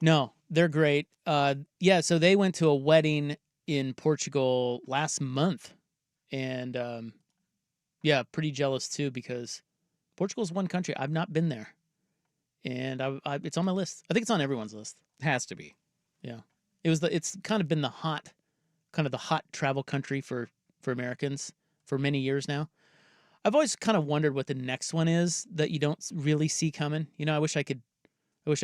No, they're great. Yeah, so they went to a wedding in Portugal last month, and yeah, pretty jealous too because Portugal's one country I've not been there, and it's on my list. I think it's on everyone's list. Has to be. Yeah, it's kind of been the hot travel country for Americans for many years now. I've always kind of wondered what the next one is that you don't really see coming. You know, I wish I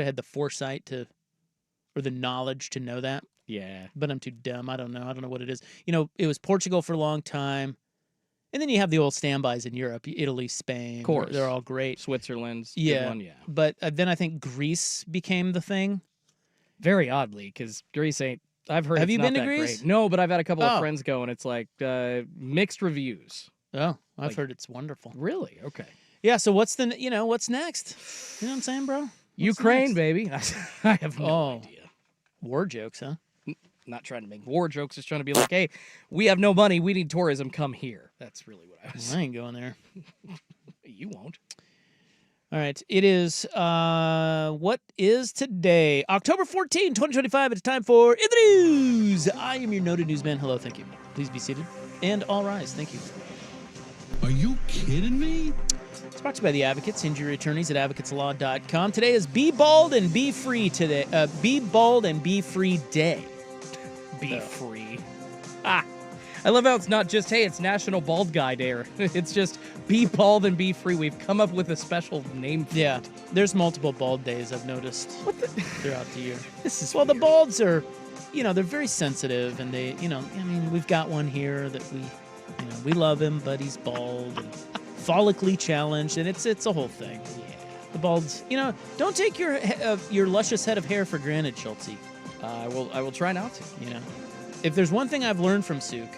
had the foresight or the knowledge to know that. Yeah. But I'm too dumb. I don't know what it is. You know, it was Portugal for a long time. And then you have the old standbys in Europe, Italy, Spain. Of course. They're all great. Switzerland's Yeah. good one, yeah. But then I think Greece became the thing. Very oddly, because Greece ain't... I've heard Have it's you not been to that Greece? Great. No, but I've had a couple Oh. of friends go, and it's like mixed reviews. Oh, I've Like- heard it's wonderful. Really? Okay. Yeah, so what's next? You know what I'm saying, bro? What's Ukraine, next? baby. I have no idea. War jokes, huh? Not trying to make war jokes, just trying to be like, hey, we have no money, we need tourism, come here. That's really what I was I ain't going there. You won't. All right. It is, what is today? October 14, 2025. It's time for In the News. I am your noted newsman. Hello, thank you. Please be seated. And all rise. Thank you. Are you kidding me? It's brought to you by the Advocates, injury attorneys at advocateslaw.com. Today is Be Bald and Be Free today. Be Bald and Be Free Day. Be free. I love how it's not just, hey, it's National Bald Guy Day. It's just be bald and be free. We've come up with a special name for Yeah. it. There's multiple bald days I've noticed throughout the year. This is Well, the weird. balds are, they're very sensitive, and they, we've got one here that we love him, but he's bald and follically challenged, and it's a whole thing. Yeah. The balds, don't take your luscious head of hair for granted, Schulte. I will try not to. If there's one thing I've learned from Zook,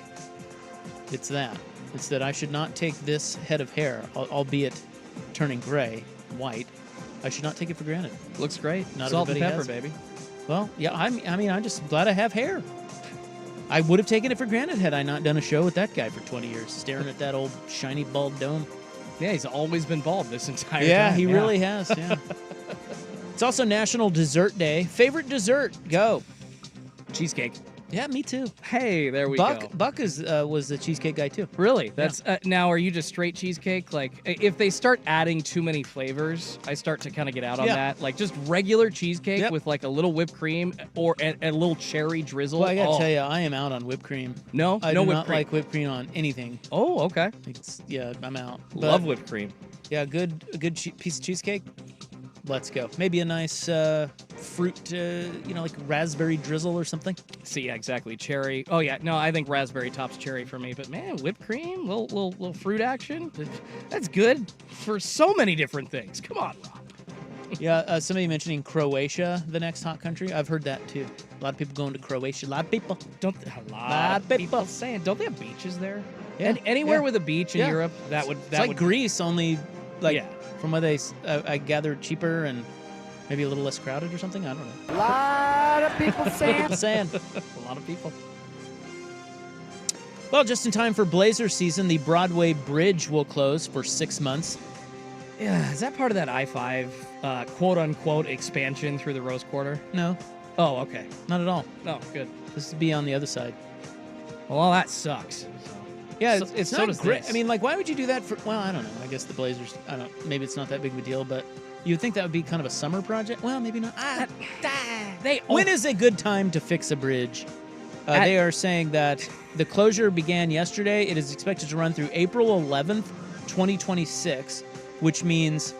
it's that I should not take this head of hair, albeit turning gray, white. I should not take it for granted. Looks great. Not Salt and everybody pepper, has. baby. Well, yeah, I'm just glad I have hair. I would have taken it for granted had I not done a show with that guy for 20 years, staring at that old shiny bald dome. Yeah, he's always been bald this entire time. Yeah, he really has, yeah. It's also National Dessert Day. Favorite dessert? Go. Cheesecake. Yeah, me too. Hey, there we go. Buck was a cheesecake guy too. Really? That's now. Are you just straight cheesecake? Like, if they start adding too many flavors, I start to kind of get out on Yeah. that. Like, just regular cheesecake Yep. with like a little whipped cream or a little cherry drizzle. Well, I gotta Oh. tell you, I am out on whipped cream. No, I no do whipped not cream. like whipped cream on anything. Oh, okay. I'm out. But, Love whipped cream. Yeah, a good piece of cheesecake. Let's go. Maybe a nice fruit, like raspberry drizzle or something. See, yeah, exactly. Cherry. Oh yeah, no, I think raspberry tops cherry for me. But man, whipped cream, little fruit action. That's good for so many different things. Come on, Rob. Yeah, somebody mentioning Croatia, the next hot country. I've heard that too. A lot of people going to Croatia. A lot of people. A lot of people saying, don't they have beaches there? Yeah, And anywhere yeah. with a beach in Yeah. Europe, that It's like would Greece, only like Yeah. from what I gathered, cheaper and maybe a little less crowded or something. I don't know. A lot of people saying. People saying. a lot of people. Well, just in time for Blazer season, the Broadway Bridge will close for 6 months. Yeah, is that part of that I-5 quote-unquote expansion through the Rose Quarter? No, Oh, okay. not at all. Oh, good. This would be on the other side. Well, that sucks. Yeah, So- it's so not does great. this. I mean, like, why would you do that for? Well, I don't know. I guess the Blazers. I don't. Maybe it's not that big of a deal, but you'd think that would be kind of a summer project. Well, maybe not. When is a good time to fix a bridge? They are saying that the closure began yesterday. It is expected to run through April 11th, 2026, which means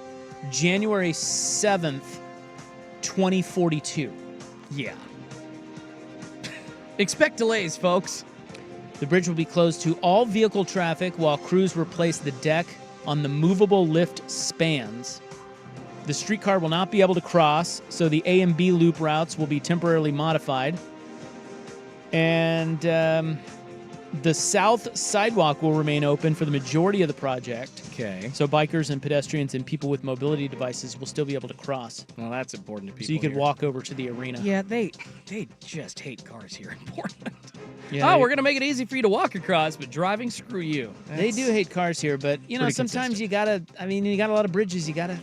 January 7th, 2042. Yeah. Expect delays, folks. The bridge will be closed to all vehicle traffic while crews replace the deck on the movable lift spans. The streetcar will not be able to cross, so the A and B loop routes will be temporarily modified. And the south sidewalk will remain open for the majority of the project. Okay. So bikers and pedestrians and people with mobility devices will still be able to cross. Well, that's important to people. So you could here. walk over to the arena. Yeah, they just hate cars here in Portland. Yeah, we're gonna make it easy for you to walk across, but driving, screw you. They do hate cars here, but pretty sometimes you gotta. I mean, you got a lot of bridges. You gotta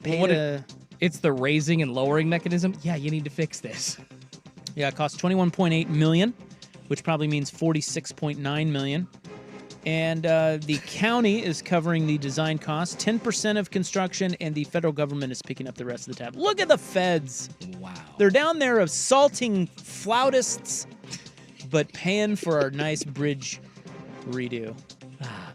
pay to. It's the raising and lowering mechanism. Yeah, you need to fix this. Yeah, it costs $21.8 million, which probably means $46.9 million. And the county is covering the design costs, 10% of construction, and the federal government is picking up the rest of the tab. Look at the feds. Wow. They're down there assaulting flautists, but paying for our nice bridge redo.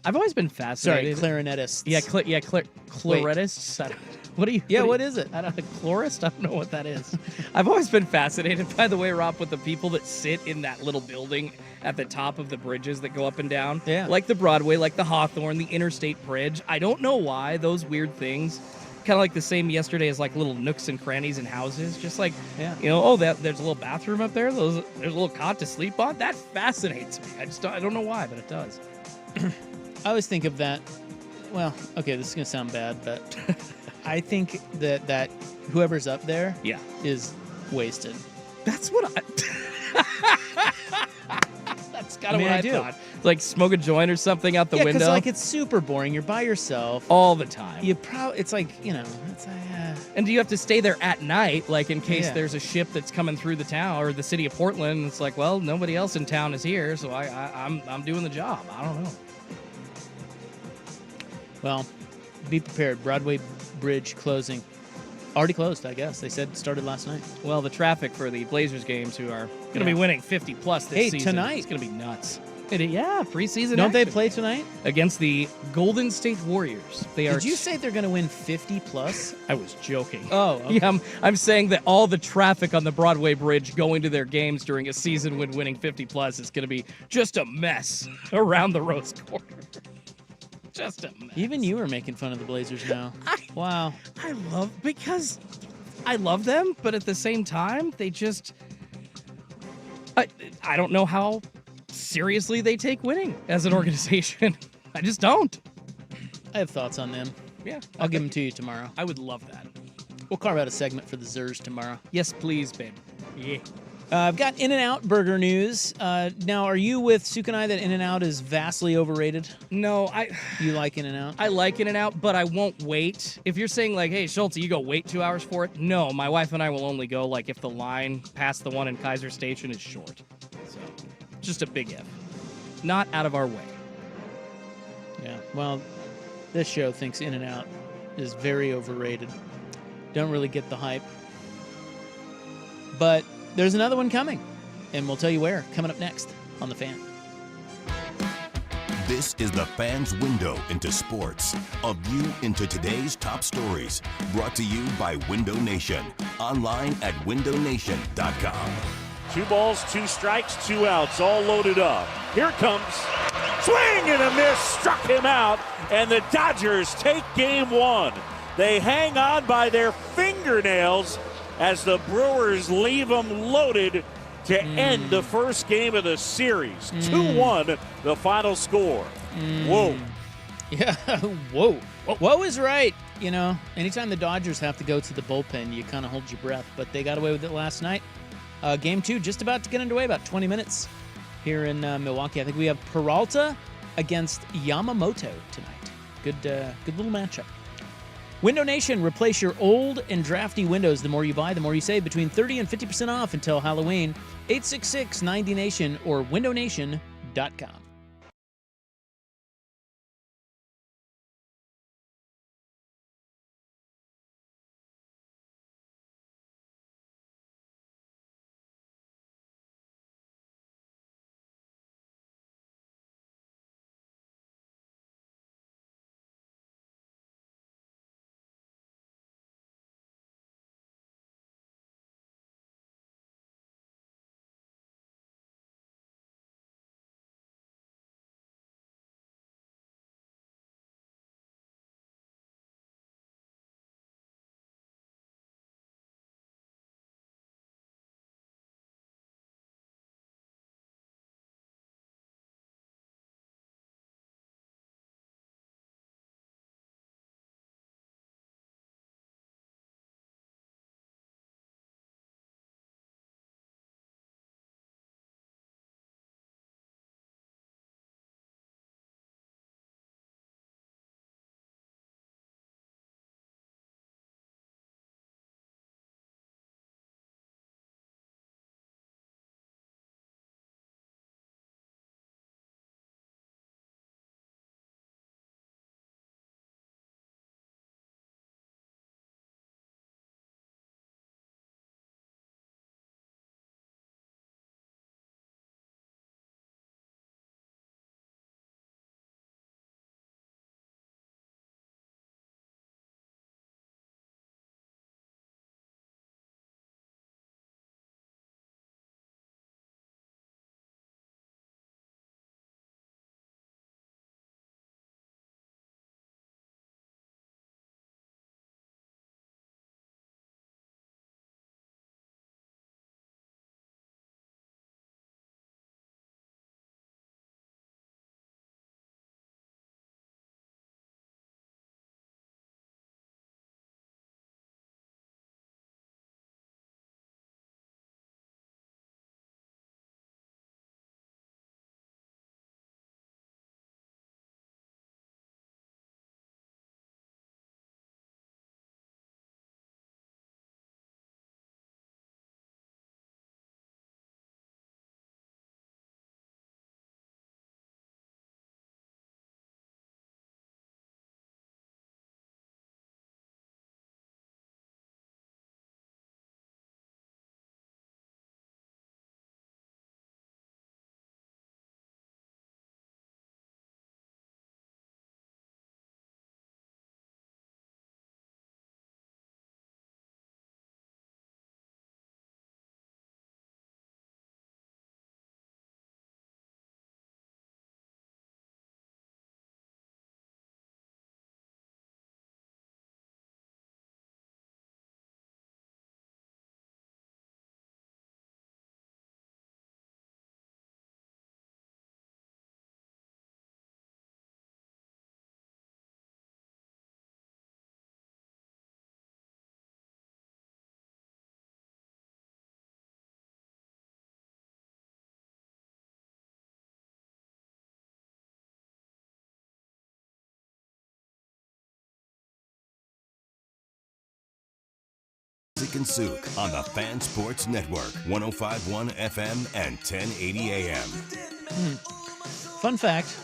I've always been Sorry, fascinated. clarinetists. Yeah, clarinetists. What do you? Yeah, what what do is it? I don't. Chlorist? I don't know what that is. I've always been fascinated, by the way, Rob, with the people that sit in that little building at the top of the bridges that go up and down. Yeah. Like the Broadway, like the Hawthorne, the Interstate Bridge. I don't know why those weird things. Kind of like the same yesterday as like little nooks and crannies in houses. Just like, there's a little bathroom up there. There's a little cot to sleep on. That fascinates me. I don't know why, but it does. I always think of that. Well, okay, this is gonna sound bad, but I think that whoever's up there, is wasted. That's what That's kind of what I do. thought. Like smoke a joint or something out the window. because like it's super boring. You're by yourself all the time. It's like it's like. And do you have to stay there at night, like in case Yeah. there's a ship that's coming through the town or the city of Portland? It's like, well, nobody else in town is here, so I'm doing the job. I don't know. Well, be prepared. Broadway Bridge closing. Already closed, I guess. They said it started last night. Well, the traffic for the Blazers games, who are going to be winning 50 plus this season, tonight. it's going to be nuts. Preseason. Don't they action play tonight? against the Golden State Warriors? They are. Did you say they're going to win 50 plus? I was joking. Oh, okay. Yeah, I'm saying that all the traffic on the Broadway Bridge going to their games during a season when winning 50 plus is going to be just a mess around the Rose Quarter. Just a mess. Even you are making fun of the Blazers now. Wow. Because I love them, but at the same time, they just I don't know how seriously they take winning as an organization. I just don't. I have thoughts on them. Yeah, I'll give them to you tomorrow. I would love that. We'll carve out a segment for the Zers tomorrow. Yes, please, babe. Yeah. I've got In-N-Out burger news. Now, are you with Suk and I that In-N-Out is vastly overrated? No, You like In-N-Out? I like In-N-Out, but I won't wait. If you're saying like, hey, Schulte, you go wait 2 hours for it. No, my wife and I will only go like if the line past the one in Kaiser Station is short. So, just a big if. Not out of our way. Yeah. Well, this show thinks In-N-Out is very overrated. Don't really get the hype. But there's another one coming, and we'll tell you where, coming up next on The Fan. This is the Fan's Window into Sports, a view into today's top stories. Brought to you by Window Nation, online at windownation.com. 2 balls, 2 strikes, 2 outs, all loaded up. Here it comes. Swing and a miss, struck him out, and the Dodgers take game 1. They hang on by their fingernails as the Brewers leave them loaded to end the first game of the series. 2-1, the final score. Whoa. Yeah, whoa. Whoa is right. You know, anytime the Dodgers have to go to the bullpen, you kind of hold your breath. But they got away with it last night. Game 2 just about to get underway, about 20 minutes here in Milwaukee. I think we have Peralta against Yamamoto tonight. Good little matchup. Window Nation, replace your old and drafty windows. The more you buy, the more you save. Between 30 and 50% off until Halloween. 866-90Nation or windownation.com. Isaac and Suk on the Fan Sports Network, 105.1 FM and 1080 AM. Fun fact,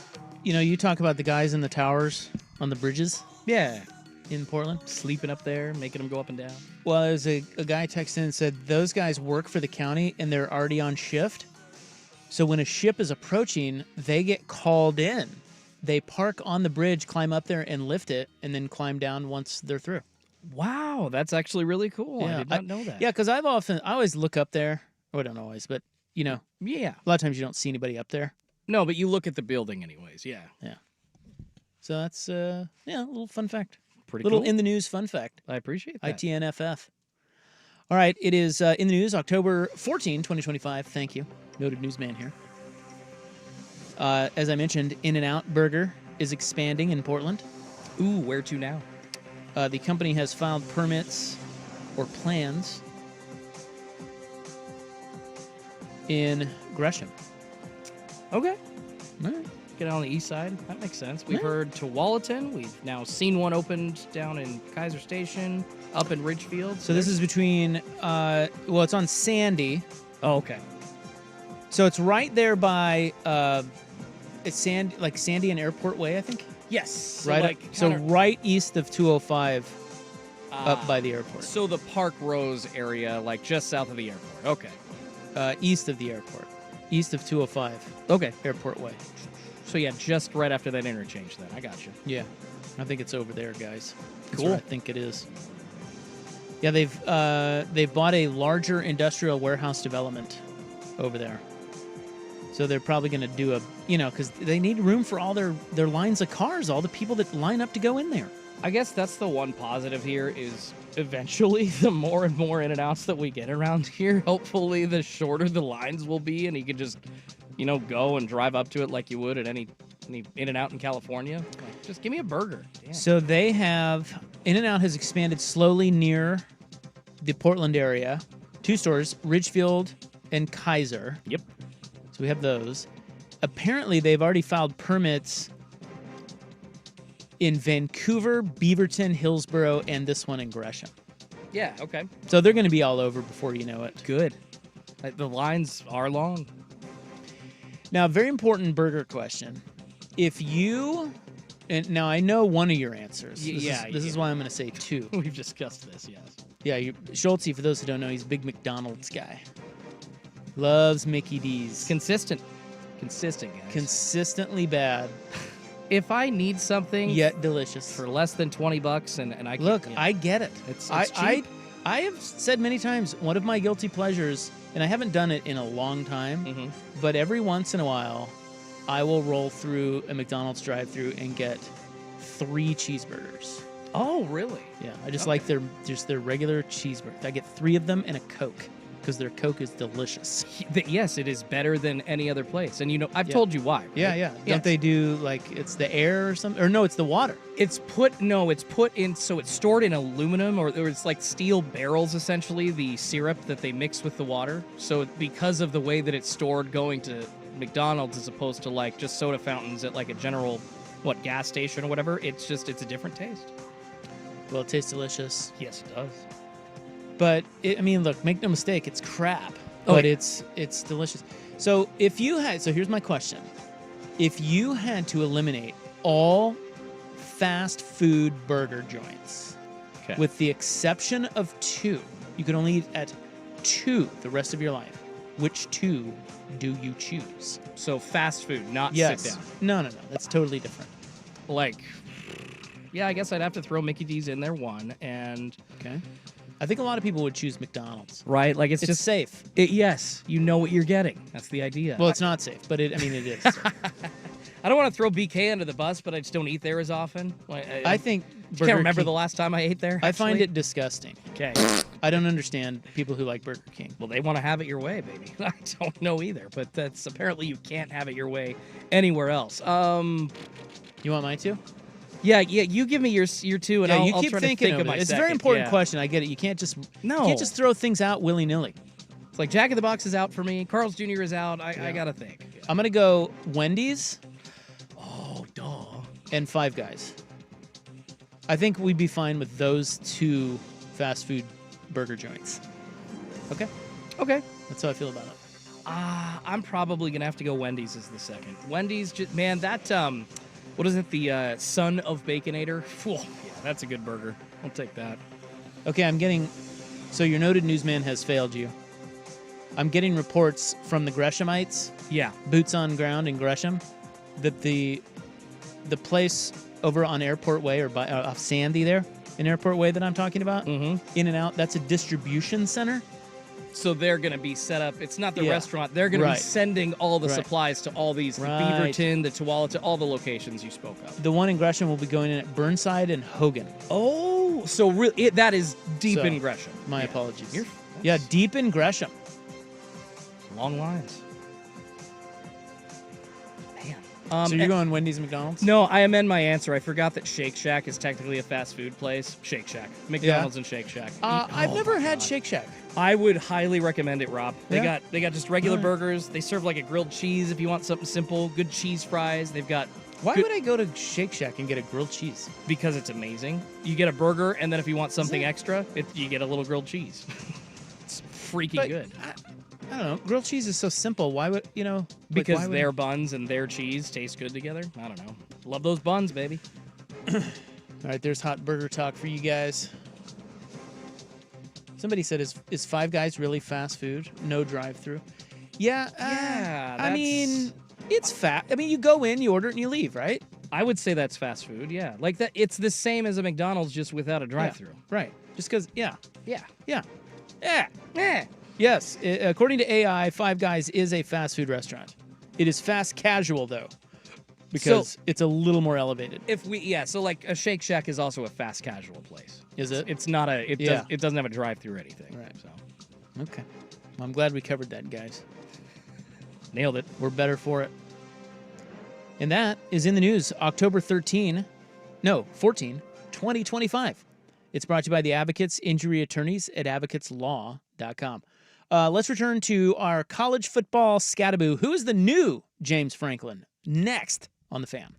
you talk about the guys in the towers on the bridges Yeah. in Portland. Sleeping up there, making them go up and down. Well, there's a guy texted in and said those guys work for the county and they're already on shift. So when a ship is approaching, they get called in. They park on the bridge, climb up there and lift it, and then climb down once they're through. Wow, that's actually really cool. I did not know that. Yeah, because I always look up there. Well, I don't always, but, Yeah. a lot of times you don't see anybody up there. No, but you look at the building anyways, yeah. Yeah. So that's, a little fun fact. Pretty Little cool. in the news fun fact. I appreciate that. ITNFF. All right, it is in the news, October 14, 2025. Thank you. Noted newsman here. As I mentioned, In-N-Out Burger is expanding in Portland. Ooh, where to now? The company has filed permits or plans in Gresham. Okay. All right. Get on the east side. That makes sense. We've Yeah. heard Tualatin. We've now seen one opened down in Kaiser Station, up in Ridgefield. So this is between, it's on Sandy. Oh, okay. So it's right there by, it's Sandy and Airport Way, I think. Yes. So Right. Right east of 205, up by the airport. So the Park Rose area, like just south of the airport. Okay. East of the airport. East of 205, Okay. Airport Way. So yeah, just right after that interchange then. I got you. Yeah. I think it's over there, guys. That's Cool. where I think it is. Yeah, they've bought a larger industrial warehouse development over there. So they're probably going to do because they need room for all their lines of cars, all the people that line up to go in there. I guess that's the one positive here is eventually the more and more In-N-Outs that we get around here, hopefully the shorter the lines will be and you can just, go and drive up to it like you would at any In-N-Out in California. Like, just give me a burger. Damn. So they have In-N-Out has expanded slowly near the Portland area. 2 stores, Ridgefield and Kaiser. Yep. So we have those. Apparently, they've already filed permits in Vancouver, Beaverton, Hillsborough, and this one in Gresham. Yeah, okay. So they're going to be all over before you know it. Good. The lines are long. Now, very important burger question. If you... And now, I know one of your answers. This is why I'm going to say 2. We've discussed this, yes. Yeah, Schultz, for those who don't know, he's a big McDonald's guy. Loves Mickey D's. Consistent, guys. Consistently bad, If I need something yet delicious. for less than $20 and I can, Look, I get it. It's I cheap. have said many times, one of my guilty pleasures, and I haven't done it in a long time, but every once in a while, I will roll through a McDonald's drive-thru and get 3 cheeseburgers. Oh, really? Yeah, I just like their regular cheeseburgers. I get 3 of them and a Coke because their Coke is delicious. Yes, it is better than any other place. And I've told you why. Right? Yeah. Yes. Don't they do it's the air or something? Or no, it's the water. It's put in, so it's stored in aluminum or it's like steel barrels, essentially, the syrup that they mix with the water. So because of the way that it's stored going to McDonald's as opposed to like just soda fountains at like a general, gas station or whatever, it's a different taste. Well, it tastes delicious. Yes, it does. But, look, make no mistake, it's crap. Oh, But yeah. it's delicious. So here's my question. If you had to eliminate all fast food burger joints, Okay. with the exception of 2, you could only eat at 2 the rest of your life, which 2 do you choose? So fast food, not Yes. sit down. No. That's totally different. Yeah, I guess I'd have to throw Mickey D's in there one, and Okay. I think a lot of people would choose McDonald's. right, like it's It's just safe. yes, you know what you're getting. That's the idea. Well, it's not safe, but it is. I don't want to throw BK under the bus, but I just don't eat there as often. I think I Burger can't remember King- the last time I ate there. I find actually. it disgusting. Okay. I don't understand people who like Burger King. Well, they want to have it your way, baby. I don't know either, but that's apparently you can't have it your way anywhere else. You want mine too? Yeah. You give me your 2, and Yeah, I'll, you I'll keep try thinking to think of of my it. It's a second. very important Yeah. question. I get it. You can't just No. throw things out willy nilly. It's like Jack in the Box is out for me. Carl's Jr. is out. I gotta think. I'm gonna go Wendy's Oh, duh. and Five Guys. I think we'd be fine with those 2 fast food burger joints. Okay? Okay. That's how I feel about it. I'm probably gonna have to go Wendy's as the second. Wendy's, man, that what is it? The Son of Baconator. Phew, yeah, that's a good burger. I'll take that. Okay, I'm getting... So your noted newsman has failed you. I'm getting reports from the Greshamites, Yeah. boots on ground in Gresham, that the place over on Airport Way or by off Sandy there, in Airport Way that I'm talking about, In-N-Out, that's a distribution center. So they're going to be set up. It's not the Yeah. restaurant. They're going to be Right. sending all the Right. supplies to all these, the Right. Beaverton, the Tualatin, all the locations you spoke of. The one in Gresham will be going in at Burnside and Hogan. Oh, so that is deep So, in Gresham. My Yeah. apologies. You're- Yeah, deep in Gresham. Long lines. Man. So you're going Wendy's, McDonald's? No, I amend my answer. I forgot that Shake Shack is technically a fast food place. Shake Shack. McDonald's and Shake Shack. I've never had God. Shake Shack. I would highly recommend it, Rob. They Yeah? got just regular Alright. burgers. They serve like a grilled cheese if you want something simple. Good cheese fries. They've got Why good- would I go to Shake Shack and get a grilled cheese? because it's amazing. You get a burger, and then if you want something it? extra, you get a little grilled cheese. It's freaking But good. I don't know. Grilled cheese is so simple. Why would, Because why would- their buns and their cheese taste good together. I don't know. Love those buns, baby. All right, there's hot burger talk for you guys. Somebody said, is Five Guys really fast food? No drive-through? Yeah. Yeah, I mean, it's fast. I mean, you go in, you order it, and you leave, right? I would say that's fast food, yeah. Like that, it's the same as a McDonald's, just without a drive-through. Yeah, right. Just because, Yeah. yeah. Eh. Yes, according to AI, Five Guys is a fast food restaurant. It is fast casual, though, because it's a little more elevated. So like a Shake Shack is also a fast casual place. Is it? It's not a. It doesn't have a drive-through or anything. Right. So Okay. Well, I'm glad we covered that, guys. nailed it. We're better for it. And that is in the news, October 14, 2025. It's brought to you by the Advocates Injury Attorneys at advocateslaw.com. Let's return to our college football scataboo. Who is the new James Franklin? Next on The Fan.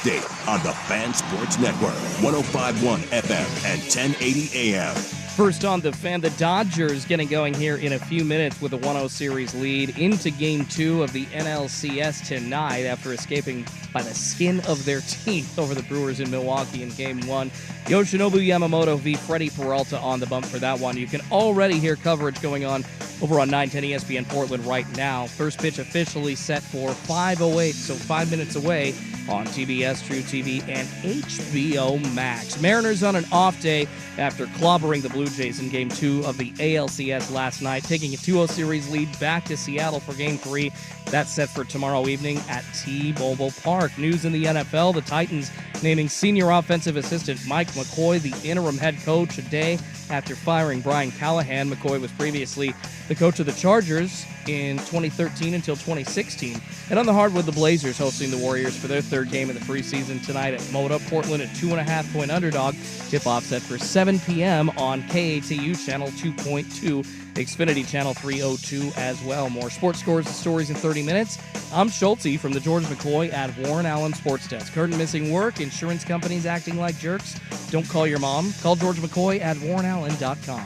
update on the Fan Sports Network, 105.1 FM and 1080 AM. First on the Fan, the Dodgers getting going here in a few minutes with a 1-0 series lead into Game 2 of the NLCS tonight after escaping by the skin of their teeth over the Brewers in Milwaukee in Game 1. Yoshinobu Yamamoto v. Freddie Peralta on the bump for that one. You can already hear coverage going on over on 910 ESPN Portland right now. First pitch officially set for 5:08, so 5 minutes away on TBS, True TV, and HBO Max. Mariners on an off day after clobbering the Blue Jays in Game 2 of the ALCS last night, taking a 2-0 series lead back to Seattle for Game 3. That's set for tomorrow evening at T-Mobile Park. News in the NFL, the Titans naming senior offensive assistant Mike McCoy the interim head coach a day after firing Brian Callahan. McCoy was previously the coach of the Chargers in 2013 until 2016. And on the hardwood, the Blazers hosting the Warriors for their third game of the preseason tonight at Moda. Portland, a 2.5-point underdog. Tip-off set for 7 p.m. on KATU Channel 2.2, Xfinity Channel 302 as well. More sports scores and stories in 30 minutes. I'm Schulte from the George McCoy at Warren Allen Sports Desk. Heard missing work, insurance companies acting like jerks? Don't call your mom. Call George McCoy at warrenallen.com.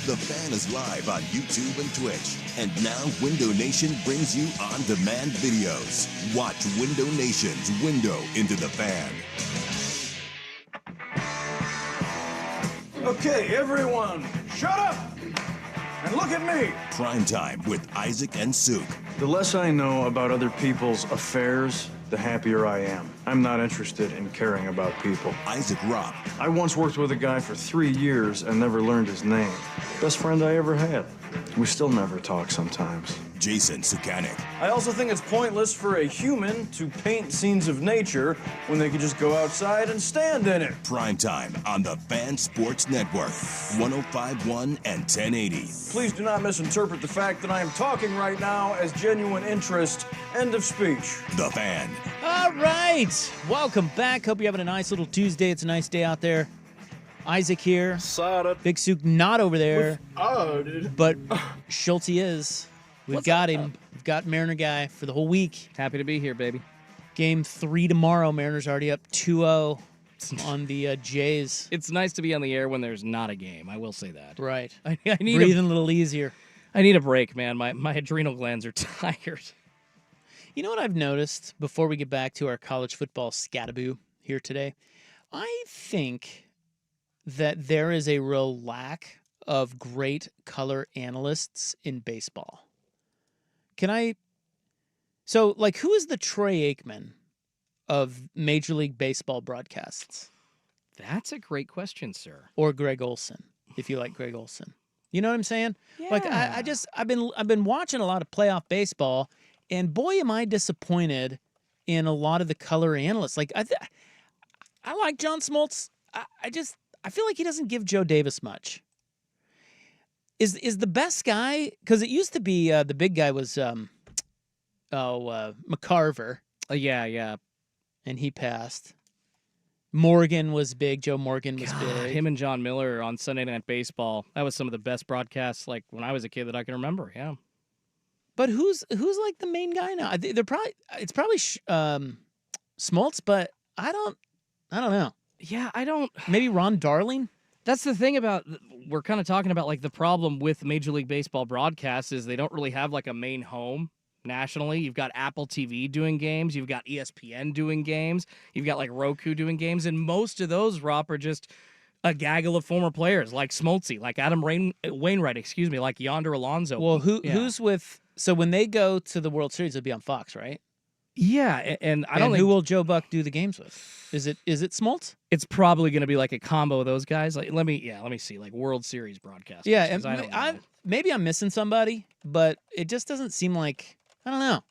The Fan is live on YouTube and Twitch. And now Window Nation brings you on-demand videos. Watch Window Nation's Window into the Fan. Okay, everyone, shut up and look at me. Primetime with Isaac and Suk. The less I know about other people's affairs, the happier I am. I'm not interested in caring about people. Isaac Robb. I once worked with a guy for 3 years and never learned his name. Best friend I ever had. We still never talk sometimes. Jason Sukanik. I also think it's pointless for a human to paint scenes of nature when they could just go outside and stand in it. Primetime on the Fan Sports Network, 105.1 and 1080. Please do not misinterpret the fact that I am talking right now as genuine interest. End of speech. The Fan. All right. Welcome back. Hope you're having a nice little Tuesday. It's a nice day out there. Isaac here. Big Souk not over there. But Schulte is. We've got him. We've got Mariner guy for the whole week. Happy to be here, baby. Game 3 tomorrow. Mariners already up 2-0 on the Jays. It's nice to be on the air when there's not a game. I will say that. Right. I need breathing a little easier. I need a break, man. My adrenal glands are tired. You know what I've noticed before we get back to our college football scataboo here today? I think that there is a real lack of great color analysts in baseball. So, who is the Troy Aikman of Major League Baseball broadcasts? That's a great question, sir. Or Greg Olson, if you like Greg Olson. You know what I'm saying? Yeah. I've been watching a lot of playoff baseball, and boy, am I disappointed in a lot of the color analysts. I like John Smoltz. I feel like he doesn't give Joe Davis much. Is the best guy, because it used to be the big guy was McCarver. Yeah. And he passed. Morgan was big. Joe Morgan was big. Him and John Miller on Sunday Night Baseball. That was some of the best broadcasts when I was a kid that I can remember. Yeah. But who's like the main guy now? It's probably Smoltz, but I don't know. Yeah, Maybe Ron Darling. That's the thing about, we're kind of talking about the problem with Major League Baseball broadcasts is they don't really have a main home nationally. You've got Apple TV doing games. You've got ESPN doing games. You've got Roku doing games. And most of those, Rob, are just a gaggle of former players like Smoltzy, like Adam Wainwright, like Yonder Alonso. Well, who's with, so when they go to the World Series, it'll be on Fox, right? Yeah, and I don't think... who will Joe Buck do the games with? Is it Smoltz? It's probably going to be a combo of those guys. Let me see, World Series broadcast. Yeah, and maybe I'm missing somebody, but it just doesn't seem like, I don't know.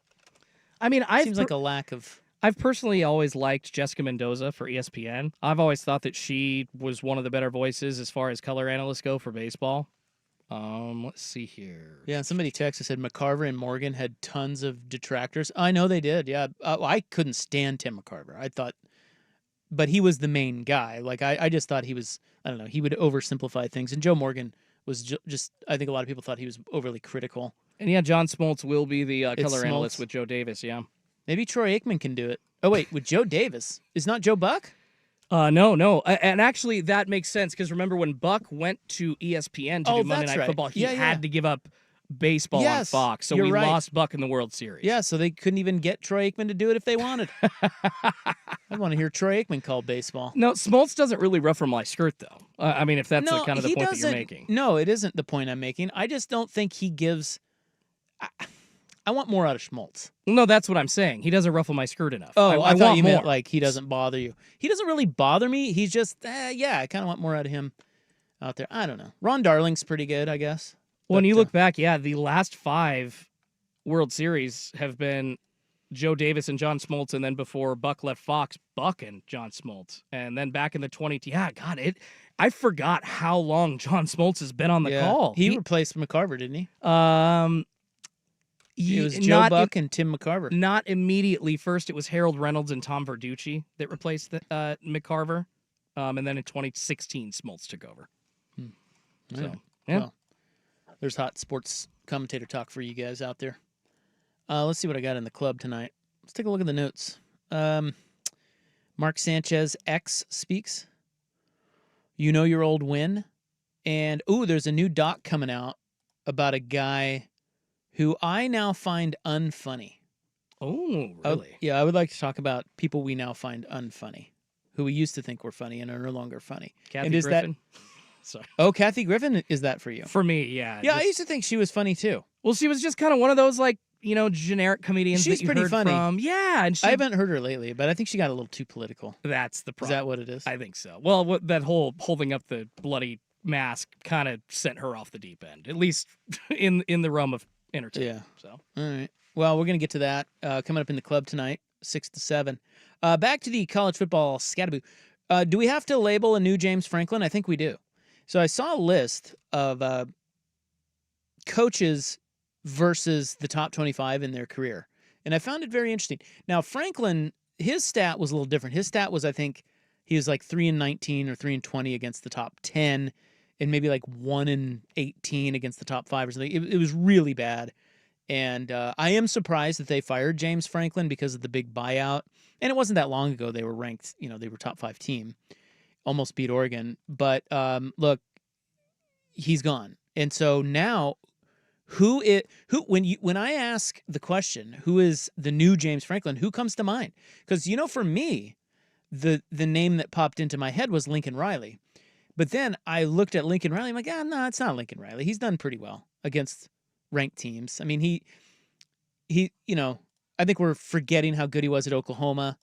I mean, it seems like a lack of... I've personally always liked Jessica Mendoza for ESPN. I've always thought that she was one of the better voices as far as color analysts go for baseball. Let's see here. Yeah, somebody texted said McCarver and Morgan had tons of detractors. I know they did. Yeah, I couldn't stand Tim McCarver. I thought, but he was the main guy. I just thought he was. I don't know. He would oversimplify things, and Joe Morgan was just. I think a lot of people thought he was overly critical. And yeah, John Smoltz will be the color analyst with Joe Davis. Yeah, maybe Troy Aikman can do it. Oh, wait, with Joe Davis. Is not Joe Buck? No. And actually, that makes sense because remember when Buck went to ESPN to do Monday that's Night right. Football, he Yeah, had to give up baseball on Yes, Fox, so you're we right. lost Buck in the World Series. Yeah, so they couldn't even get Troy Aikman to do it if they wanted. I want to hear Troy Aikman call baseball. No, Smoltz doesn't really ruffle my skirt, though. I mean, if that's No, kind of the he point that you're doesn't- making. No, it isn't the point I'm making. I just don't think he gives. I want more out of Schmaltz. No, that's what I'm saying. He doesn't ruffle my skirt enough. Oh, I thought want you more. meant like he doesn't bother you. He doesn't really bother me. He's just, I kind of want more out of him out there. I don't know. Ron Darling's pretty good, I guess. When But, you look back, the last 5 World Series have been Joe Davis and John Smoltz, and then before Buck left Fox, Buck and John Smoltz. And then back in the 20, I forgot how long John Smoltz has been on the call. He replaced McCarver, didn't he? It was Joe not Buck and Tim McCarver. Not immediately. First, it was Harold Reynolds and Tom Verducci that replaced McCarver. And then in 2016, Smoltz took over. So, Well, there's hot sports commentator talk for you guys out there. Let's see what I got in the club tonight. Let's take a look at the notes. Mark Sanchez X speaks. You know your old win. And, there's a new doc coming out about a guy who I now find unfunny. Oh, really? I would like to talk about people we now find unfunny, who we used to think were funny and are no longer funny. Kathy Griffin? Sorry. Oh, Kathy Griffin, is that for you? For me, yeah. Yeah, I used to think she was funny, too. Well, she was just kind of one of those, generic comedians She's that you pretty heard funny. from. Yeah, and I haven't heard her lately, but I think she got a little too political. That's the Is problem. that what it is? I think so. Well, that whole holding up the bloody mask kind of sent her off the deep end, at least in the realm of entertainment. Yeah. So, all right. Well, we're going to get to that coming up in the club tonight, 6 to 7. Back to the college football scataboo. Do we have to label a new James Franklin? I think we do. So I saw a list of coaches versus the top 25 in their career, and I found it very interesting. Now, Franklin, his stat was a little different. His stat was, I think, he was like 3-19 or 3-20 against the top 10, and maybe like 1-18 against the top 5 or something. It was really bad. And I am surprised that they fired James Franklin because of the big buyout. And it wasn't that long ago they were ranked, they were top 5 team, almost beat Oregon. But look, he's gone. And so now when I ask the question, who is the new James Franklin, who comes to mind? Because, for me, the name that popped into my head was Lincoln Riley. But then I looked at Lincoln Riley. I'm like, no, it's not Lincoln Riley. He's done pretty well against ranked teams. I mean, he I think we're forgetting how good he was at Oklahoma,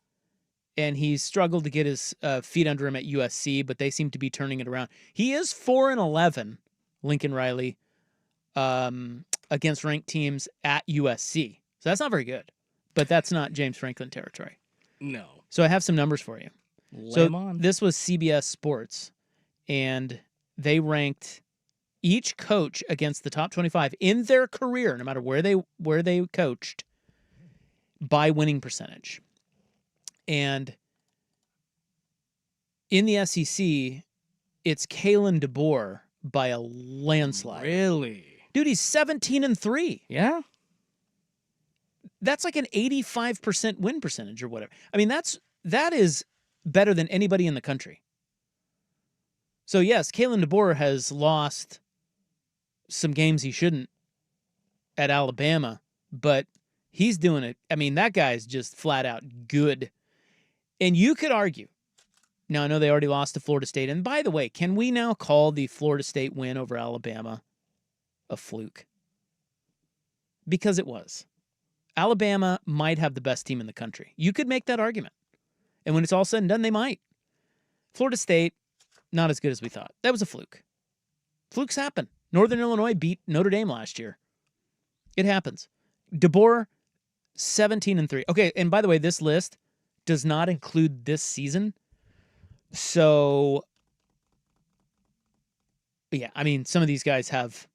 and he's struggled to get his feet under him at USC, but they seem to be turning it around. He is 4-11, Lincoln Riley, against ranked teams at USC. So that's not very good, but that's not James Franklin territory. no. So I have some numbers for you. Lay 'em on. This was CBS Sports, and they ranked each coach against the top 25 in their career, no matter where they coached, by winning percentage. And in the SEC, it's Kalen DeBoer by a landslide. Really? Dude, he's 17-3. Yeah? That's like an 85% win percentage or whatever. I mean, that is better than anybody in the country. So yes, Kalen DeBoer has lost some games he shouldn't at Alabama, but he's doing it. I mean, that guy's just flat out good. And you could argue, now I know they already lost to Florida State, and by the way, can we now call the Florida State win over Alabama a fluke? Because it was. Alabama might have the best team in the country. You could make that argument. And when it's all said and done, they might. Florida State, not as good as we thought. That was a fluke. Flukes happen. Northern Illinois beat Notre Dame last year. It happens. DeBoer, 17-3. Okay, and by the way, this list does not include this season. So, yeah, I mean, some of these guys have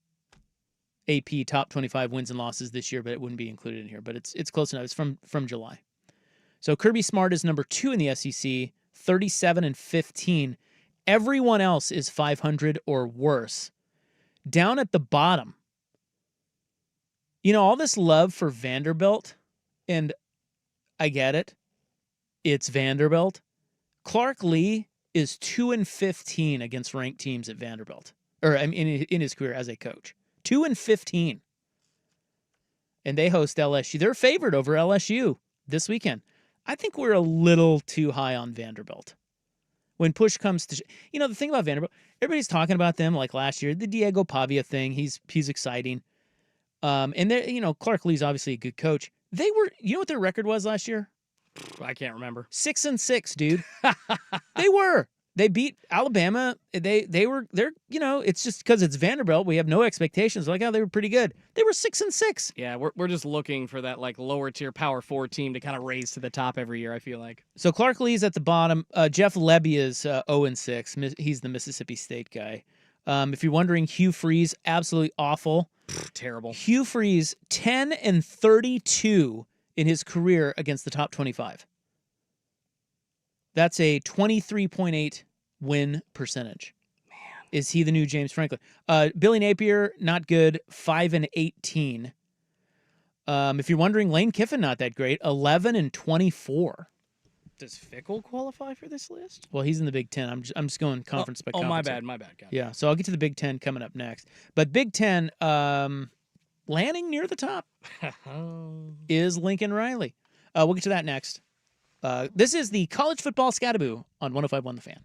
AP top 25 wins and losses this year, but it wouldn't be included in here. But it's close enough. It's from July. So Kirby Smart is number 2 in the SEC, 37-15. Everyone else is 500 or worse. Down at the bottom, all this love for Vanderbilt, and I get it. it's Vanderbilt. Clark Lee is 2-15 against ranked teams at Vanderbilt, or I mean, in his career as a coach. 2-15. And they host LSU. They're favored over LSU this weekend. I think we're a little too high on Vanderbilt. When push comes to, the thing about Vanderbilt, everybody's talking about them like last year, the Diego Pavia thing. He's exciting. And they, Clark Lee's obviously a good coach. They were, what their record was last year? I can't remember. 6-6, dude. They were. They beat Alabama. They're, it's just because it's Vanderbilt. We have no expectations. Like, they were pretty good. They were 6-6. Yeah, we're just looking for that like lower tier Power 4 team to kind of raise to the top every year, I feel like. So Clark Lee's at the bottom. Jeff Lebby is 0-6. He's the Mississippi State guy. If you're wondering, Hugh Freeze, absolutely awful. Terrible. Hugh Freeze, 10-32 in his career against the top 25. That's a 23.8 win percentage. Man. Is he the new James Franklin? Billy Napier, not good, 5-18. If you're wondering, Lane Kiffin, not that great, 11-24. Does Fickle qualify for this list? Well, he's in the Big Ten. I'm just going conference by conference. My bad. Gotcha. Yeah, so I'll get to the Big Ten coming up next. But Big Ten, landing near the top is Lincoln Riley. We'll get to that next. This is the College Football Scataboo on 105.1 The Fan.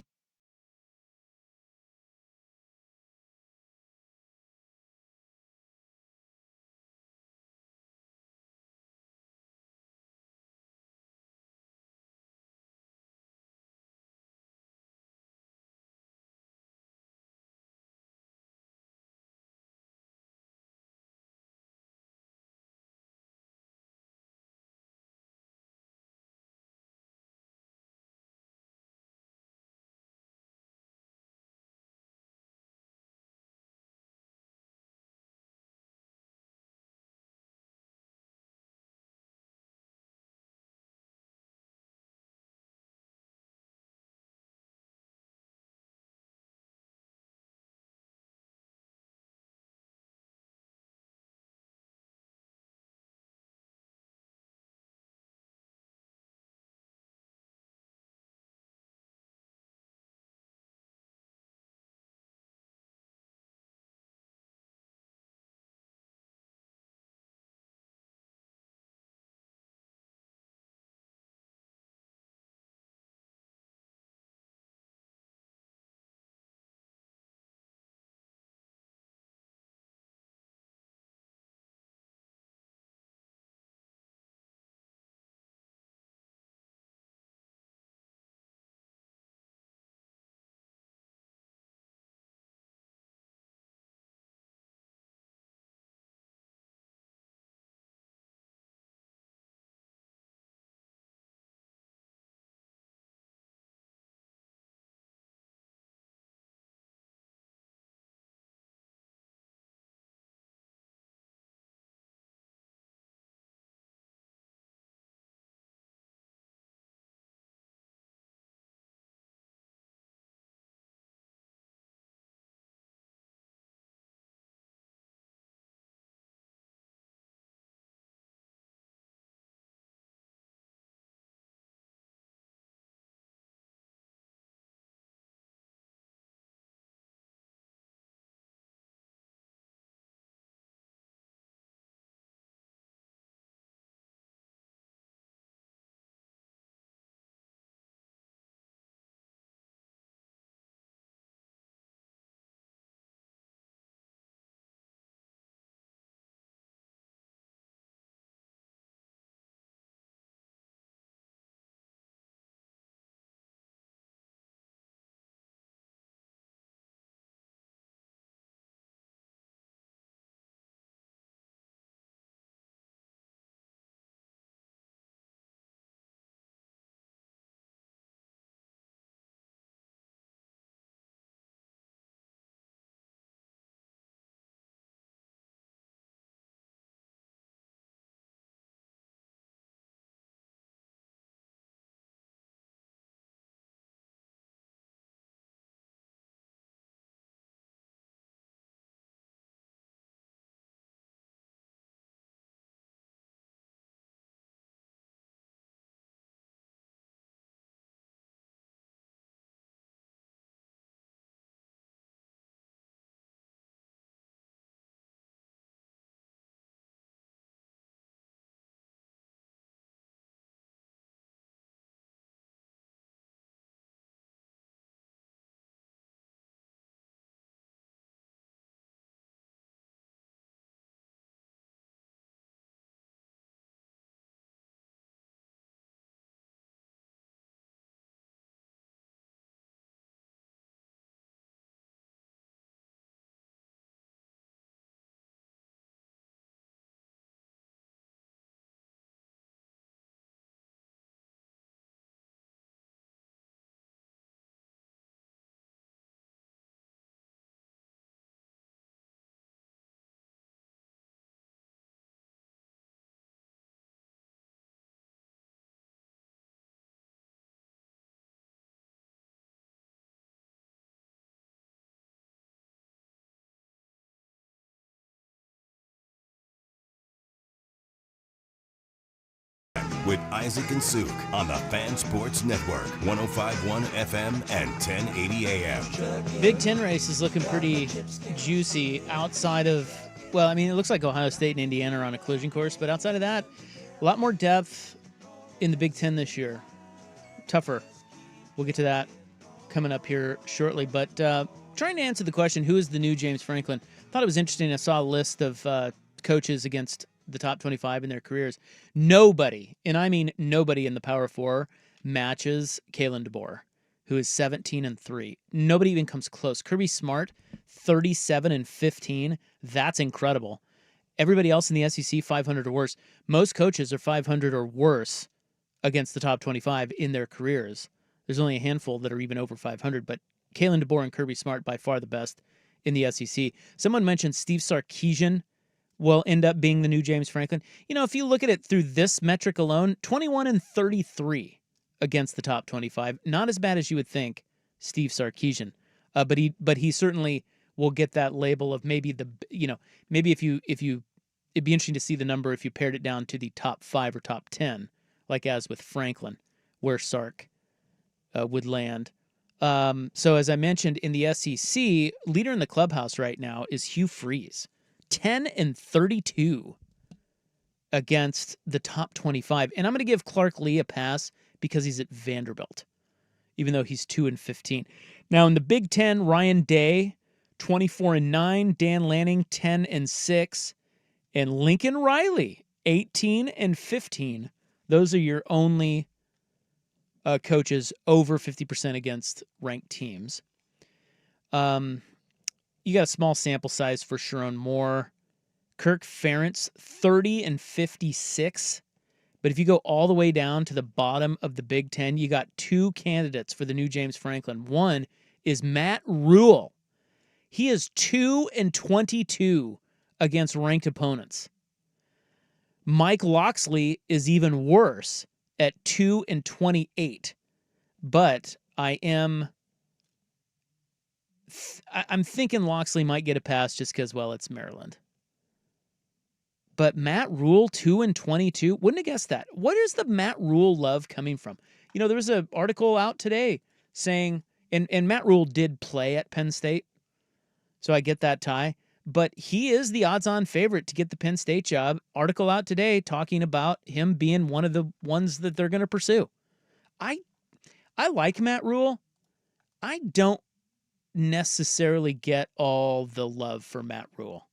with Isaac and Suk on the Fan Sports Network, 105.1 FM and 1080 AM. Big Ten race is looking pretty juicy outside of, well, I mean, it looks like Ohio State and Indiana are on a collision course, but outside of that, a lot more depth in the Big Ten this year. Tougher. We'll get to that coming up here shortly, but trying to answer the question, who is the new James Franklin? I thought it was interesting. I saw a list of coaches against the top 25 in their careers. Nobody, and I mean nobody in the Power Four, matches Kalen DeBoer, who is 17-3. Nobody even comes close. Kirby Smart, 37-15. That's incredible. Everybody else in the SEC, 500 or worse. Most coaches are 500 or worse against the top 25 in their careers. There's only a handful that are even over 500, but Kalen DeBoer and Kirby Smart by far the best in the SEC. Someone mentioned Steve Sarkisian will end up being the new James Franklin. You know, if you look at it through this metric alone, 21-33 against the top 25. Not as bad as you would think, Steve Sarkisian. But he certainly will get that label of maybe maybe if you it'd be interesting to see the number if you paired it down to the top 5 or top 10, like as with Franklin, where Sark would land. So as I mentioned, in the SEC, leader in the clubhouse right now is Hugh Freeze, 10-32 against the top 25. And I'm going to give Clark Lee a pass because he's at Vanderbilt, even though he's 2-15. Now in the Big Ten, Ryan Day, 24-9, Dan Lanning, 10-6, and Lincoln Riley, 18-15. Those are your only coaches over 50% against ranked teams. You got a small sample size for Sharon Moore. Kirk Ferentz, 30-56. But if you go all the way down to the bottom of the Big Ten, you got 2 candidates for the new James Franklin. One is Matt Rule. He is 2-22 against ranked opponents. Mike Loxley is even worse at 2-28. But I'm thinking Loxley might get a pass just because, well, it's Maryland. But Matt Rule, 2-22. Wouldn't have guessed that. What is the Matt Rule love coming from? You know, there was an article out today saying, and Matt Rule did play at Penn State, so I get that tie. But he is the odds-on favorite to get the Penn State job. Article out today talking about him being one of the ones that they're going to pursue. I like Matt Rule. I don't necessarily get all the love for Matt Rule.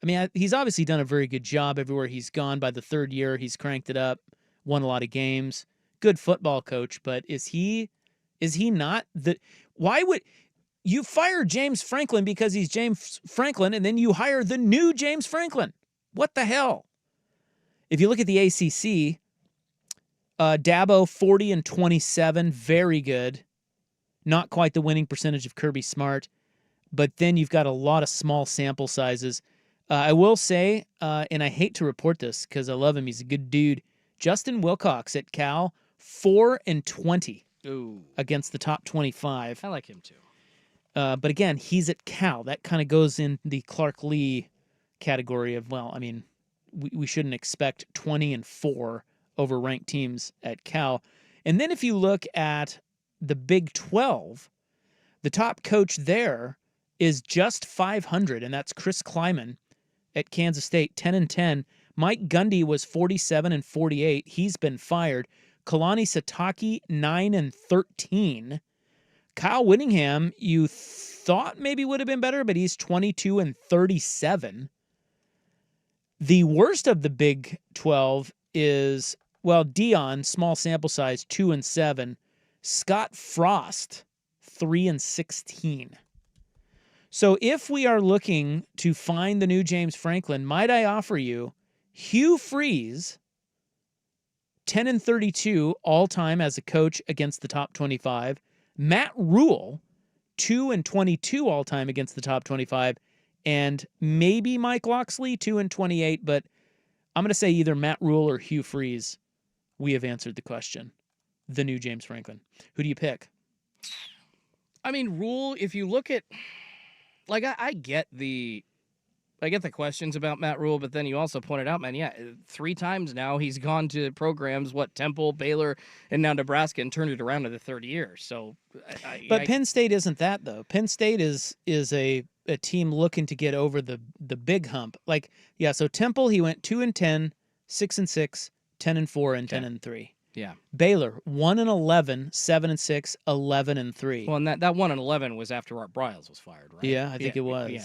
I mean, he's obviously done a very good job everywhere he's gone. By the 3rd year, he's cranked it up, won a lot of games. Good football coach, but is he not the... Why would... You fire James Franklin because he's James Franklin, and then you hire the new James Franklin. What the hell? If you look at the ACC, Dabo, 40-27, very good. Not quite the winning percentage of Kirby Smart, but then you've got a lot of small sample sizes. I will say, and I hate to report this because I love him, he's a good dude, Justin Wilcox at Cal, 4-20 against the top 25. I like him too. But again, he's at Cal. That kind of goes in the Clark Lee category of, well, I mean, we shouldn't expect 20-4 over ranked teams at Cal. And then if you look at the Big 12, the top coach there is just 500, and that's Chris Kleiman at Kansas State, 10-10. Mike Gundy was 47-48. He's been fired. Kalani Sitake, 9-13. Kyle Whittingham, you thought maybe would have been better, but he's 22-37. The worst of the Big 12 is, well, Dion, small sample size, 2-7. Scott Frost, 3-16. So if we are looking to find the new James Franklin, might I offer you Hugh Freeze, 10-32 all-time as a coach against the top 25. Matt Rule, 2-22 all-time against the top 25, and maybe Mike Loxley, 2-28, but I'm going to say either Matt Rule or Hugh Freeze. We have answered the question. The new James Franklin. Who do you pick? I mean, Rule, if you look at, like, I get the I get the questions about Matt Rule, but then you also pointed out, man, 3 times now he's gone to programs, Temple, Baylor, and now Nebraska, and turned it around in the third year. So, but Penn State isn't that though. Penn State is a team looking to get over the big hump. Like, yeah, so Temple he went 2-10, 6-6, 10-4, and 10-3. Yeah. Baylor 1-11, 7-6, 11-3. Well, and that 1-11 was after Art Briles was fired, right? Yeah, I think it was. Yeah.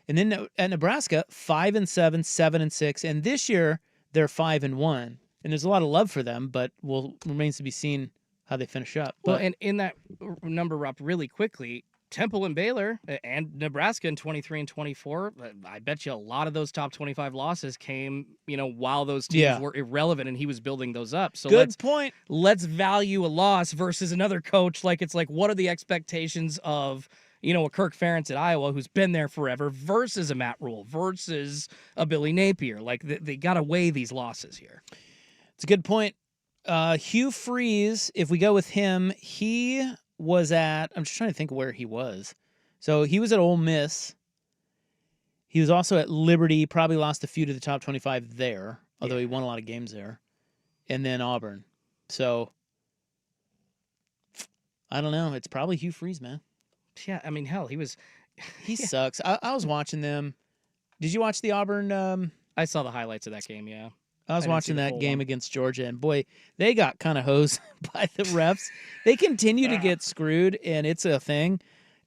And then at Nebraska, 5-7, 7-6, and this year they're 5-1. And there's a lot of love for them, but remains to be seen how they finish up. Well, and in that number, Rob, really quickly, Temple and Baylor and Nebraska in 23 and 24. I bet you a lot of those top 25 losses came, while those teams were irrelevant, and he was building those up. So good point. Let's value a loss versus another coach. Like, it's like, what are the expectations of a Kirk Ferentz at Iowa who's been there forever versus a Matt Rule versus a Billy Napier? Like, they got to weigh these losses here. It's a good point. Hugh Freeze, if we go with him, he was at, I'm just trying to think where he was. So he was at Ole Miss. He was also at Liberty, probably lost a few to the top 25 there, although he won a lot of games there. And then Auburn. So, I don't know. It's probably Hugh Freeze, man. Yeah, I mean, hell, He sucks. I was watching them. Did you watch the Auburn? I saw the highlights of that game, yeah. I was watching that game against Georgia, and boy, they got kind of hosed by the refs. They continue to get screwed, and it's a thing.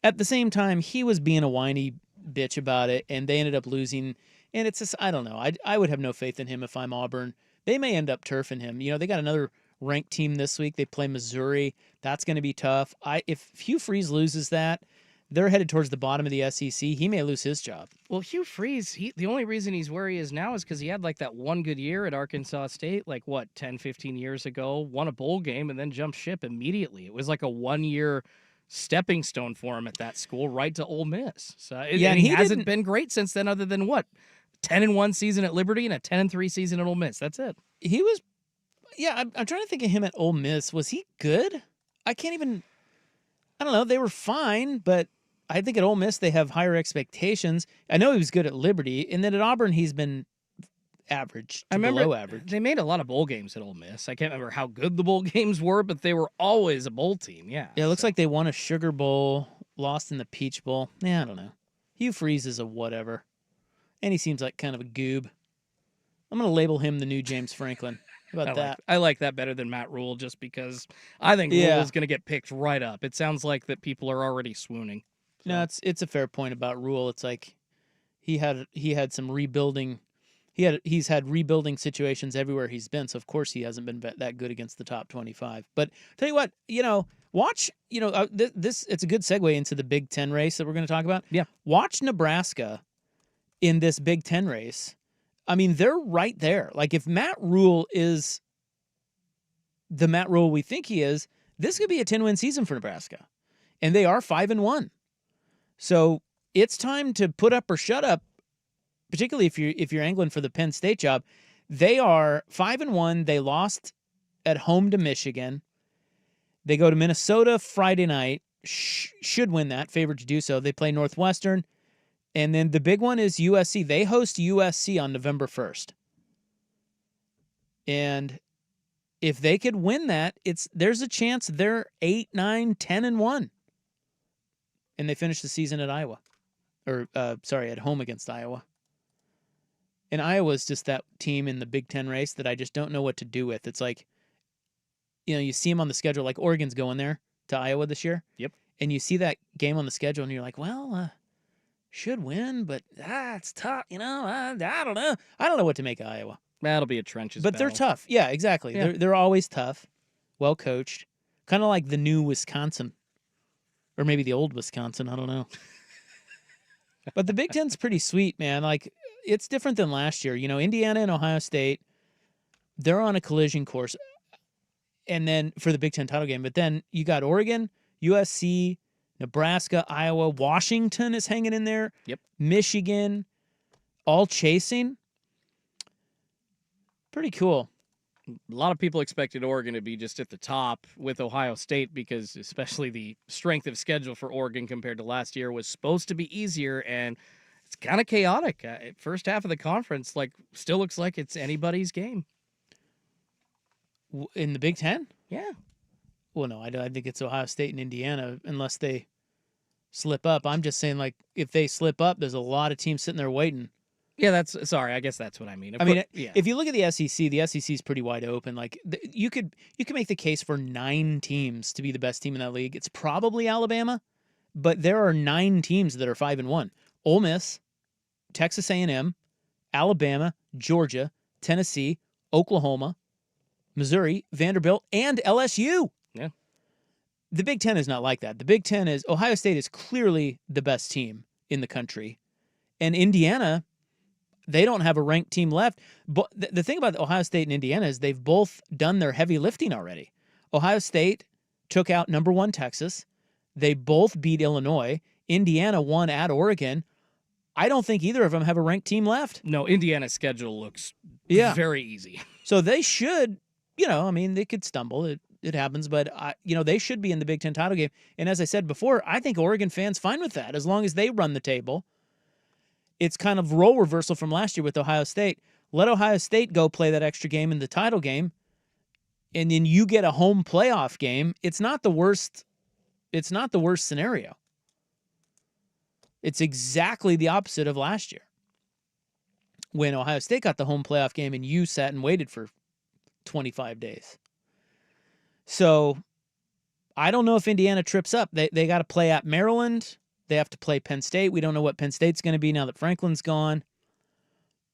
At the same time, he was being a whiny bitch about it, and they ended up losing. And it's just, I don't know. I would have no faith in him if I'm Auburn. They may end up turfing him. They got another ranked team this week. They play Missouri. That's going to be tough. If Hugh Freeze loses that, they're headed towards the bottom of the SEC. He may lose his job. Well, Hugh Freeze, the only reason he's where he is now is because he had like that one good year at Arkansas State, 10, 15 years ago, won a bowl game, and then jumped ship immediately. It was like a 1-year stepping stone for him at that school, right to Ole Miss. So and he hasn't been great since then, other than 10-1 season at Liberty and a 10-3 season at Ole Miss. That's it. He was, I'm trying to think of him at Ole Miss. Was he good? I don't know. They were fine, but I think at Ole Miss they have higher expectations. I know he was good at Liberty, and then at Auburn he's been average to below average. They made a lot of bowl games at Ole Miss. I can't remember how good the bowl games were, but they were always a bowl team, yeah. Yeah, it looks like they won a Sugar Bowl, lost in the Peach Bowl. Yeah, I don't know. Hugh Freeze is a whatever, and he seems like kind of a goob. I'm going to label him the new James Franklin. How about that? I like that better than Matt Rule, just because I think Rule is going to get picked right up. It sounds like that people are already swooning. So. No, it's a fair point about Rule. It's like he had some rebuilding. He's had rebuilding situations everywhere he's been. So of course he hasn't been that good against the top 25. But tell you what, watch. This it's a good segue into the Big Ten race that we're going to talk about. Yeah, watch Nebraska in this Big Ten race. I mean, they're right there. Like, if Matt Rule is the Matt Rule we think he is, this could be a 10-win season for Nebraska. And they are 5-1. So it's time to put up or shut up, particularly if you're angling for the Penn State job. They are 5-1. They lost at home to Michigan. They go to Minnesota Friday night. Should win that, favored to do so. They play Northwestern. And then the big one is USC. They host USC on November 1st. And if they could win that, there's a chance they're 8, 9, 10-1. And they finish the season at Iowa. At home against Iowa. And Iowa's just that team in the Big Ten race that I just don't know what to do with. It's like, you see them on the schedule, like Oregon's going there to Iowa this year. Yep. And you see that game on the schedule and you're like, well, should win, but it's tough. I don't know. I don't know what to make of Iowa. That'll be a trenches But battle. they're tough. Yeah, exactly. Yeah. They're always tough, well coached, kind of like the new Wisconsin, or maybe the old Wisconsin. I don't know. But the Big Ten's pretty sweet, man. Like, it's different than last year. Indiana and Ohio State, they're on a collision course, and then for the Big Ten title game. But then you got Oregon, USC, Nebraska, Iowa, Washington is hanging in there. Yep. Michigan, all chasing. Pretty cool. A lot of people expected Oregon to be just at the top with Ohio State because especially the strength of schedule for Oregon compared to last year was supposed to be easier, and it's kind of chaotic. First half of the conference, still looks like it's anybody's game. In the Big Ten? Yeah. Well, no, I think it's Ohio State and Indiana unless they slip up. I'm just saying, if they slip up, there's a lot of teams sitting there waiting. Yeah, I guess that's what I mean. If you look at the SEC is pretty wide open. You could make the case for 9 teams to be the best team in that league. It's probably Alabama, but there are 9 teams that are 5-1. Ole Miss, Texas A&M, Alabama, Georgia, Tennessee, Oklahoma, Missouri, Vanderbilt, and LSU. Yeah. The Big Ten is not like that. The Big Ten is Ohio State is clearly the best team in the country. And Indiana, they don't have a ranked team left. But the thing about Ohio State and Indiana is they've both done their heavy lifting already. Ohio State took out number 1 Texas. They both beat Illinois. Indiana won at Oregon. I don't think either of them have a ranked team left. No, Indiana's schedule looks very easy. So they should, they could stumble. It happens, but they should be in the Big Ten title game. And as I said before, I think Oregon fans fine with that as long as they run the table. It's kind of role reversal from last year with Ohio State. Let Ohio State go play that extra game in the title game, and then you get a home playoff game. It's not the worst. It's not the worst scenario. It's exactly the opposite of last year when Ohio State got the home playoff game and you sat and waited for 25 days. So I don't know if Indiana trips up. They got to play at Maryland. They have to play Penn State. We don't know what Penn State's going to be now that Franklin's gone.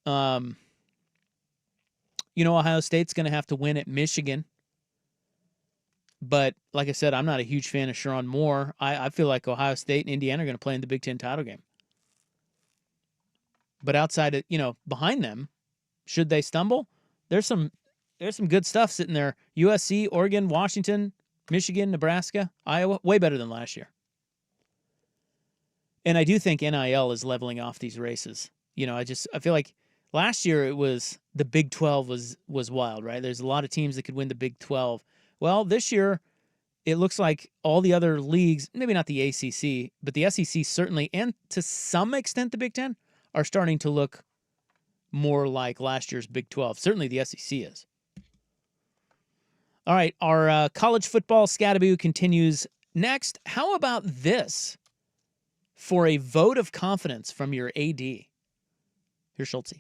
Ohio State's going to have to win at Michigan. But like I said, I'm not a huge fan of Sherrone Moore. I feel like Ohio State and Indiana are going to play in the Big Ten title game. But outside of, behind them, should they stumble, there's some good stuff sitting there. USC, Oregon, Washington, Michigan, Nebraska, Iowa, way better than last year. And I do think NIL is leveling off these races. I feel like last year it was the Big 12 was wild, right? There's a lot of teams that could win the Big 12. Well, this year it looks like all the other leagues, maybe not the ACC, but the SEC certainly, and to some extent the Big 10, are starting to look more like last year's Big 12. Certainly the SEC is. All right, our college football scataboo continues next. How about this for a vote of confidence from your AD? Here's Schulte.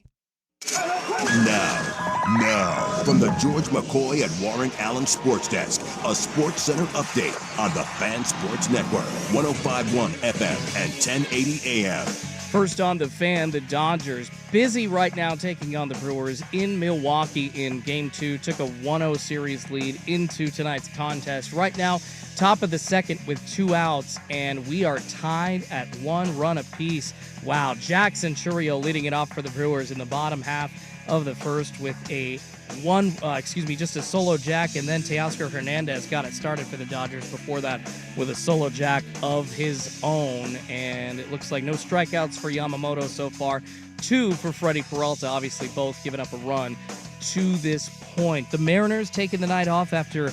Now, from the George McCoy and Warren Allen Sports Desk, a Sports Center update on the Fan Sports Network, 105.1 FM and 1080 AM. First on the Fan, the Dodgers busy right now taking on the Brewers in Milwaukee in Game 2. Took a 1-0 series lead into tonight's contest. Right now, top of the second with 2 outs, and we are tied at 1 run apiece. Wow, Jackson Churio leading it off for the Brewers in the bottom half of the first with just a solo jack, and then Teoscar Hernandez got it started for the Dodgers before that with a solo jack of his own, and it looks like no strikeouts for Yamamoto so far. 2 for Freddie Peralta, obviously both giving up a run to this point. The Mariners taking the night off after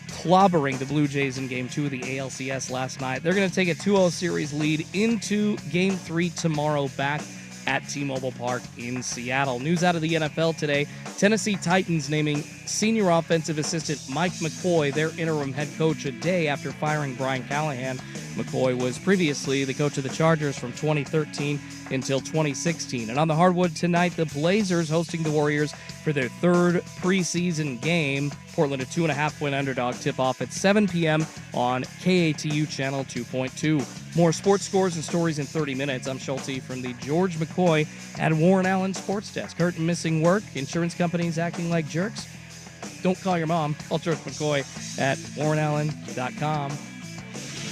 clobbering the Blue Jays in Game 2 of the ALCS last night. They're going to take a 2-0 series lead into Game 3 tomorrow back at T-Mobile Park in Seattle. News out of the NFL today. Tennessee Titans naming senior offensive assistant Mike McCoy their interim head coach a day after firing Brian Callahan. McCoy was previously the coach of the Chargers from 2013 until 2016. And on the hardwood tonight, the Blazers hosting the Warriors for their 3rd preseason game. Portland a 2.5-point underdog. Tip-off at 7 p.m. on KATU Channel 2.2. More sports scores and stories in 30 minutes. I'm Schulte from the George McCoy and Warren Allen Sports Desk. Hurt and missing work, insurance companies acting like jerks? Don't call your mom. Call George McCoy at warrenallen.com.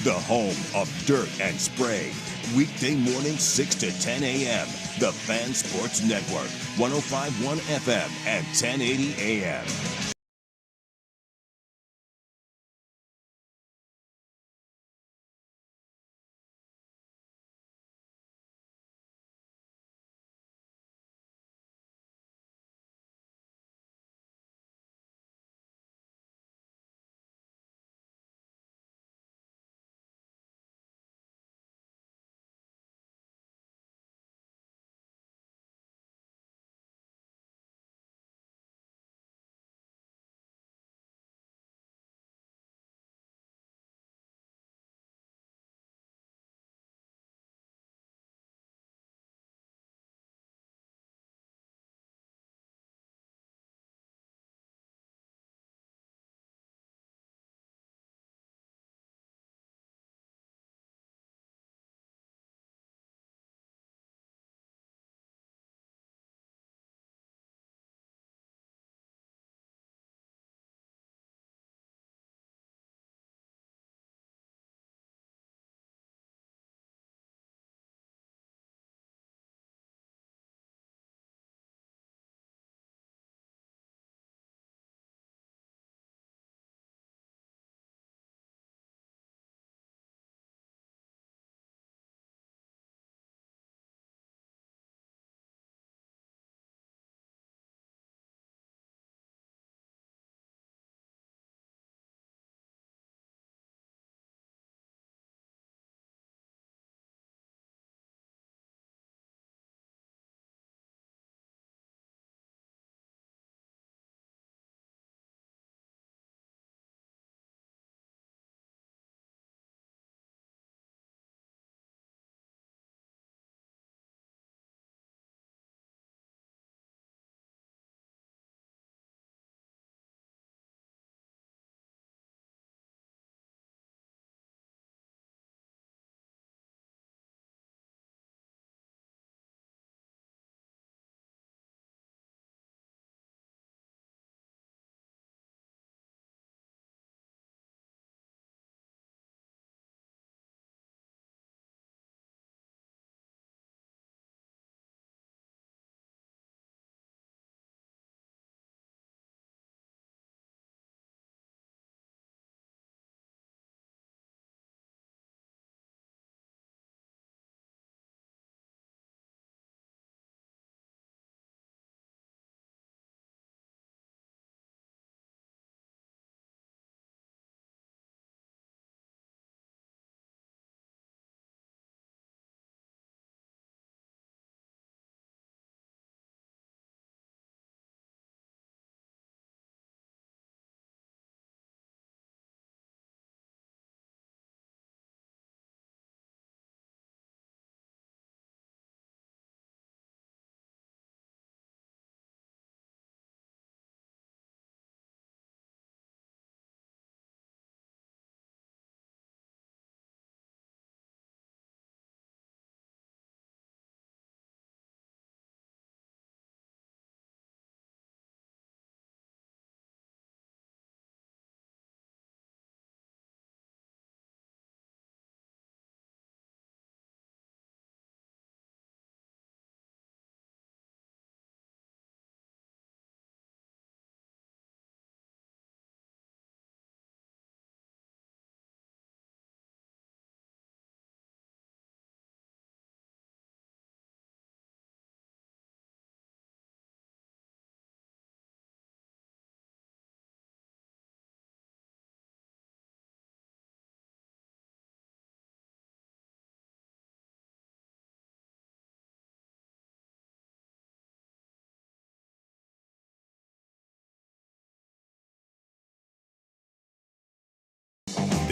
The home of dirt and spray. Weekday mornings 6 to 10 a.m. The Fan Sports Network, 105.1 FM and 1080 AM.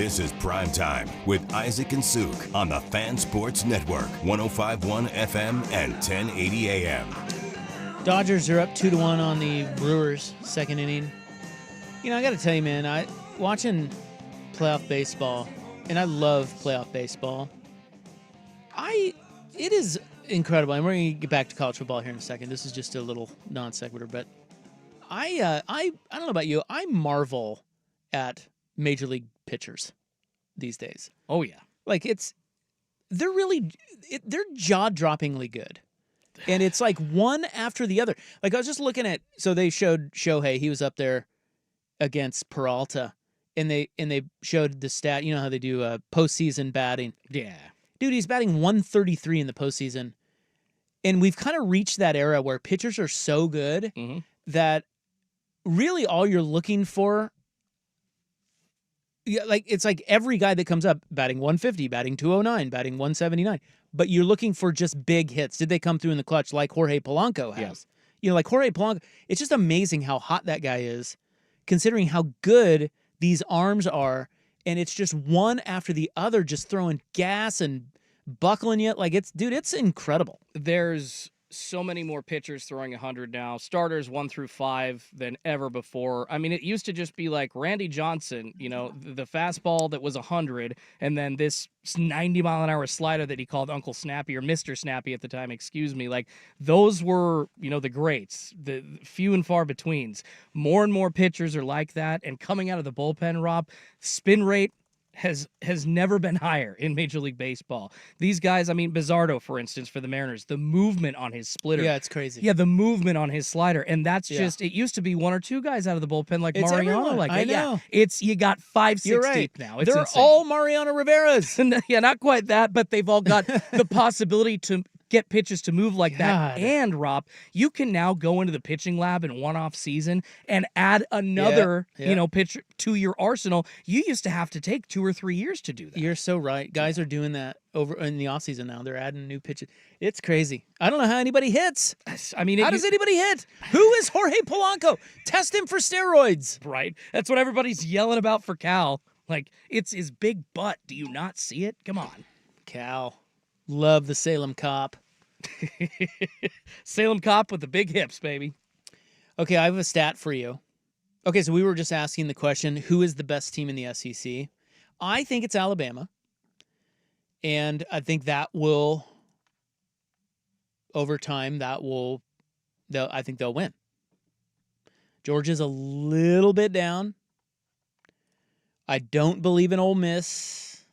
This is Primetime with Isaac and Suk on the Fan Sports Network, 105.1 FM and 1080 AM. Dodgers are up 2-1 on the Brewers, second inning. You know, I got to tell you, man, watching playoff baseball, and I love playoff baseball. It is incredible. And we're going to get back to college football here in a second. This is just a little non sequitur, but I don't know about you. I marvel at major league pitchers these days. Oh yeah, like they're jaw-droppingly good, and it's like one after the other. Like I was just looking at, so they showed Shohei. He was up there against Peralta, and they showed the stat. You know how they do postseason batting. Yeah, dude, he's batting 133 in the postseason, and we've kind of reached that era where pitchers are so good that really all you're looking for. Yeah, like it's like every guy that comes up batting 150, batting 209, batting 179, but you're looking for just big hits. Did they come through in the clutch like Jorge Polanco has? Yeah. You know, like Jorge Polanco. It's just amazing how hot that guy is, considering how good these arms are, and it's just one after the other, just throwing gas and buckling you. Like it's incredible. There's so many more pitchers throwing 100 now, starters 1 through 5 than ever before. I mean, it used to just be like Randy Johnson, you know, the fastball that was 100, and then this 90-mile-an-hour slider that he called Uncle Snappy or Mr. Snappy at the time, excuse me. Like, those were, you know, the greats, the few and far betweens. More and more pitchers are like that, and coming out of the bullpen, Rob, spin rate has never been higher in Major League Baseball. These guys, I mean, Bizzardo, for instance, for the Mariners, the movement on his splitter. Yeah, it's crazy. Yeah, the movement on his slider. And that's just, it used to be 1 or 2 guys out of the bullpen like it's Mariano. Everyone. Like I that. know. Yeah, you got 5, 6 You're right. deep now. It's They're insane. all Mariano Rivera's. Yeah, not quite that, but they've all got the possibility to get pitches to move like that. And Rob, you can now go into the pitching lab in one off season and add another, you know, pitcher to your arsenal. You used to have to take 2 or 3 years to do that. You're so right. Guys are doing that over in the offseason now. They're adding new pitches. It's crazy. I don't know how anybody hits. I mean, how does anybody hit? Who is Jorge Polanco? Test him for steroids. Right. That's what everybody's yelling about for Cal. Like, it's his big butt. Do you not see it? Come on. Cal. Love the Salem Cop. Salem Cop with the big hips, baby. Okay, I have a stat for you. Okay, so we were just asking the question, who is the best team in the SEC? I think it's Alabama. And I think that will, over time, I think they'll win. Georgia's a little bit down. I don't believe in Ole Miss.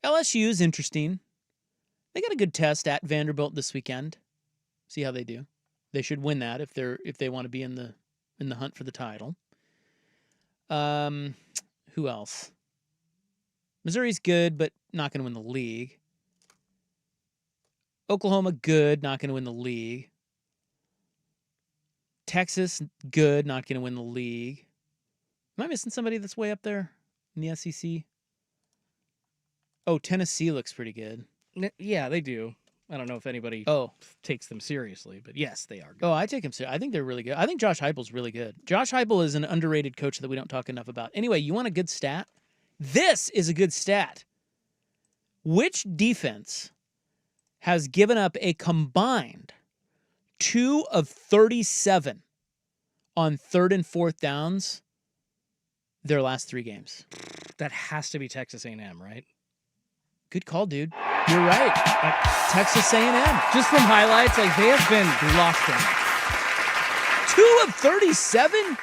LSU is interesting. They got a good test at Vanderbilt this weekend. See how they do. They should win that if they want to be in the hunt for the title. Who else? Missouri's good, but not going to win the league. Oklahoma, good, not going to win the league. Texas, good, not going to win the league. Am I missing somebody that's way up there in the SEC? Oh, Tennessee looks pretty good. Yeah, they do. I don't know if anybody takes them seriously, but yes, they are good. Oh, I take them seriously. I think they're really good. I think Josh Heupel's really good. Josh Heupel is an underrated coach that we don't talk enough about. Anyway, you want a good stat? This is a good stat. Which defense has given up a combined 2 of 37 on 3rd and 4th downs their last 3 games? That has to be Texas A&M, right? Good call, dude. You're right. Texas A&M. Just from highlights, like they have been locked in. 2 of 37?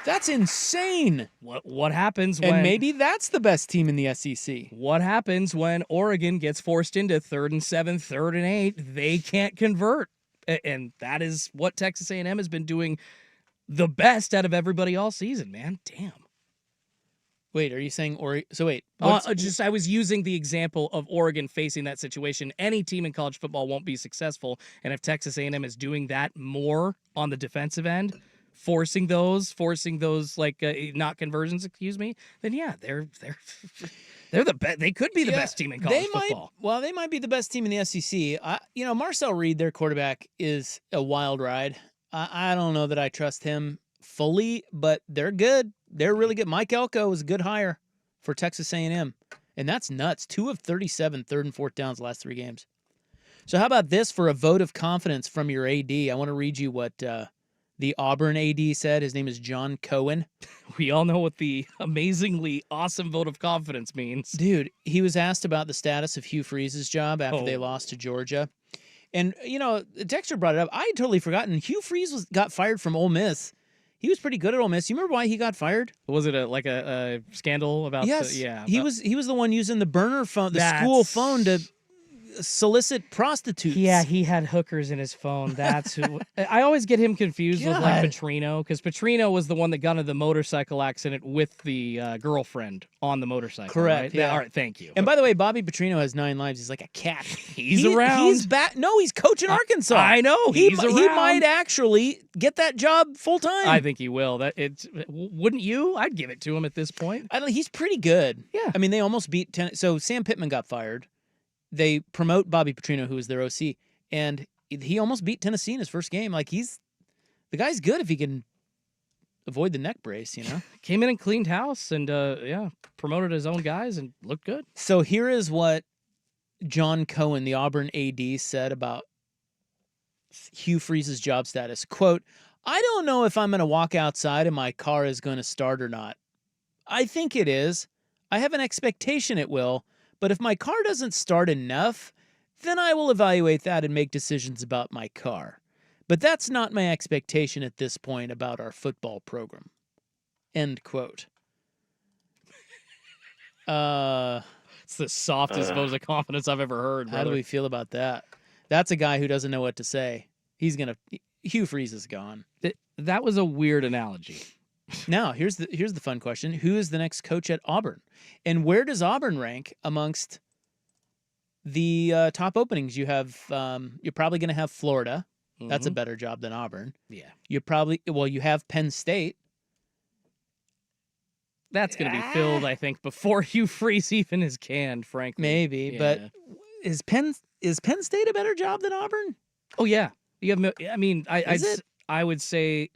That's insane. What happens when... And maybe that's the best team in the SEC. What happens when Oregon gets forced into 3rd and 7, 3rd and 8? They can't convert. And that is what Texas A&M has been doing the best out of everybody all season, man. Damn. Wait, are you saying So wait. I was using the example of Oregon facing that situation. Any team in college football won't be successful, and if Texas A&M is doing that more on the defensive end, forcing those like not conversions, excuse me, then yeah, they're the best. They could be the best team in college football. Well, they might be the best team in the SEC. Marcel Reed, their quarterback, is a wild ride. I don't know that I trust him fully, but they're good. They're really good. Mike Elko was a good hire for Texas A&M. And that's nuts. 2 of 37 third and fourth downs last 3 games. So how about this for a vote of confidence from your AD? I want to read you what the Auburn AD said. His name is John Cohen. We all know what the amazingly awesome vote of confidence means. Dude, he was asked about the status of Hugh Freeze's job after they lost to Georgia. And, Dexter brought it up. I had totally forgotten. Hugh Freeze got fired from Ole Miss. He was pretty good at Ole Miss. You remember why he got fired? Was it a scandal about? Yes. Yeah. He was the one using the burner phone, the school phone to solicit prostitutes. Yeah, he had hookers in his phone. That's who. I always get him confused with like Petrino, because Petrino was the one that got into the motorcycle accident with the girlfriend on the motorcycle. Correct. Right? Yeah. All right. Thank you. And by the way, Bobby Petrino has 9 lives. He's like a cat. He's around. He's back. No, he's coaching Arkansas. I know. He's around. He might actually get that job full time. I think he will. Wouldn't you? I'd give it to him at this point. He's pretty good. Yeah. I mean, they almost beat So Sam Pittman got fired. They promote Bobby Petrino, who was their OC, and he almost beat Tennessee in his first game. Like, the guy's good if he can avoid the neck brace, Came in and cleaned house and, promoted his own guys and looked good. So here is what John Cohen, the Auburn AD, said about Hugh Freeze's job status. Quote, "I don't know if I'm going to walk outside and my car is going to start or not. I think it is. I have an expectation it will. But if my car doesn't start enough, then I will evaluate that and make decisions about my car. But that's not my expectation at this point about our football program." End quote. It's the softest vote of confidence I've ever heard, brother. How do we feel about that? That's a guy who doesn't know what to say. Hugh Freeze is gone. That was a weird analogy. Now, here's the fun question. Who is the next coach at Auburn? And where does Auburn rank amongst the top openings? You have you're probably going to have Florida. Mm-hmm. That's a better job than Auburn. Yeah. You have Penn State. That's going to be filled, I think, before Hugh Freeze even is canned, frankly. Maybe, yeah. But is Penn State a better job than Auburn? Oh yeah. I would say,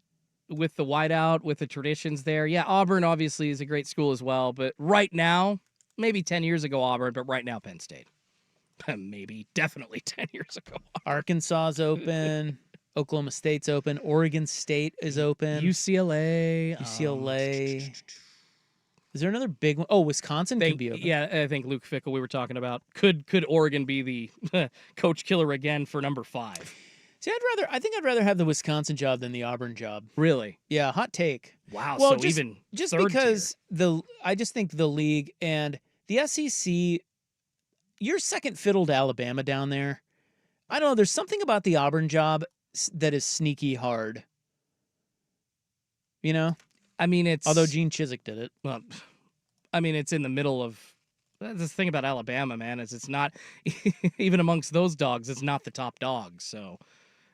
with the whiteout, with the traditions there. Yeah, Auburn obviously is a great school as well, but right now, maybe 10 years ago Auburn, but right now Penn State. Maybe, definitely 10 years ago. Arkansas's open. Oklahoma State's open. Oregon State is open. UCLA. Is there another big one? Oh, Wisconsin could be open. Yeah, I think Luke Fickell we were talking about. Could Oregon be the coach killer again for number 5? See, I think I'd rather have the Wisconsin job than the Auburn job. Really? Yeah, hot take. Wow. Well, so even just third because tier. I just think the league and the SEC, you're second fiddle to Alabama down there. I don't know. There's something about the Auburn job that is sneaky hard. I mean, it's although Gene Chizik did it. Well, I mean, it's in the middle of. The thing about Alabama, man, is it's not even amongst those dogs. It's not the top dogs. So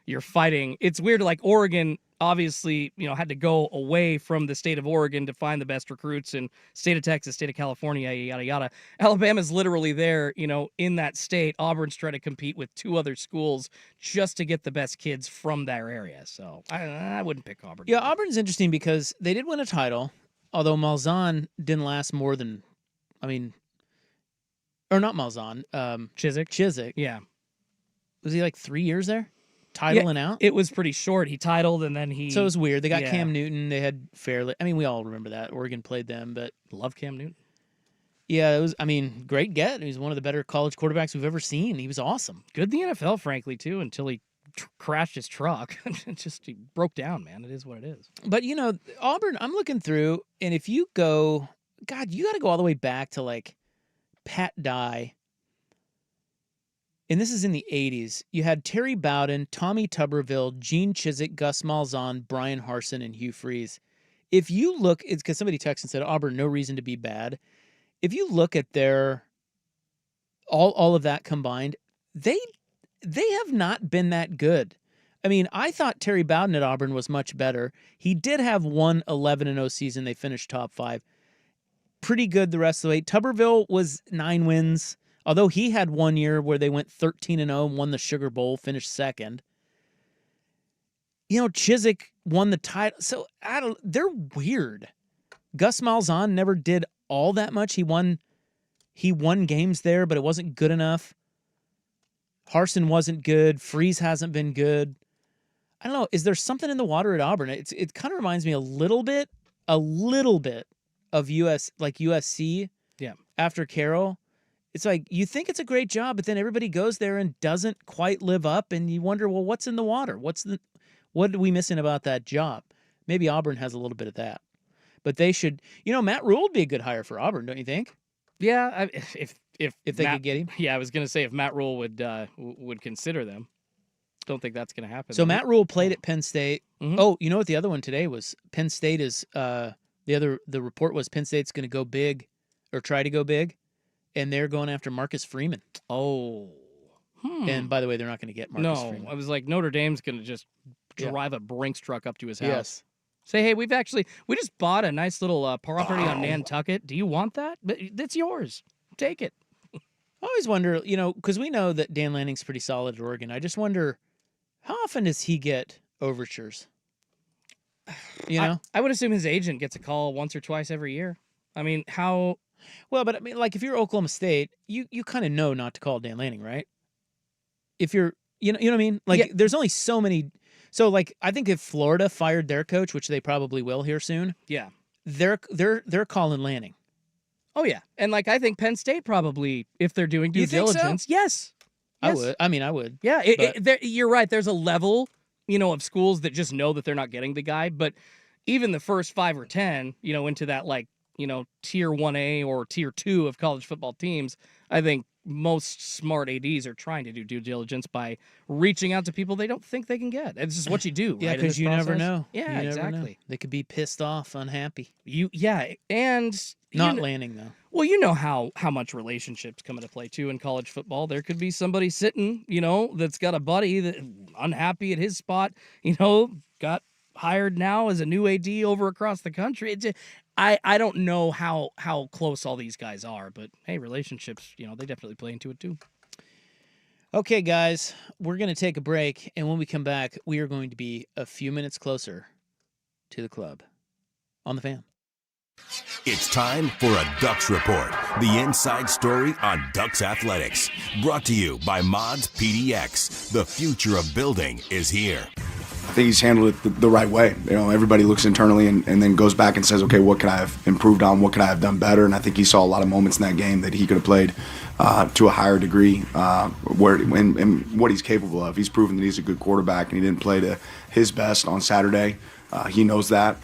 you're fighting. It's weird. Like Oregon, obviously, had to go away from the state of Oregon to find the best recruits, and state of Texas, state of California, yada yada. Alabama's literally there, in that state. Auburn's trying to compete with 2 other schools just to get the best kids from their area. So I wouldn't pick Auburn. Yeah, Auburn's interesting because they did win a title, although Malzahn didn't last more than, or not Malzahn. Chizik. Yeah. Was he like 3 years there? Titling out? It was pretty short. He titled and then he... So it was weird. They got Cam Newton. They had Fairley. We all remember that. Oregon played them, but... Love Cam Newton. Yeah, it was, great get. He was one of the better college quarterbacks we've ever seen. He was awesome. Good in the NFL, frankly, too, until he crashed his truck. He broke down, man. It is what it is. But, Auburn, I'm looking through, and if you go... God, you got to go all the way back to, Pat Dye. And this is in the 80s. You had Terry Bowden, Tommy Tuberville, Gene Chizik, Gus Malzahn, Brian Harsin, and Hugh Freeze. If you look, it's because somebody texted and said, Auburn, no reason to be bad. If you look at their, all of that combined, they have not been that good. I thought Terry Bowden at Auburn was much better. He did have one 11-0 season. They finished top 5. Pretty good the rest of the way. Tuberville was 9 wins, although he had 1 year where they went 13-0 and won the Sugar Bowl, finished second. Chizik won the title. So they're weird. Gus Malzahn never did all that much. He won games there, but it wasn't good enough. Harsin wasn't good. Freeze hasn't been good. I don't know. Is there something in the water at Auburn? It kind of reminds me a little bit of USC. Yeah. After Carroll, it's like you think it's a great job, but then everybody goes there and doesn't quite live up, and you wonder, well, what's in the water? What are we missing about that job? Maybe Auburn has a little bit of that, but they should. Matt Rule would be a good hire for Auburn, don't you think? Yeah, if they could get him. Yeah, I was gonna say if Matt Rule would consider them. Don't think that's gonna happen. So Matt Rule played at Penn State. Mm-hmm. Oh, you know what the other one today was? Penn State is the report was Penn State's going to go big, or try to go big, and they're going after Marcus Freeman. Oh. And by the way, they're not going to get Marcus Freeman. No, I was like, Notre Dame's going to just drive a Brinks truck up to his house. Yes. Say, hey, we just bought a nice little property on Nantucket. Do you want that? It's yours. Take it. I always wonder, because we know that Dan Lanning's pretty solid at Oregon. I just wonder, how often does he get overtures? I would assume his agent gets a call once or twice every year. I mean, how? Well, but I mean, like if you're Oklahoma State, you kind of know not to call Dan Lanning, right? If you're, you know what I mean? Like, there's only so many. So, like, I think if Florida fired their coach, which they probably will here soon, yeah, they're calling Lanning. Oh yeah, and like I think Penn State probably, if they're doing due diligence, so? Yes, I would. I mean, I would. Yeah, you're right. There's a level, of schools that just know that they're not getting the guy, but even the first 5 or 10, into that tier 1A or tier 2 of college football teams, I think most smart ADs are trying to do due diligence by reaching out to people they don't think they can get. It's just what you do. Yeah, right, because you never know. Yeah, exactly. They could be pissed off, unhappy. And not Lanning though. Well, you know how much relationships come into play too in college football. There could be somebody sitting, that's got a buddy that unhappy at his spot, got hired now as a new AD over across the country. I don't know how close all these guys are, but hey, relationships, they definitely play into it too. Okay, guys, we're going to take a break, and when we come back, we are going to be a few minutes closer to the club on the Fan. It's time for a Ducks Report, the inside story on Ducks athletics. Brought to you by Mods PDX. The future of building is here. I think he's handled it the right way. Everybody looks internally and then goes back and says, okay, what could I have improved on? What could I have done better? And I think he saw a lot of moments in that game that he could have played to a higher degree and what he's capable of. He's proven that he's a good quarterback, and he didn't play to his best on Saturday. He knows that.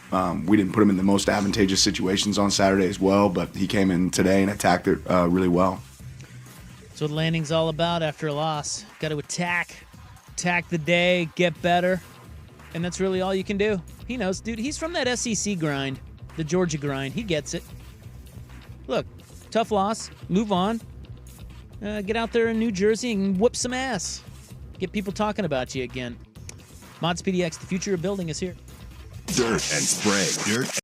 We didn't put him in the most advantageous situations on Saturday as well, but he came in today and attacked it really well. That's what Lanning's all about after a loss. Got to attack the day, get better. And that's really all you can do. He knows, dude. He's from that SEC grind, the Georgia grind. He gets it. Look, tough loss. Move on. Get out there in New Jersey and whoop some ass. Get people talking about you again. Mods PDX, the future of building is here. Dirt and Spray. Dirt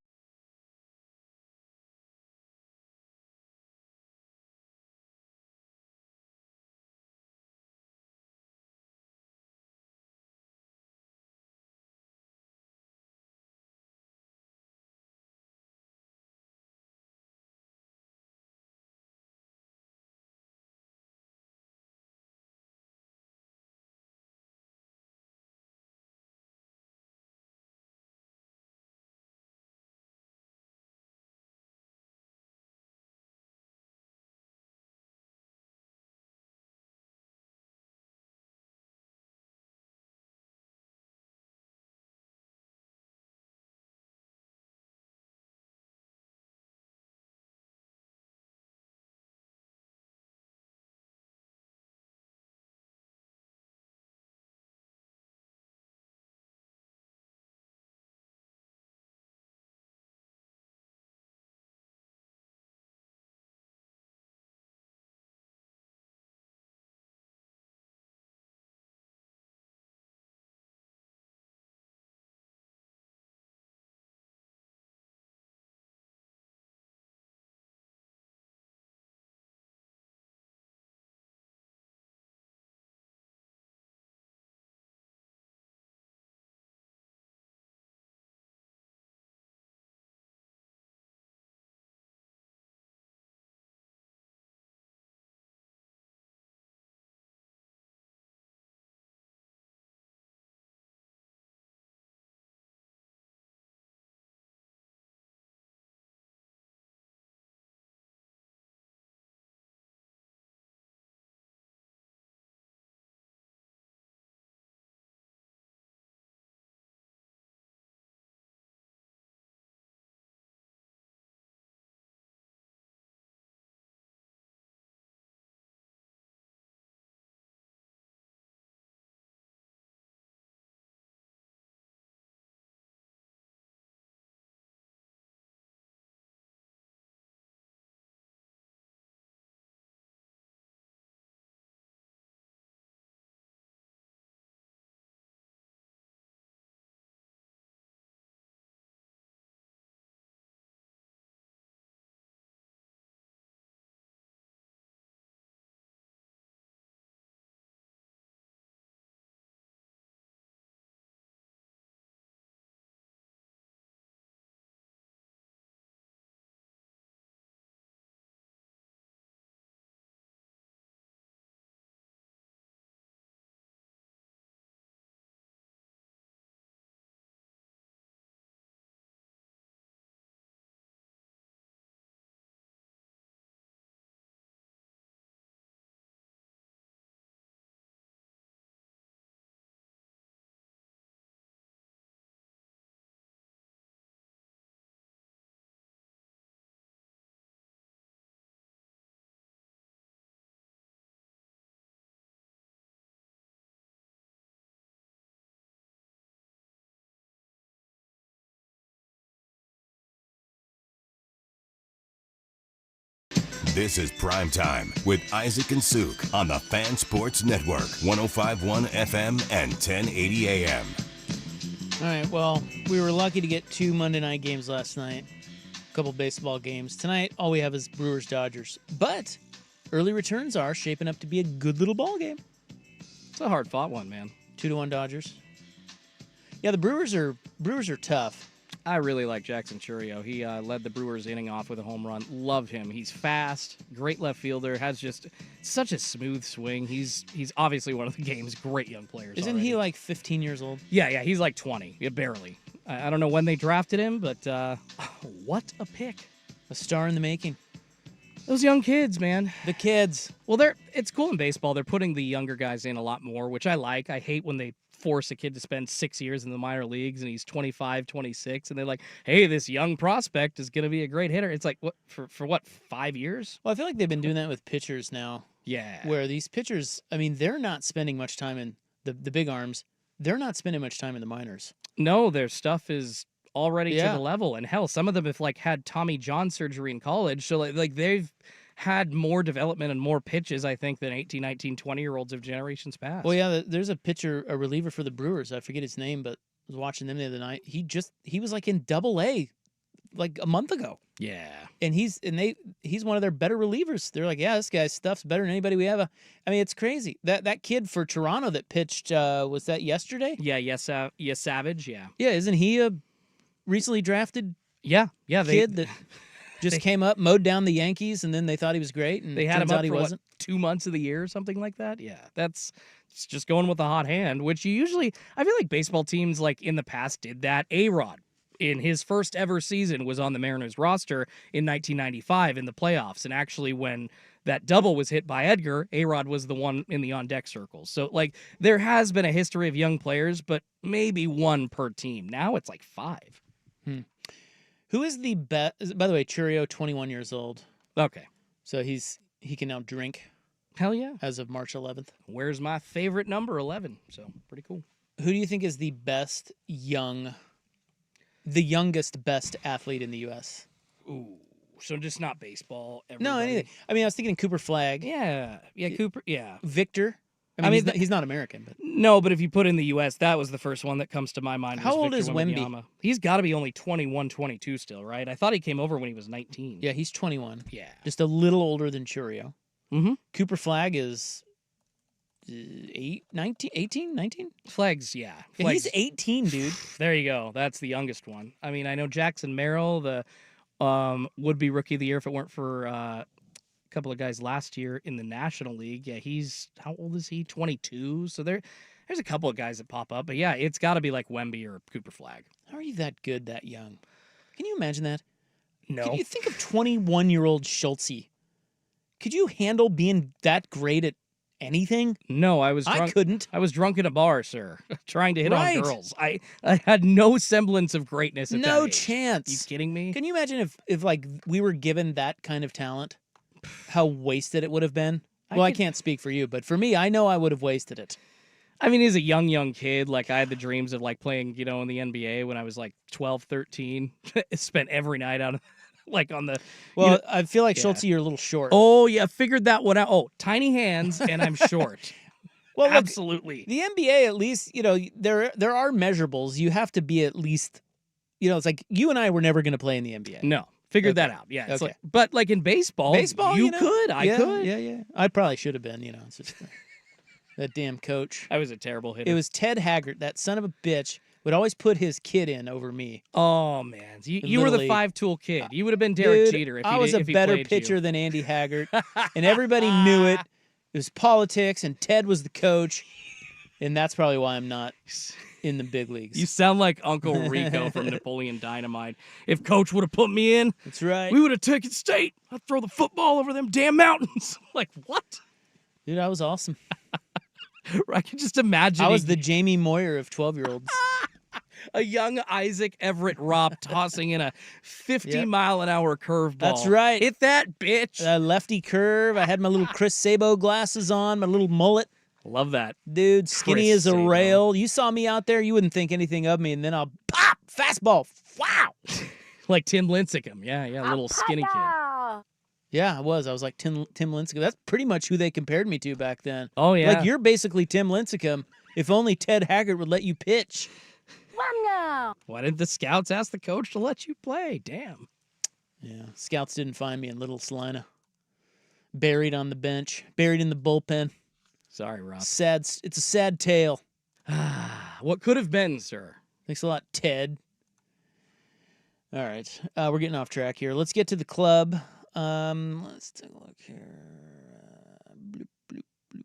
This is Primetime with Isaac and Suk on the Fan Sports Network, 105.1 FM and 1080 AM. All right, well, we were lucky to get 2 Monday night games last night, a couple baseball games. Tonight, all we have is Brewers-Dodgers. But early returns are shaping up to be a good little ball game. It's a hard-fought one, man. 2-1 Dodgers. Yeah, the Brewers are tough. I really like Jackson Chourio. He led the Brewers inning off with a home run. Love him. He's fast, great left fielder, has just such a smooth swing. He's obviously one of the game's great young players. Isn't he like 15 years old? Yeah, he's like 20. Yeah, barely. I don't know when they drafted him, but what a pick. A star in the making. Those young kids, man. The kids. Well, it's cool in baseball. They're putting the younger guys in a lot more, which I like. I hate when they force a kid to spend 6 years in the minor leagues and he's 25, 26, and they're like, hey, this young prospect is going to be a great hitter. It's like, what for what, 5 years? Well, I feel like they've been doing that with pitchers now. Yeah. Where these pitchers, I mean, they're not spending much time in the big arms. They're not spending much time in the minors. No, their stuff is already to the level. And hell, some of them have like had Tommy John surgery in college. So like they've had more development and more pitches, I think, than 18, 19, 20-year-olds of generations past. Well, yeah, there's a reliever for the Brewers. I forget his name, but I was watching them the other night. He was like in Double-A like a month ago. Yeah. And he's one of their better relievers. They're like, yeah, this guy's stuff's better than anybody we have. I mean, it's crazy. That kid for Toronto that pitched, was that yesterday? Yeah, yes, Savage, yeah. Yeah, isn't he a recently drafted kid that just came up, mowed down the Yankees, and then they thought he was great, and they had him up he for wasn't. 2 months of the year or something like that? Yeah, it's just going with the hot hand, which I feel like baseball teams like in the past did that. A-Rod, in his first ever season, was on the Mariners roster in 1995 in the playoffs, and actually when that double was hit by Edgar, A-Rod was the one in the on-deck circles. So, like, there has been a history of young players, but maybe one per team. Now it's like 5. Who is the best? By the way, Chourio, 21 years old. Okay. So he can now drink. Hell yeah. As of March 11th. Wears my favorite number, 11. So pretty cool. Who do you think is the youngest best athlete in the U.S.? Ooh. So just not baseball. Everybody. No, anything. I mean, I was thinking Cooper Flagg. Yeah. Cooper. Yeah. Victor. I mean, he's not American, but no. But if you put in the U.S., that was the first one that comes to my mind. How old is Wemby? He's got to be only 21, 22 still, right? I thought he came over when he was 19. Yeah, he's 21. Yeah, just a little older than Chourio. Mm-hmm. Cooper Flagg is 18, 19? Flagg's, yeah. He's 18, dude. There you go. That's the youngest one. I mean, I know Jackson Merrill, the would-be Rookie of the Year if it weren't for couple of guys last year in the National League. Yeah, how old is he? 22. So there's a couple of guys that pop up. But yeah, it's got to be like Wemby or Cooper Flagg. How are you that good that young? Can you imagine that? No. Can you think of 21-year-old Schultze? Could you handle being that great at anything? No, I couldn't. I was drunk in a bar, sir, trying to hit on girls. I had no semblance of greatness at that age. No chance. Are you kidding me? Can you imagine if like we were given that kind of talent? How wasted it would have been. I can't speak for you, but for me, I know I would have wasted it. I mean, as a young kid, like I had the dreams of like playing, in the NBA when I was like 12, 13. Spent every night out on the. Well, I feel like Schultze, you're a little short. Oh yeah, figured that one out. Oh, tiny hands, and I'm short. Well, absolutely. Look, the NBA, at least, there are measurables. You have to be at least, it's like you and I were never going to play in the NBA. No. Figured that out. Yeah. It's but like in baseball, you could. I could. Yeah. I probably should have been, It's just that damn coach. I was a terrible hitter. It was Ted Haggart, that son of a bitch, would always put his kid in over me. Oh, man. You were the 5-tool kid. You would have been Derek Jeter if I was a better pitcher than Andy Haggart, and everybody knew it. It was politics, and Ted was the coach, and that's probably why I'm not in the big leagues. You sound like Uncle Rico from Napoleon Dynamite. If Coach would have put me in, that's right. We would have taken state. I'd throw the football over them damn mountains. Like, what? Dude, I was awesome. I can just imagine. I was the Jamie Moyer of 12-year-olds. A young Isaac Everett Ropp tossing in a 50-mile-an-hour curveball. That's right. Hit that, bitch. A lefty curve. I had my little Chris Sabo glasses on, my little mullet. Love that. Dude, skinny as a rail. You saw me out there, you wouldn't think anything of me, and then I'll pop, fastball, wow. Like Tim Lincecum. Yeah, little skinny kid. Yeah, I was. I was like Tim Lincecum. That's pretty much who they compared me to back then. Oh, yeah. Like, you're basically Tim Lincecum if only Ted Haggard would let you pitch. Why didn't the scouts ask the coach to let you play? Damn. Yeah, scouts didn't find me in Little Salina. Buried on the bench, buried in the bullpen. Sorry, Rob. Sad. It's a sad tale. What could have been, sir? Thanks a lot, Ted. All right, we're getting off track here. Let's get to the club. Let's take a look here. Bloop, bloop, bloop.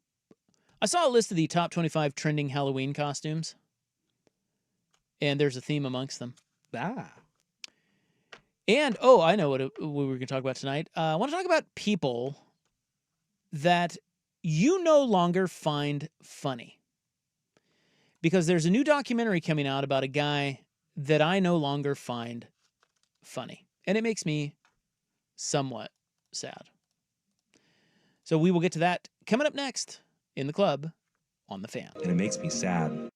I saw a list of the top 25 trending Halloween costumes, and there's a theme amongst them. And, I know what we were going to talk about tonight. I want to talk about people that you no longer find funny. Because there's a new documentary coming out about a guy that I no longer find funny. And it makes me somewhat sad. So we will get to that coming up next in the club on The Fan. And it makes me sad.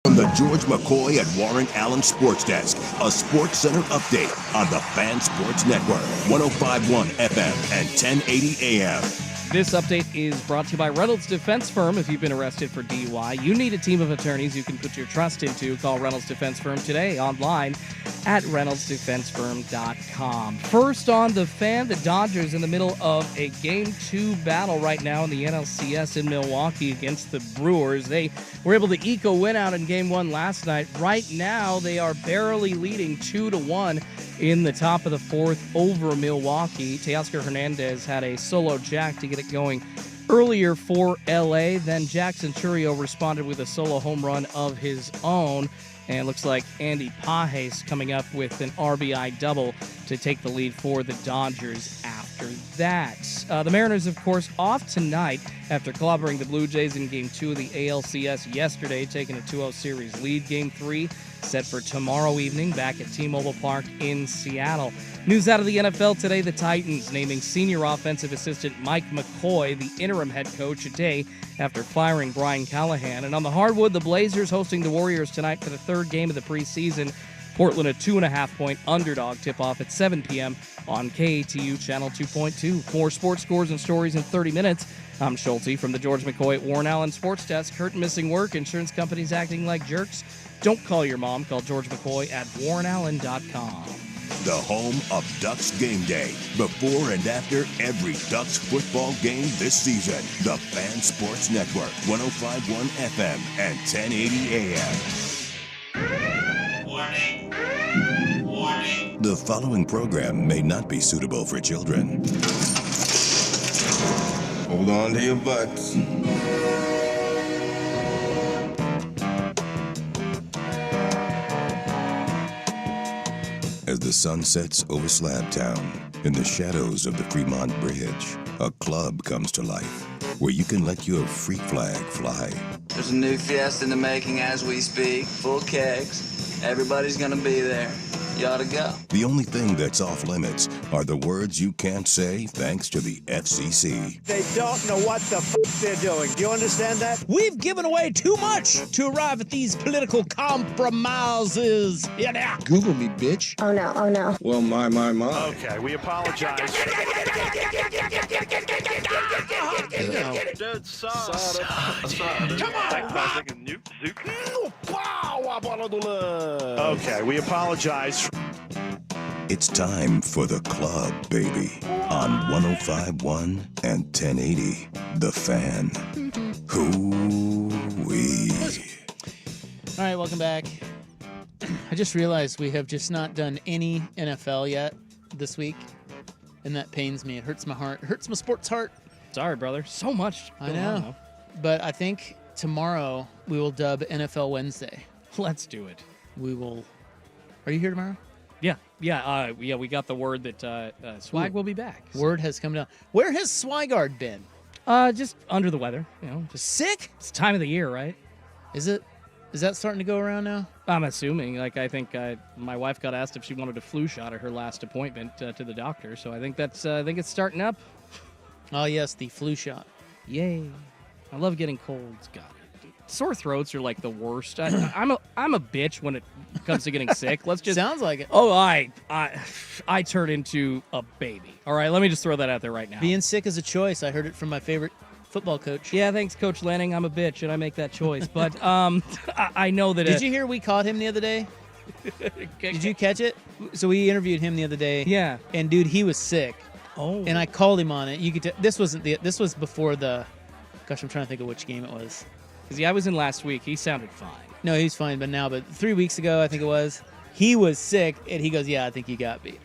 From the George McCoy and Warren Allen Sports Desk, a Sports Center update on the Fan Sports Network, 105.1 FM and 1080 AM. This update is brought to you by Reynolds Defense Firm. If you've been arrested for DUI, you need a team of attorneys you can put your trust into. Call Reynolds Defense Firm today online at reynoldsdefensefirm.com. First on The Fan, the Dodgers in the middle of a Game 2 battle right now in the NLCS in Milwaukee against the Brewers. They were able to eke a win out in Game 1 last night. Right now, they are barely leading 2-1 in the top of the fourth over Milwaukee. Teoscar Hernandez had a solo jack to get it going earlier for LA. Then Jackson Churio responded with a solo home run of his own. And it looks like Andy Pages coming up with an RBI double to take the lead for the Dodgers after that. The Mariners, of course, off tonight after clobbering the Blue Jays in Game 2 of the ALCS yesterday, taking a 2-0 series lead. Game 3 set for tomorrow evening back at T-Mobile Park in Seattle. News out of the NFL today, the Titans naming senior offensive assistant Mike McCoy the interim head coach today after firing Brian Callahan. And on the hardwood, the Blazers hosting the Warriors tonight for the third game of the preseason. Portland a 2.5-point underdog tip-off at 7 p.m. on KATU Channel 2.2. More sports scores and stories in 30 minutes. I'm Schulte from the George McCoy at Warren Allen Sports Desk. Hurt and missing work, insurance companies acting like jerks. Don't call your mom. Call George McCoy at warrenallen.com. The home of Ducks game day. Before and after every Ducks football game this season. The Fan Sports Network, 105.1 FM and 1080 AM. Warning. The following program may not be suitable for children. Hold on to your butts. As the sun sets over Slab Town, in the shadows of the Fremont Bridge, a club comes to life where you can let your freak flag fly. There's a new fiesta in the making as we speak, full kegs. Everybody's gonna be there. You ought to go. The only thing that's off limits are the words you can't say thanks to the FCC. They don't know what the they're doing. Do you understand that? We've given away too much to arrive at these political compromises. Yeah. Google me, bitch. Oh no, oh no. Well, my. Okay, we apologize. Okay, we apologize. It's time for the club, baby. On 105.1 and 1080, The Fan. Hoo-wee. All right, welcome back. I just realized we have just not done any NFL yet this week, and that pains me. It hurts my heart. It hurts my sports heart. Sorry, brother. So much. I know. But I think tomorrow we will dub NFL Wednesday. Let's do it. We will. Are you here tomorrow? Yeah. We got the word that Swag will be back. So. Word has come down. Where has Swigard been? Just under the weather. Just sick. It's time of the year, right? Is it? Is that starting to go around now? I'm assuming. I think my wife got asked if she wanted a flu shot at her last appointment to the doctor. So I think it's starting up. Oh yes, the flu shot. Yay! I love getting colds. God, sore throats are like the worst. I'm a bitch when it comes to getting sick. Let's just sounds like it. Oh, I turn into a baby. All right, let me just throw that out there right now. Being sick is a choice. I heard it from my favorite football coach. Yeah, thanks, Coach Lanning. I'm a bitch, and I make that choice. But I know that. Did you hear we caught him the other day? Did you catch it? So we interviewed him the other day. Yeah. And dude, he was sick. Oh. And I called him on it. You could. This was before the. Gosh, I'm trying to think of which game it was. Because I was in last week. He sounded fine. No, he's fine. But 3 weeks ago, I think it was. He was sick, and he goes, "Yeah, I think you got me."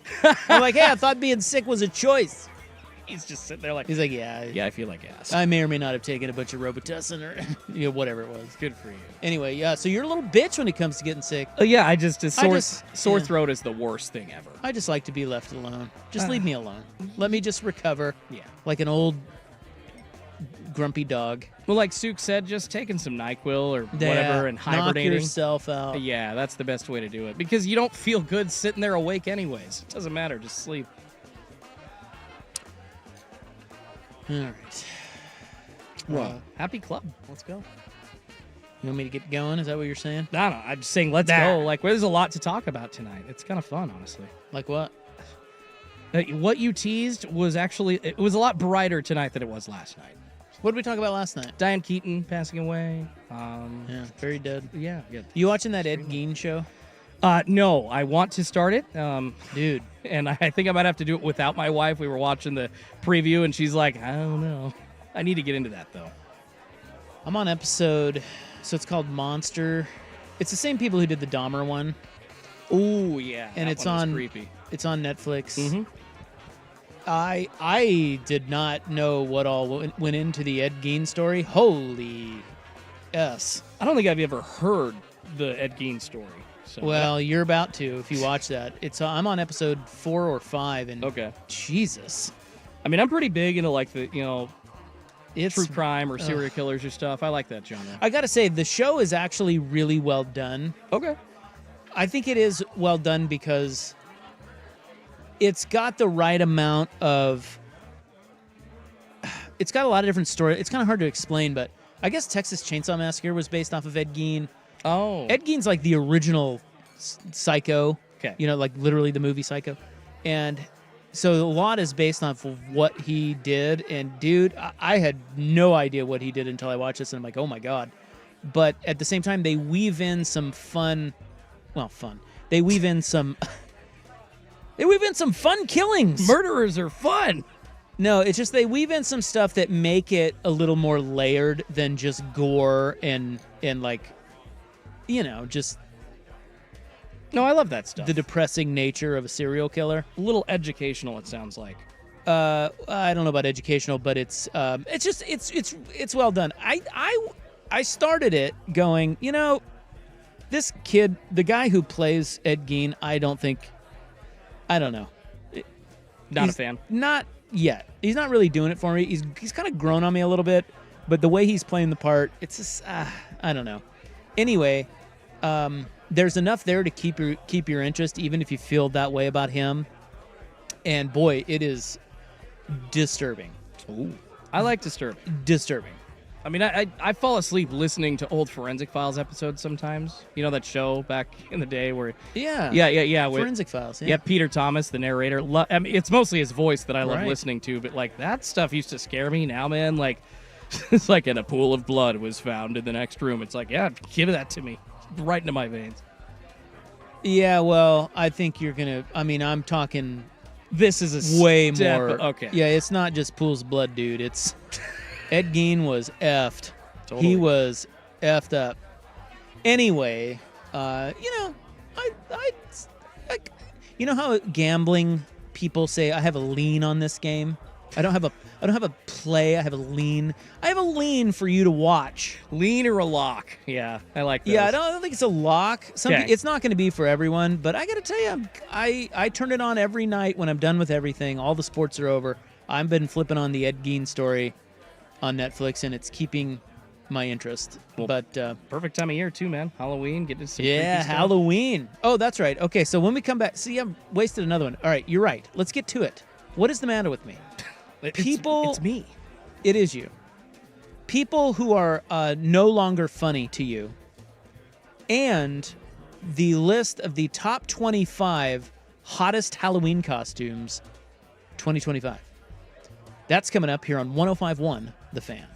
I'm like, "Hey, I thought being sick was a choice." He's just sitting there like. He's like, "Yeah, I feel like ass. I may or may not have taken a bunch of Robitussin or whatever it was." Good for you. Anyway, yeah. So you're a little bitch when it comes to getting sick. Oh yeah, sore throat is the worst thing ever. I just like to be left alone. Just leave me alone. Let me just recover. Yeah. Like an old grumpy dog. Well, like Suk said, just taking some NyQuil or whatever and hibernating. Knock yourself out. Yeah, that's the best way to do it because you don't feel good sitting there awake anyways. It doesn't matter. Just sleep. All right. Well, happy club. Let's go. You want me to get going? Is that what you're saying? No, I'm just saying let's go. Like, there's a lot to talk about tonight. It's kind of fun, honestly. Like what? What you teased was actually, it was a lot brighter tonight than it was last night. What did we talk about last night? Diane Keaton passing away. Yeah, very dead. Yeah. You watching that Ed Gein show? No, I want to start it. Dude. And I think I might have to do it without my wife. We were watching the preview, and she's like, I don't know. I need to get into that, though. I'm on episode, so it's called Monster. It's the same people who did the Dahmer one. Oh, yeah. And that it's one was on creepy. It's on Netflix. Mm-hmm. I did not know what all went into the Ed Gein story. Holy S. I don't think I've ever heard the Ed Gein story. So Well, you're about to if you watch that. I'm on episode 4 or 5, and okay. Jesus. I mean, I'm pretty big into like the It's true crime or serial killers or stuff. I like that genre. I gotta say, the show is actually really well done. Okay. I think it is well done because it's got the right amount of. It's got a lot of different stories. It's kind of hard to explain, but I guess Texas Chainsaw Massacre was based off of Ed Gein. Oh. Ed Gein's like the original Psycho. Okay. Like literally the movie Psycho. And so a lot is based off of what he did. And dude, I had no idea what he did until I watched this, and I'm like, oh my God. But at the same time, they weave in some fun. They weave in some. They weave in some fun killings. Murderers are fun. No, it's just they weave in some stuff that make it a little more layered than just gore and like, just. No, I love that stuff. The depressing nature of a serial killer. A little educational, it sounds like. I don't know about educational, but it's well done. I started it going, this kid, the guy who plays Ed Gein, I don't know. Not a fan. Not yet. He's not really doing it for me. He's kind of grown on me a little bit, but the way he's playing the part, it's just I don't know. Anyway, there's enough there to keep your interest, even if you feel that way about him. And boy, it is disturbing. Ooh, I like disturbing. Disturbing. I mean, I fall asleep listening to old Forensic Files episodes sometimes. You know that show back in the day where... Yeah. Forensic Files, Yeah, Peter Thomas, the narrator. I mean, it's mostly his voice that I love Right. listening to, but, like, that stuff used to scare me. Now, man, like, it's like in a pool of blood was found in the next room. It's like, yeah, give that to me. Right into my veins. Yeah, well, I think you're going to... I mean, I'm talking... This is a way step, more... Okay. Yeah, it's not just pools of blood, dude. It's... Ed Gein was effed. Totally. He was effed up. Anyway, I you know how gambling people say I have a lean on this game? I don't have a play, I have a lean. I have a lean for you to watch. Lean or a lock. Yeah, I like that. Yeah, I don't think it's a lock. Okay. It's not going to be for everyone, but I got to tell you, I turn it on every night when I'm done with everything. All the sports are over. I've been flipping on the Ed Gein story on Netflix, and it's keeping my interest. Well, but perfect time of year too, man. Halloween, get into some yeah, creepy stuff. Halloween. Oh, that's right. Okay, so when we come back, see, I've wasted another one. All right, you're right. Let's get to it. What is the matter with me? It's me. It is you. People who are no longer funny to you, and the list of the top 25 hottest Halloween costumes 2025. That's coming up here on 105.1 The Fan.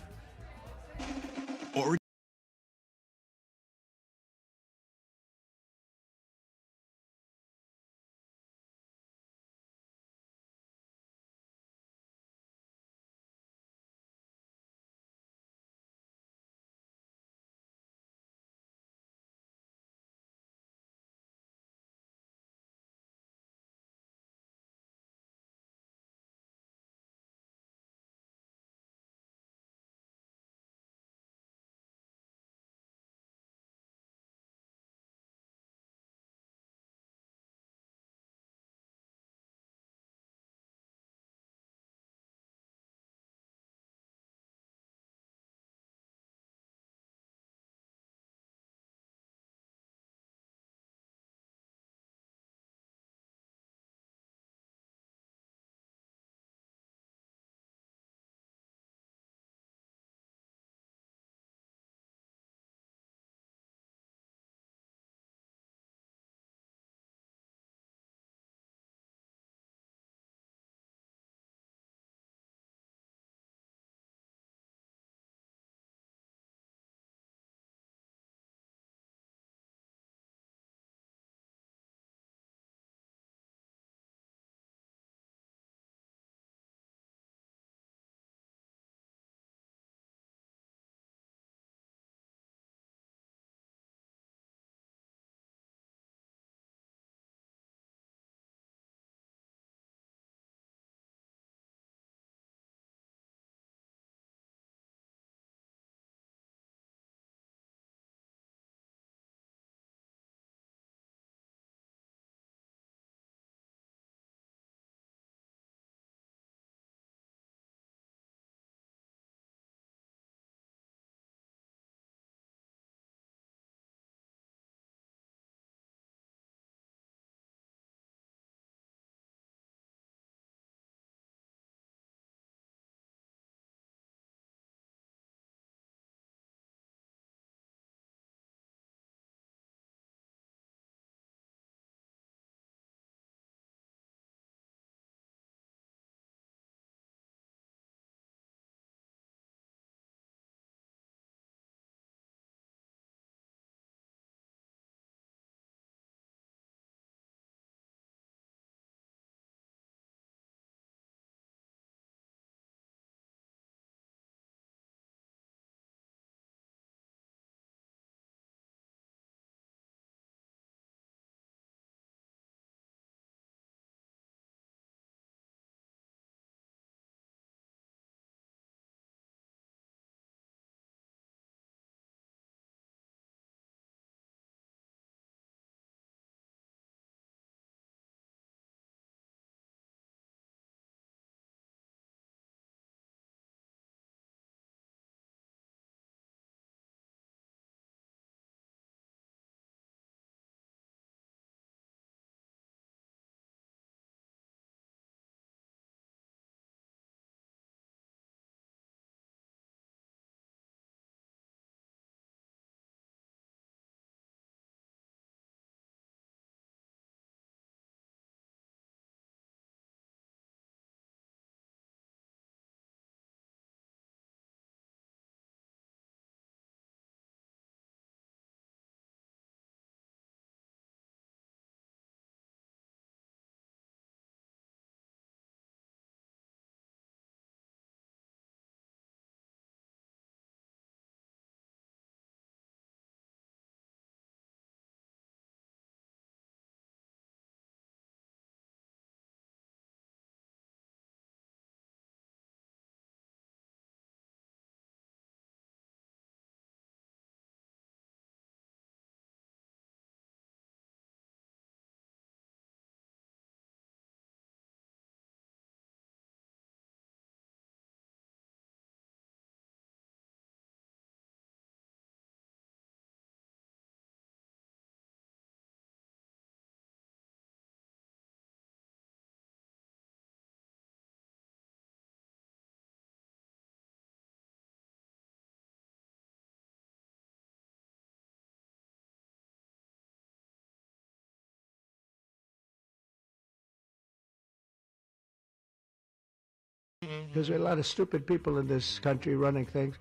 because there are a lot of stupid people in this country running things.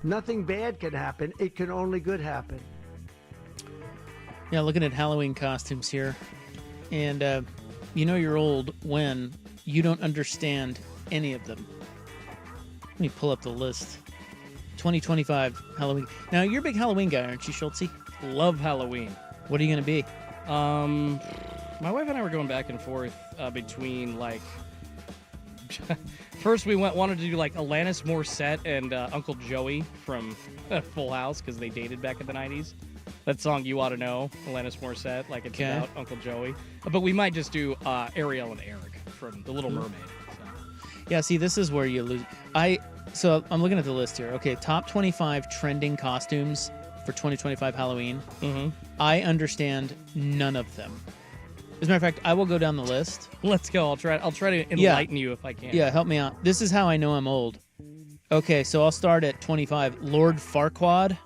Nothing bad can happen. It can only good happen. Yeah, looking at Halloween costumes here. And you know you're old when you don't understand any of them. Let me pull up the list. 2025 Halloween. Now, you're a big Halloween guy, aren't you, Schultze? Love Halloween. What are you going to be? My wife and I were going back and forth between, like... First, we wanted to do, like, Alanis Morissette and Uncle Joey from Full House, because they dated back in the 90s. That song, You Ought to Know, Alanis Morissette, like it's about Uncle Joey. But we might just do Ariel and Eric from The Little Mermaid. So. Yeah, see, this is where you lose. So I'm looking at the list here. Okay, top 25 trending costumes for 2025 Halloween. Mm-hmm. I understand none of them. As a matter of fact, I will go down the list. Let's go. I'll try to enlighten you if I can. Yeah, help me out. This is how I know I'm old. Okay, so I'll start at 25. Lord Farquaad.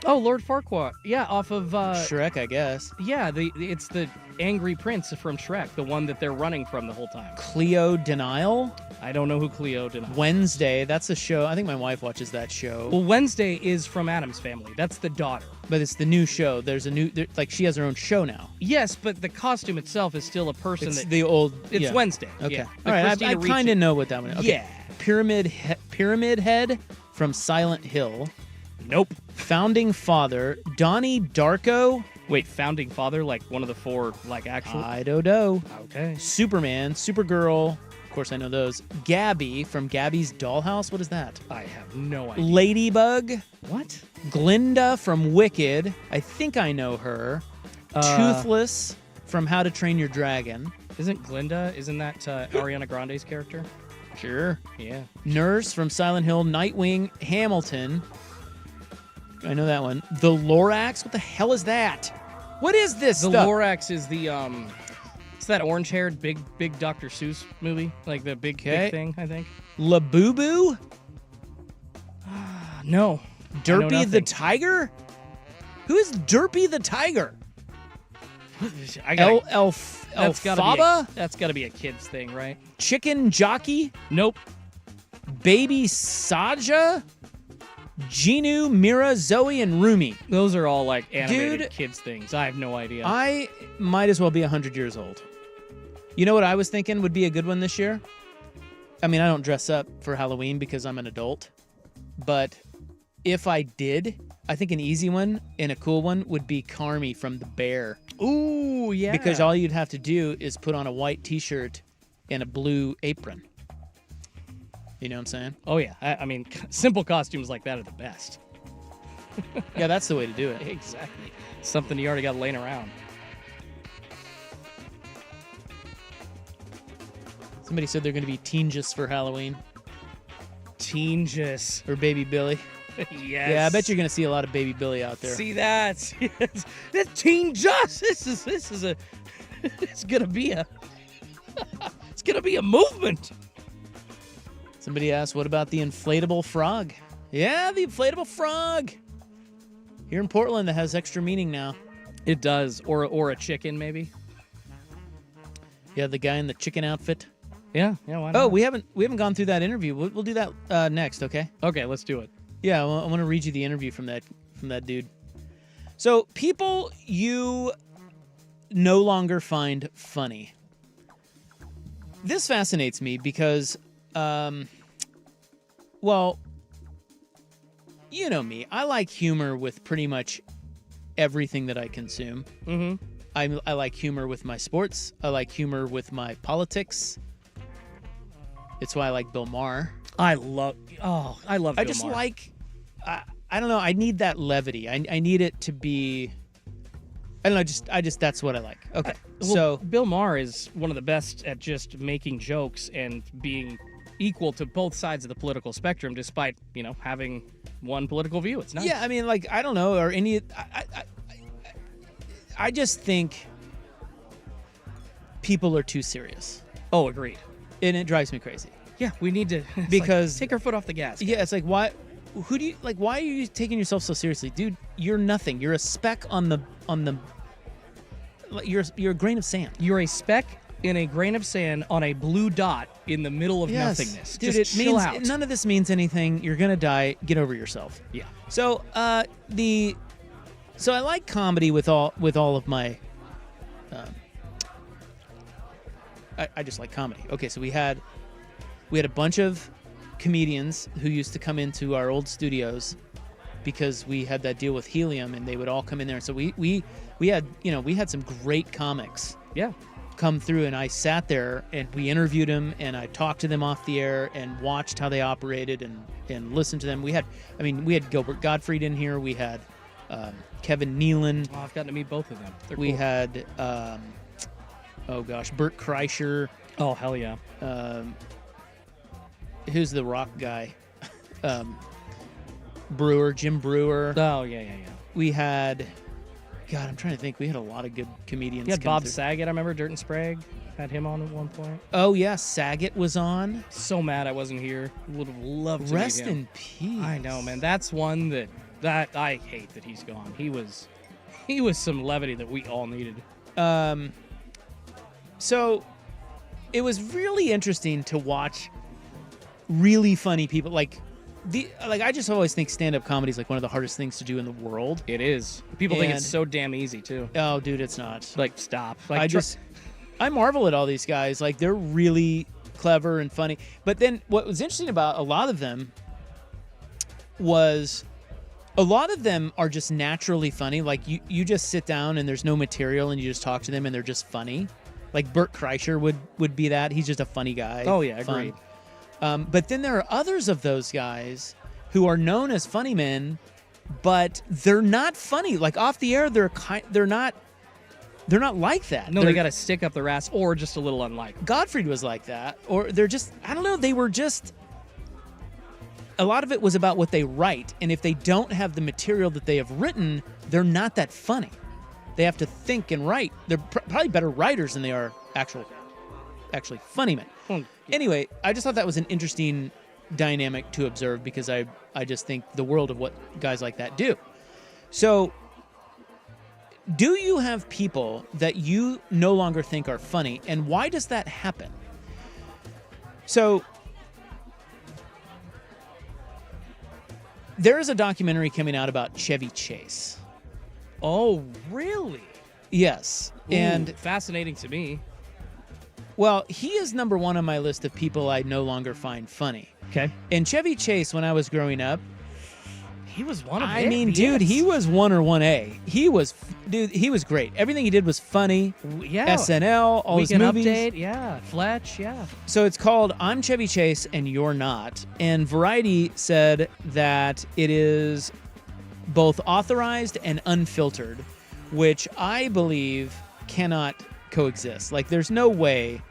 Oh, Lord Farquaad. Yeah, off of... Shrek, I guess. Yeah, it's the angry prince from Shrek, the one that they're running from the whole time. Cleo Denial? I don't know who Cleo Denial is. Wednesday, that's a show. I think my wife watches that show. Well, Wednesday is from Addams Family. That's the daughter. But it's the new show. There's a new... like, she has her own show now. Yes, but the costume itself is still a person It's the old... It's yeah. Wednesday. Okay. Yeah. All right, I kind of know what that one is. Okay. Yeah. Pyramid Head from Silent Hill. Nope. Founding Father, Donnie Darko. Wait, Founding Father, like one of the four, like actual? I don't know. Okay. Superman, Supergirl. Of course, I know those. Gabby from Gabby's Dollhouse. What is that? I have no idea. Ladybug. What? Glinda from Wicked. I think I know her. Toothless from How to Train Your Dragon. Isn't that Ariana Grande's character? Sure. Yeah. Nurse from Silent Hill. Nightwing. Hamilton. I know that one. The Lorax? What the hell is that? What is this The stuff? Lorax is the it's that orange-haired big Dr. Seuss movie, like the big thing, I think. Labubu? No. Derpy the Tiger? Who is Derpy the Tiger? Elphaba? That's got to be a kid's thing, right? Chicken Jockey? Nope. Baby Saja? Genu, Mira, Zoe, and Rumi. Those are all like animated Dude, kids things. I have no idea. I might as well be 100 years old. You know what I was thinking would be a good one this year? I mean, I don't dress up for Halloween because I'm an adult. But if I did, I think an easy one and a cool one would be Carmi from The Bear. Ooh, yeah. Because all you'd have to do is put on a white t-shirt and a blue apron. You know what I'm saying? Oh, yeah. I mean, simple costumes like that are the best. Yeah, that's the way to do it. Exactly. Something you already got laying around. Somebody said they're going to be Teenjus for Halloween. Teenjus. Or Baby Billy. Yes. Yeah, I bet you're going to see a lot of Baby Billy out there. See that? Yes. That's Teenjus. This is a... It's going to be a... It's going to be a movement. Somebody asked, what about the inflatable frog? Yeah, the inflatable frog. Here in Portland, that has extra meaning now. It does. Or a chicken, maybe. Yeah, the guy in the chicken outfit. Yeah, why not? Oh, we haven't gone through that interview. We'll do that next, okay? Okay, let's do it. Yeah, I want to read you the interview from that dude. So, people you no longer find funny. This fascinates me because, well, you know me. I like humor with pretty much everything that I consume. Mm-hmm. I like humor with my sports. I like humor with my politics. It's why I like Bill Maher. I love Bill Maher. I just like, I don't know. I need that levity. I need it to be. I don't know. I just that's what I like. Okay, so Bill Maher is one of the best at just making jokes and being equal to both sides of the political spectrum, despite having one political view. It's nice. Yeah, I mean, like I don't know, or any. I just think people are too serious. Oh, agreed. And it drives me crazy. Yeah, we need to because take our foot off the gas. Guys. Yeah, it's like why are you taking yourself so seriously, dude? You're nothing. You're a speck on the. You're a grain of sand. You're a speck in a grain of sand on a blue dot in the middle of nothingness. Dude, Just it chill means out. none of this means anything. You're gonna die. Get over yourself. Yeah. So so I like comedy with all of my. I just like comedy. Okay, so we had a bunch of comedians who used to come into our old studios because we had that deal with Helium, and they would all come in there. So we had some great comics. Yeah. Come through, and I sat there and we interviewed them, and I talked to them off the air and watched how they operated and listened to them. We had Gilbert Gottfried in here. We had Kevin Nealon. Oh, I've gotten to meet both of them. They're we cool. had Bert Kreischer. Oh, hell yeah. Who's the rock guy? Jim Brewer. Oh, yeah. We had, God, I'm trying to think. We had a lot of good comedians. You had come Bob through. Saget, I remember. Dirt and Sprague had him on at one point. Oh, yeah, Saget was on. So mad I wasn't here. Would have loved to Rest meet him. in peace. I know, man. That's one that I hate that he's gone. He was some levity that we all needed. So it was really interesting to watch really funny people. I just always think stand-up comedy is like one of the hardest things to do in the world. It is. People think it's so damn easy too. Oh, dude, it's not. Like, stop. I marvel at all these guys. Like, they're really clever and funny. But then what was interesting about a lot of them was a lot of them are just naturally funny. Like, you just sit down and there's no material and you just talk to them and they're just funny. Like Bert Kreischer would be that. He's just a funny guy. Oh, yeah, fun. agreed. But then there are others of those guys who are known as funny men, but they're not funny. Like, off the air, they're not like that. No, they got to stick up their ass or just a little unlikable. Gottfried was like that. Or they're just, I don't know, they were just, a lot of it was about what they write. And if they don't have the material that they have written, they're not that funny. They have to think and write. They're probably better writers than they are actually funny men. Anyway, I just thought that was an interesting dynamic to observe because I just think the world of what guys like that do. So, do you have people that you no longer think are funny, and why does that happen? So, there is a documentary coming out about Chevy Chase. Oh, really? Yes. Ooh, and fascinating to me. Well, he is number one on my list of people I no longer find funny. Okay. And Chevy Chase, when I was growing up, he was one of I mean, dude, he was 1 or 1A. He was great. Everything he did was funny. Yeah. SNL, all his Weekend movies. Update, yeah. Fletch, yeah. So it's called I'm Chevy Chase and You're Not. And Variety said that it is both authorized and unfiltered, which I believe cannot coexist. Like, there's no way,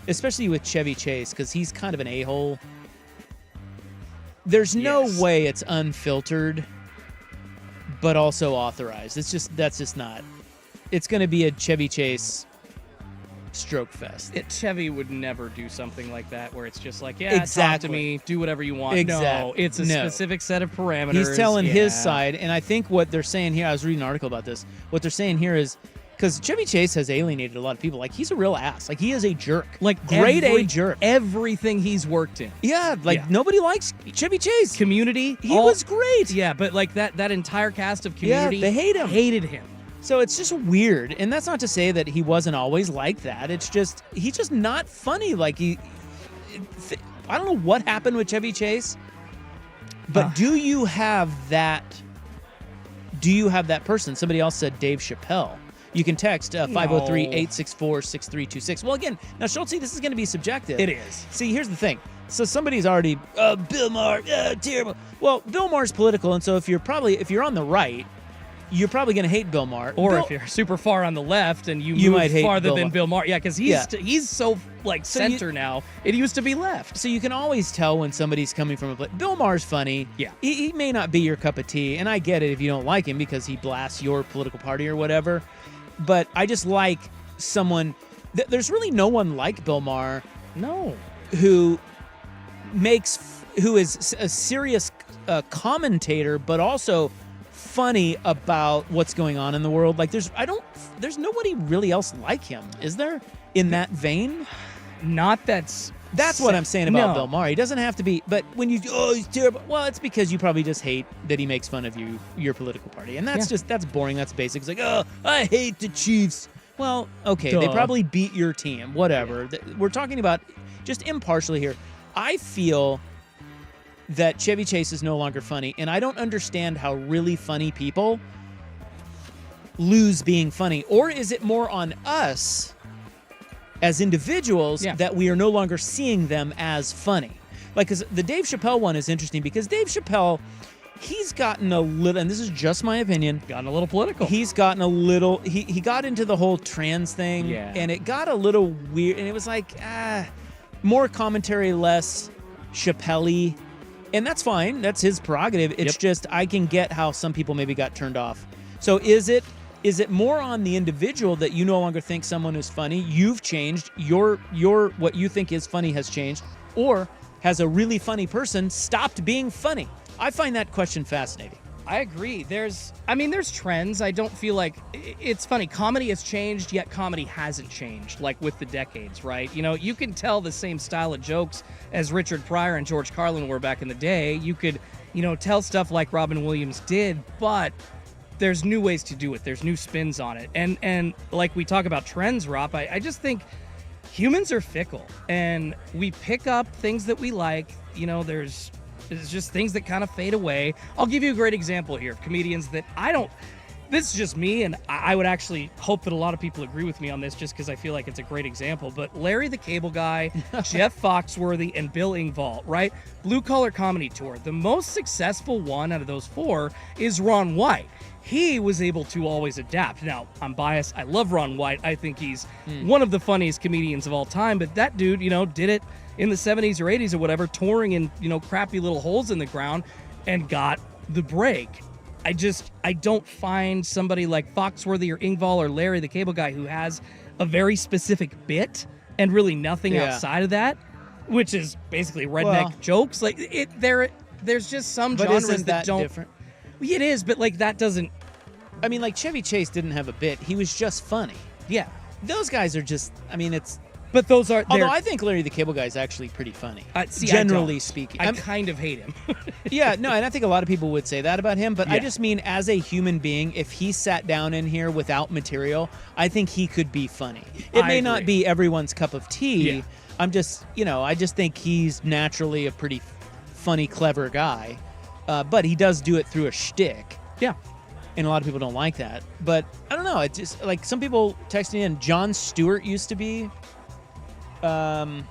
especially with Chevy Chase, because he's kind of an a-hole. There's no way it's unfiltered, but also authorized. That's just not. It's going to be a Chevy Chase stroke fest. Chevy would never do something like that where it's just like, talk to me, do whatever you want. No, it's a specific set of parameters. He's telling his side, and I think what they're saying here, I was reading an article about this, what they're saying here is, because Chevy Chase has alienated a lot of people. Like, he's a real ass. Like, he is a jerk. Like, grade A jerk. Everything he's worked in. Yeah, nobody likes Chevy Chase. Community. He was great. Yeah, but like that entire cast of Community, they hate him. Hated him. So it's just weird. And that's not to say that he wasn't always like that. It's just, he's just not funny. Like, I don't know what happened with Chevy Chase, but do you have that person? Somebody else said Dave Chappelle. You can text 503-864-6326. Well, again, now, Schultz, this is going to be subjective. It is. See, here's the thing. So somebody's already, Bill Maher, terrible. Well, Bill Maher's political, and so if you're on the right, you're probably going to hate Bill Maher. Or if you're super far on the left and you move might hate farther Bill than Maher. Bill Maher. Yeah, because he's so, like, center now. It used to be left. So you can always tell when somebody's coming from a place. Bill Maher's funny. Yeah. He may not be your cup of tea, and I get it if you don't like him because he blasts your political party or whatever. But I just like someone. There's really no one like Bill Maher. No. Who is a serious commentator, but also funny about what's going on in the world. Like, there's nobody really else like him, is there? in that vein? Not That's what I'm saying about Bill Maher. He doesn't have to be, but when you, he's terrible. Well, it's because you probably just hate that he makes fun of your political party. And that's that's boring. That's basic. It's like, oh, I hate the Chiefs. Well, okay, they probably beat your team, whatever. We're talking about just impartially here. I feel that Chevy Chase is no longer funny, and I don't understand how really funny people lose being funny. Or is it more on us as individuals that we are no longer seeing them as funny? Like, 'cause the Dave Chappelle one is interesting because Dave Chappelle, he's gotten a little, and this is just my opinion, gotten a little political. He's gotten a little, he got into the whole trans thing, and it got a little weird, and it was like, more commentary, less Chappelle-y, and that's fine. That's his prerogative. It's just, I can get how some people maybe got turned off. So is it more on the individual that you no longer think someone is funny? You've changed. Your what you think is funny has changed, or has a really funny person stopped being funny? I find that question fascinating. I agree. There's trends. I don't feel like it's funny. Comedy has changed, yet comedy hasn't changed, like with the decades, right? You know, you can tell the same style of jokes as Richard Pryor and George Carlin were back in the day. You could, tell stuff like Robin Williams did, but there's new ways to do it. There's new spins on it. And like we talk about trends, Rob, I just think humans are fickle, and we pick up things that we like. There's just things that kind of fade away. I'll give you a great example here of comedians that this is just me, and I would actually hope that a lot of people agree with me on this just because I feel like it's a great example. But Larry the Cable Guy, Jeff Foxworthy, and Bill Engvall, right? Blue Collar Comedy Tour. The most successful one out of those four is Ron White. He was able to always adapt. Now, I'm biased. I love Ron White. I think he's one of the funniest comedians of all time. But that dude, did it in the 70s or 80s or whatever, touring in, crappy little holes in the ground, and got the break. I don't find somebody like Foxworthy or Engvall or Larry the Cable Guy who has a very specific bit and really nothing outside of that, which is basically redneck jokes. Like there's just some genres that don't. Different? It is, but like that doesn't. I mean, like Chevy Chase didn't have a bit. He was just funny. Yeah. Those guys are just, it's... But those are... Although I think Larry the Cable Guy is actually pretty funny. Generally speaking. I kind of hate him. Yeah, no, and I think a lot of people would say that about him, but I just mean as a human being, if he sat down in here without material, I think he could be funny. It may not be everyone's cup of tea. Yeah. I'm just, I just think he's naturally a pretty funny, clever guy, but he does do it through a shtick. Yeah. And a lot of people don't like that. But I don't know. It's just like some people texting in. Jon Stewart used to be. I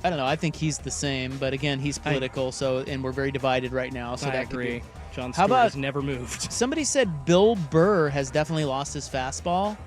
don't know. I think he's the same. But again, he's political. And we're very divided right now. So I that agree. Jon How Stewart about, has never moved. Somebody said Bill Burr has definitely lost his fastball.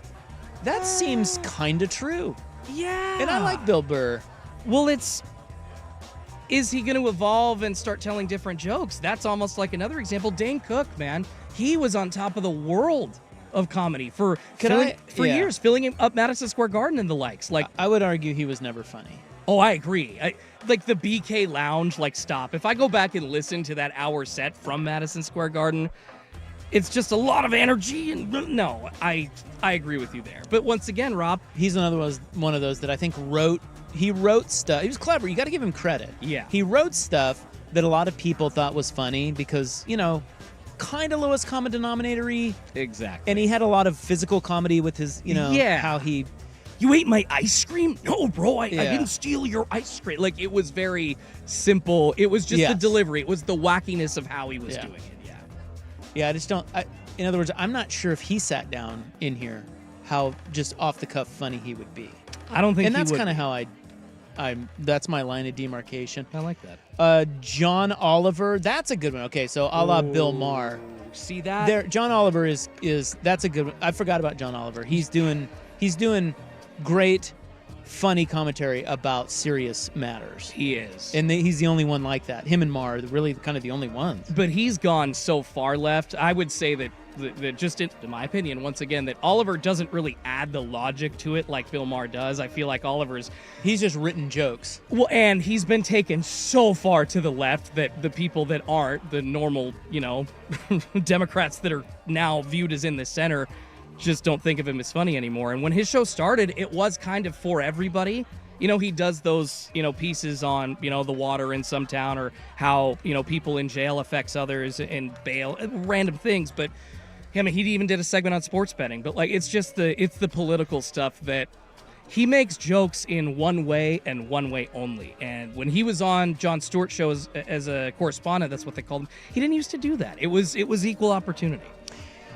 That seems kind of true. Yeah. And I like Bill Burr. Well, is he going to evolve and start telling different jokes? That's almost like another example. Dane Cook, man. He was on top of the world of comedy for years, filling up Madison Square Garden and the likes. Like, I would argue he was never funny. Oh, I agree. Like the BK Lounge, stop. If I go back and listen to that hour set from Madison Square Garden, it's just a lot of energy. And no, I agree with you there. But once again, Rob, he's one of those that I think wrote stuff. He was clever. You got to give him credit. Yeah. He wrote stuff that a lot of people thought was funny because, kind of lowest common denominator-y. Exactly. And he had a lot of physical comedy with his, how he... You ate my ice cream? No, bro, I didn't steal your ice cream. Like, it was very simple. It was just the delivery. It was the wackiness of how he was doing it, Yeah, I just don't... in other words, I'm not sure if he sat down in here how just off-the-cuff funny he would be. I don't think and he that's would kind of how that's my line of demarcation. I like that. John Oliver, that's a good one. Okay, so a la Bill Maher. See that? John Oliver is that's a good one. I forgot about John Oliver. He's doing great, funny commentary about serious matters. He is. And he's the only one like that. Him and Maher are really kind of the only ones. But he's gone so far left. I would say that just in my opinion, once again, that Oliver doesn't really add the logic to it like Bill Maher does. I feel like he's just written jokes. Well, and he's been taken so far to the left that the people that aren't the normal, Democrats that are now viewed as in the center just don't think of him as funny anymore. And when his show started, it was kind of for everybody. You know, he does those, pieces on, the water in some town, or how, people in jail affects others and bail, random things. But he even did a segment on sports betting. But, like, it's the political stuff that he makes jokes in one way and one way only. And when he was on Jon Stewart's show as a correspondent, that's what they called him, he didn't used to do that. It was equal opportunity.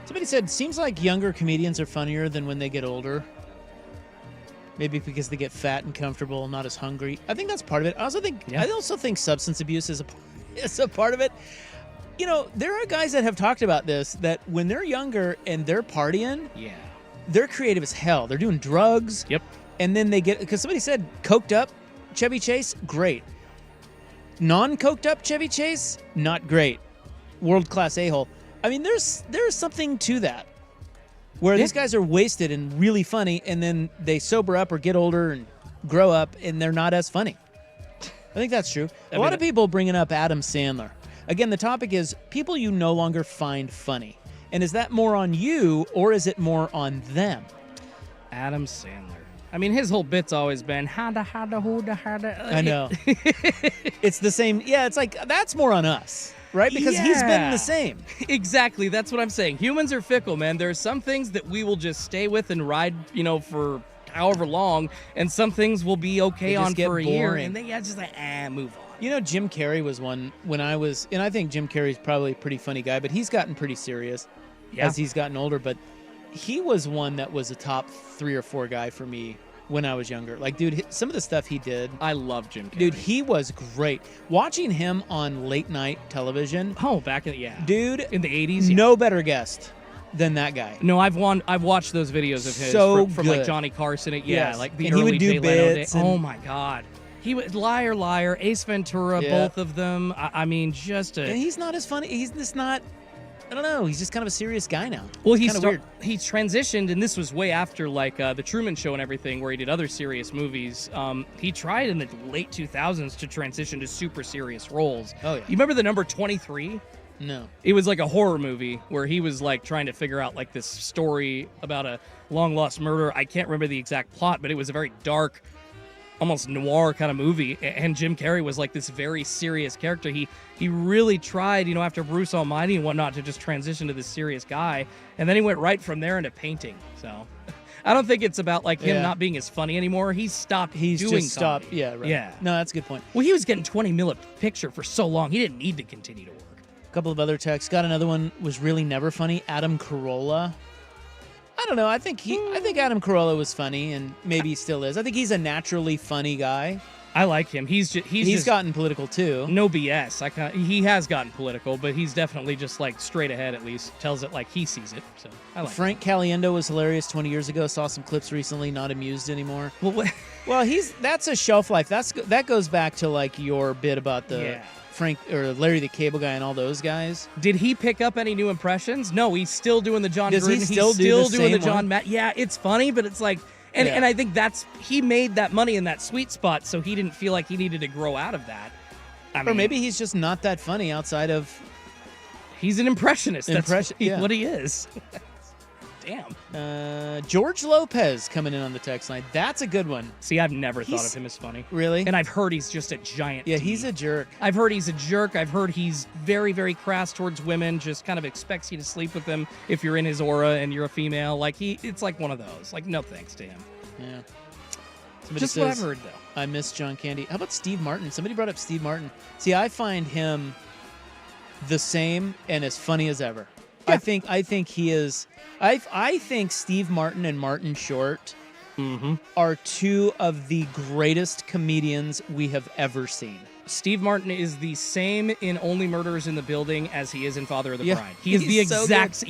Somebody said, seems like younger comedians are funnier than when they get older. Maybe because they get fat and comfortable, not as hungry. I think that's part of it. I also think substance abuse is a part of it. There are guys that have talked about this, that when they're younger and they're partying, they're creative as hell. They're doing drugs. Yep. And then they get, because somebody said coked up Chevy Chase, great. Non-coked up Chevy Chase, not great. World-class a-hole. I mean, there's something to that, where these guys are wasted and really funny, and then they sober up or get older and grow up, and they're not as funny. I think that's true. A lot of people bringing up Adam Sandler. Again, the topic is people you no longer find funny. And is that more on you, or is it more on them? Adam Sandler. I mean, his whole bit's always been, hada. I know. It's the same. Yeah, it's like, that's more on us. Right? Because he's been the same. Exactly. That's what I'm saying. Humans are fickle, man. There are some things that we will just stay with and ride, for however long, and some things will be okay on for a year, and then just move on. Jim Carrey was one when I was, and I think Jim Carrey's probably a pretty funny guy, but he's gotten pretty serious as he's gotten older. But he was one that was a top 3 or 4 guy for me when I was younger. Like, dude, some of the stuff he did. I love Jim Carrey. Dude, he was great. Watching him on late night television. Oh, back in dude, in the 80s. No better guest than that guy. No, I've watched those videos of his from like Johnny Carson. Like the and early he would do Jay Leno bits. Oh my God. He was Liar, Ace Ventura, both of them. I mean, just and he's not as funny. He's just not. I don't know. He's just kind of a serious guy now. Well, he's weird. He transitioned, and this was way after like the Truman Show and everything, where he did other serious movies. He tried in the late 2000s to transition to super serious roles. Oh yeah. You remember the number 23? No. It was like a horror movie where he was like trying to figure out like this story about a long lost murder. I can't remember the exact plot, but it was a very dark, almost noir kind of movie, and Jim Carrey was like this very serious character. He really tried, after Bruce Almighty and whatnot, to just transition to this serious guy, and then he went right from there into painting. So I don't think it's about like him not being as funny anymore. He's stopped doing just stopped. comedy. Yeah, right. Yeah. No, that's a good point. Well, he was getting 20 mil a picture for so long. He didn't need to continue to work. A couple of other texts. Got another one, was really never funny. Adam Carolla. I don't know. I think Adam Carolla was funny, and maybe he still is. I think he's a naturally funny guy. I like him. He's just gotten political too. No BS. He has gotten political, but he's definitely just like straight ahead. At least tells it like he sees it. So I like. Frank Caliendo was hilarious 20 years ago. Saw some clips recently. Not amused anymore. Well, that's a shelf life. That goes back to like your bit about the Frank or Larry the Cable Guy and all those guys. Did he pick up any new impressions? No, he's still doing the John. Does Gruden. he still doing the John Matt? Yeah, it's funny, but it's like. And I think he made that money in that sweet spot, so he didn't feel like he needed to grow out of that. Or maybe he's just not that funny outside of. He's an impressionist. That's what he is. Damn. George Lopez coming in on the text line. That's a good one. See, I've never thought of him as funny. Really? And I've heard he's just a giant. Yeah, he's a jerk. I've heard he's a jerk. I've heard he's very, very crass towards women. Just kind of expects you to sleep with him if you're in his aura and you're a female. Like it's like one of those. Like no thanks to him. Yeah. Just what I've heard though. I miss John Candy. How about Steve Martin? Somebody brought up Steve Martin. See, I find him the same and as funny as ever. Yeah. I think he is. I think Steve Martin and Martin Short are two of the greatest comedians we have ever seen. Steve Martin is the same in Only Murders in the Building as he is in Father of the Bride. He is the exact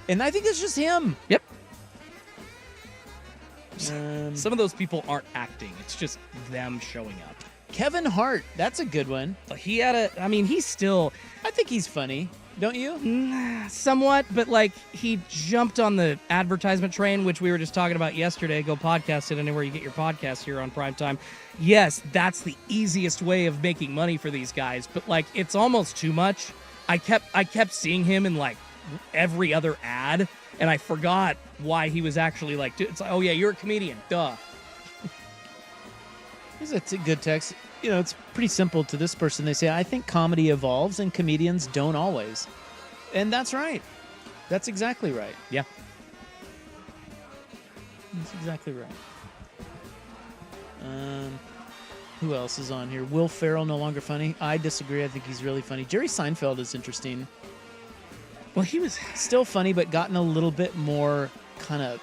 And I think it's just him. Yep. Some of those people aren't acting. It's just them showing up. Kevin Hart. That's a good one. He's still. I think he's funny. Don't you? Somewhat, but like he jumped on the advertisement train, which we were just talking about yesterday. Go podcast it anywhere you get your podcast here on Primetime. Yes, that's the easiest way of making money for these guys, but like it's almost too much. I kept seeing him in like every other ad, and I forgot why he was actually like, it's like, oh yeah, you're a comedian, duh. It's a good text. It's pretty simple to this person. They say, I think comedy evolves and comedians don't always. And that's right. That's exactly right. Yeah. That's exactly right. Who else is on here? Will Ferrell, no longer funny. I disagree. I think he's really funny. Jerry Seinfeld is interesting. Well, he was still funny, but gotten a little bit more kind of...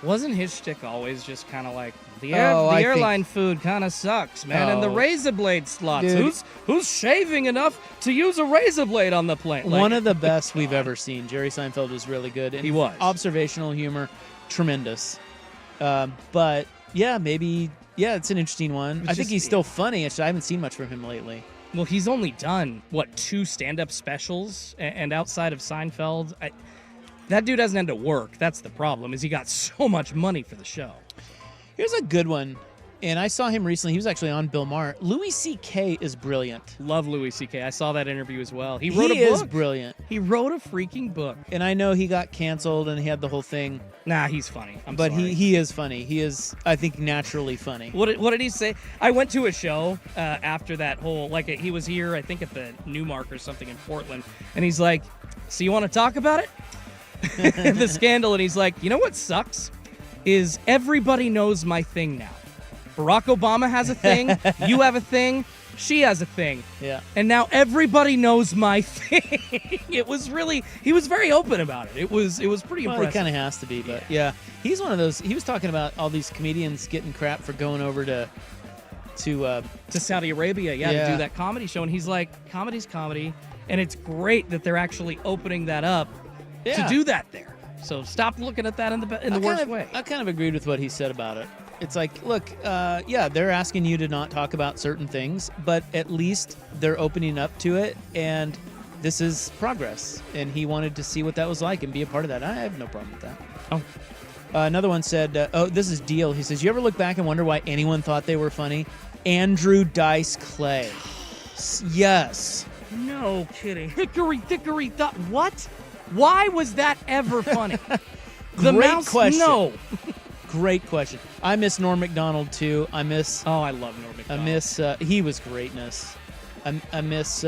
Wasn't his shtick always just kind of like, the airline food kind of sucks, man, and the razor blade slots. Dude. Who's shaving enough to use a razor blade on the plane? One of the best we've ever seen. Jerry Seinfeld was really good. And he was. Observational humor, tremendous. But, yeah, maybe... Yeah, it's an interesting one. I think he's still funny. I haven't seen much from him lately. Well, he's only done, 2 stand-up specials? And outside of Seinfeld, that dude hasn't had to work. That's the problem, is he got so much money for the show. Here's a good one, and I saw him recently. He was actually on Bill Maher. Louis C.K. is brilliant. Love Louis C.K. I saw that interview as well. He wrote a book. He is brilliant. He wrote a freaking book. And I know he got canceled and he had the whole thing. Nah, he's funny. But he is funny. He is, I think, naturally funny. What did he say? I went to a show after that whole, he was here, I think at the Newmark or something in Portland, and he's like, so you want to talk about it? The scandal, and he's like, you know what sucks? Is everybody knows my thing now. Barack Obama has a thing, you have a thing, she has a thing. Yeah. And now everybody knows my thing. He was very open about it. It was pretty impressive. Well, it kind of has to be, but yeah. He's one of those, he was talking about all these comedians getting crap for going over to Saudi Arabia, to do that comedy show, and he's like, comedy's comedy, and it's great that they're actually opening that up to do that there. So stop looking at that in the worst way. I kind of agreed with what he said about it. It's like, look, they're asking you to not talk about certain things, but at least they're opening up to it, and this is progress. And he wanted to see what that was like and be a part of that. I have no problem with that. Oh. Another one said, this is Deal. He says, you ever look back and wonder why anyone thought they were funny? Andrew Dice Clay. Yes. No kidding. Hickory dickory dock. What? Why was that ever funny? Great question. No. Great question. I miss Norm Macdonald too. I love Norm Macdonald. I miss he was greatness. I miss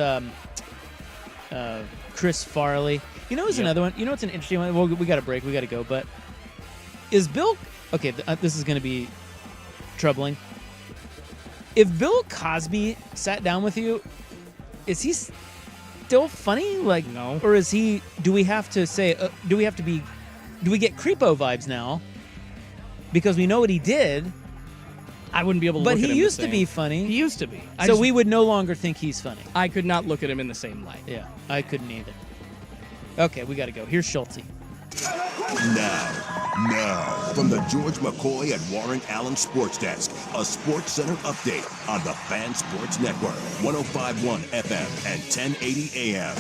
Chris Farley. You know, another one. You know, it's an interesting one. Well, we got a break. We got to go. But is Bill? Okay, this is going to be troubling. If Bill Cosby sat down with you, is he still funny? Like, no. Or is he? Do we have to say? Do we get creepo vibes now? Because we know what he did. I wouldn't be able to but look at him he used to be funny. He used to be. So we would no longer think he's funny. I could not look at him in the same light. Yeah, I couldn't either. Okay, we got to go. Here's Schulte. Now, from the George McCoy and Warren Allen Sports Desk, a Sports Center update on the Fan Sports Network, 105.1 FM and 1080 AM.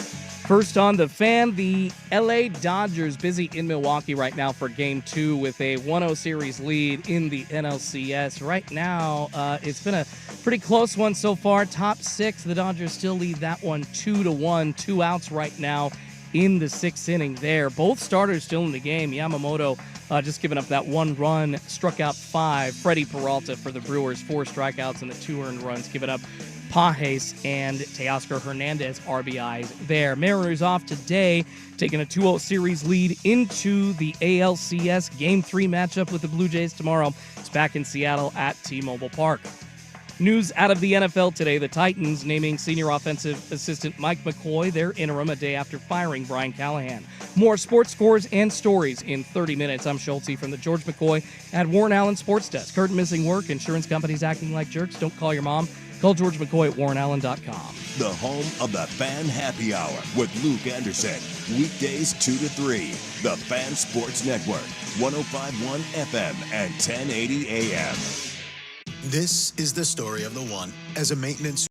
First on the Fan, the LA Dodgers busy in Milwaukee right now for Game 2 with a 1-0 series lead in the NLCS. Right now, it's been a pretty close one so far. Top 6, the Dodgers still lead that one 2-1. 2 outs right now in the 6th inning there. Both starters still in the game. Yamamoto just giving up that 1 run, struck out 5. Freddie Peralta for the Brewers, 4 strikeouts and the 2 earned runs, giving up Pages and Teoscar Hernandez RBIs there. Mariners off today, taking a 2-0 series lead into the ALCS Game 3 matchup with the Blue Jays tomorrow. It's back in Seattle at T-Mobile Park. News out of the NFL today, the Titans naming senior offensive assistant Mike McCoy their interim a day after firing Brian Callahan. More sports scores and stories in 30 minutes. I'm Schulte from the George McCoy at Warren Allen Sports Desk. Hurt and missing work, insurance companies acting like jerks. Don't call your mom. Call George McCoy at warrenallen.com. The home of the Fan Happy Hour with Luke Anderson. Weekdays 2 to 3. The Fan Sports Network. 105.1 FM and 1080 AM. This is the story of the one. As a maintenance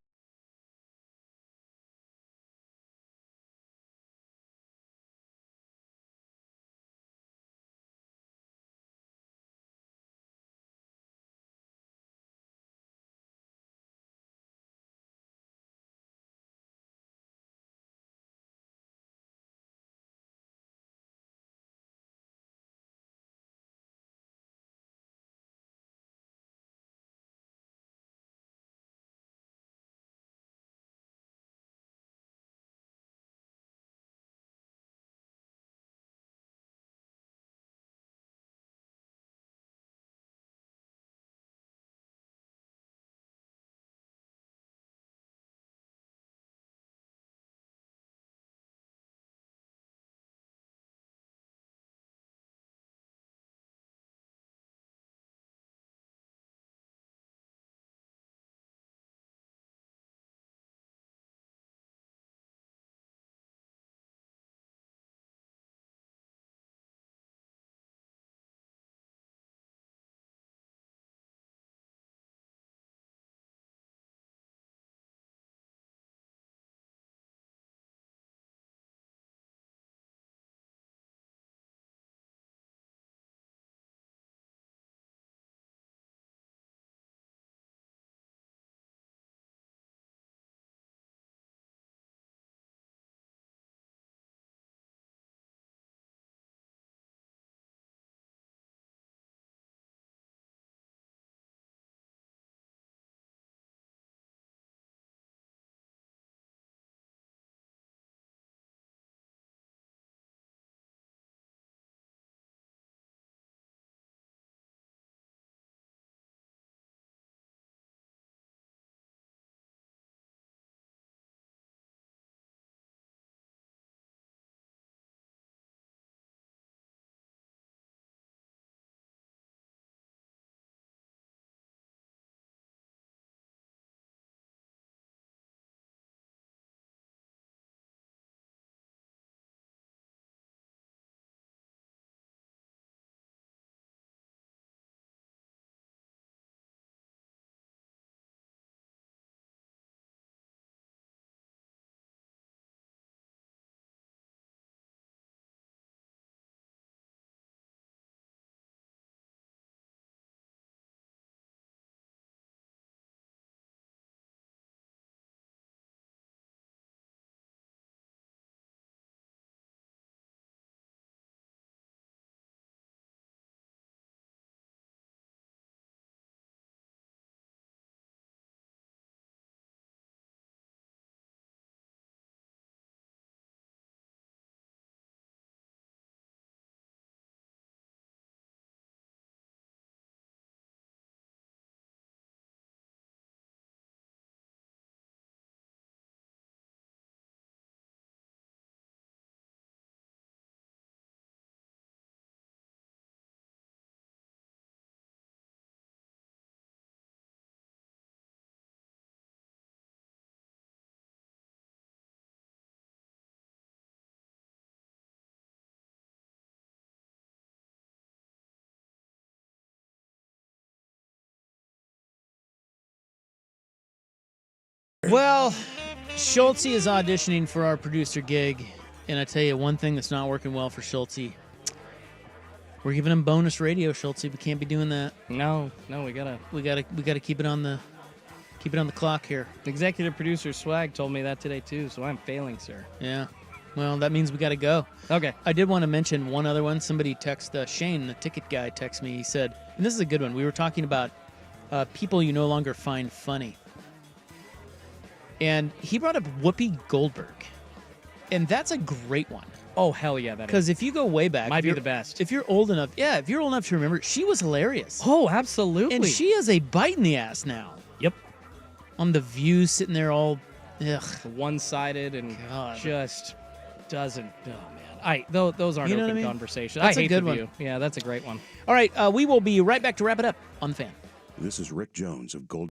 Well, Schultze is auditioning for our producer gig, and I tell you one thing that's not working well for Schultze. We're giving him bonus radio, Schultze. We can't be doing that. No, we gotta keep it on the clock here. Executive producer Swag told me that today too, so I'm failing, sir. Yeah. Well, that means we got to go. Okay. I did want to mention one other one. Somebody Shane, the ticket guy, texted me. He said, and this is a good one. We were talking about people you no longer find funny. And he brought up Whoopi Goldberg. And that's a great one. Oh, hell yeah, that is. Because if you go way back. Might be the best. If you're old enough to remember, she was hilarious. Oh, absolutely. And she has a bite in the ass now. Yep. On The View, sitting there all, one-sided and just doesn't. Oh, man. Those aren't You know open what I mean? conversations. That's I a hate good The one. View. Yeah, that's a great one. All right, we will be right back to wrap it up on The Fan. This is Rick Jones of Gold.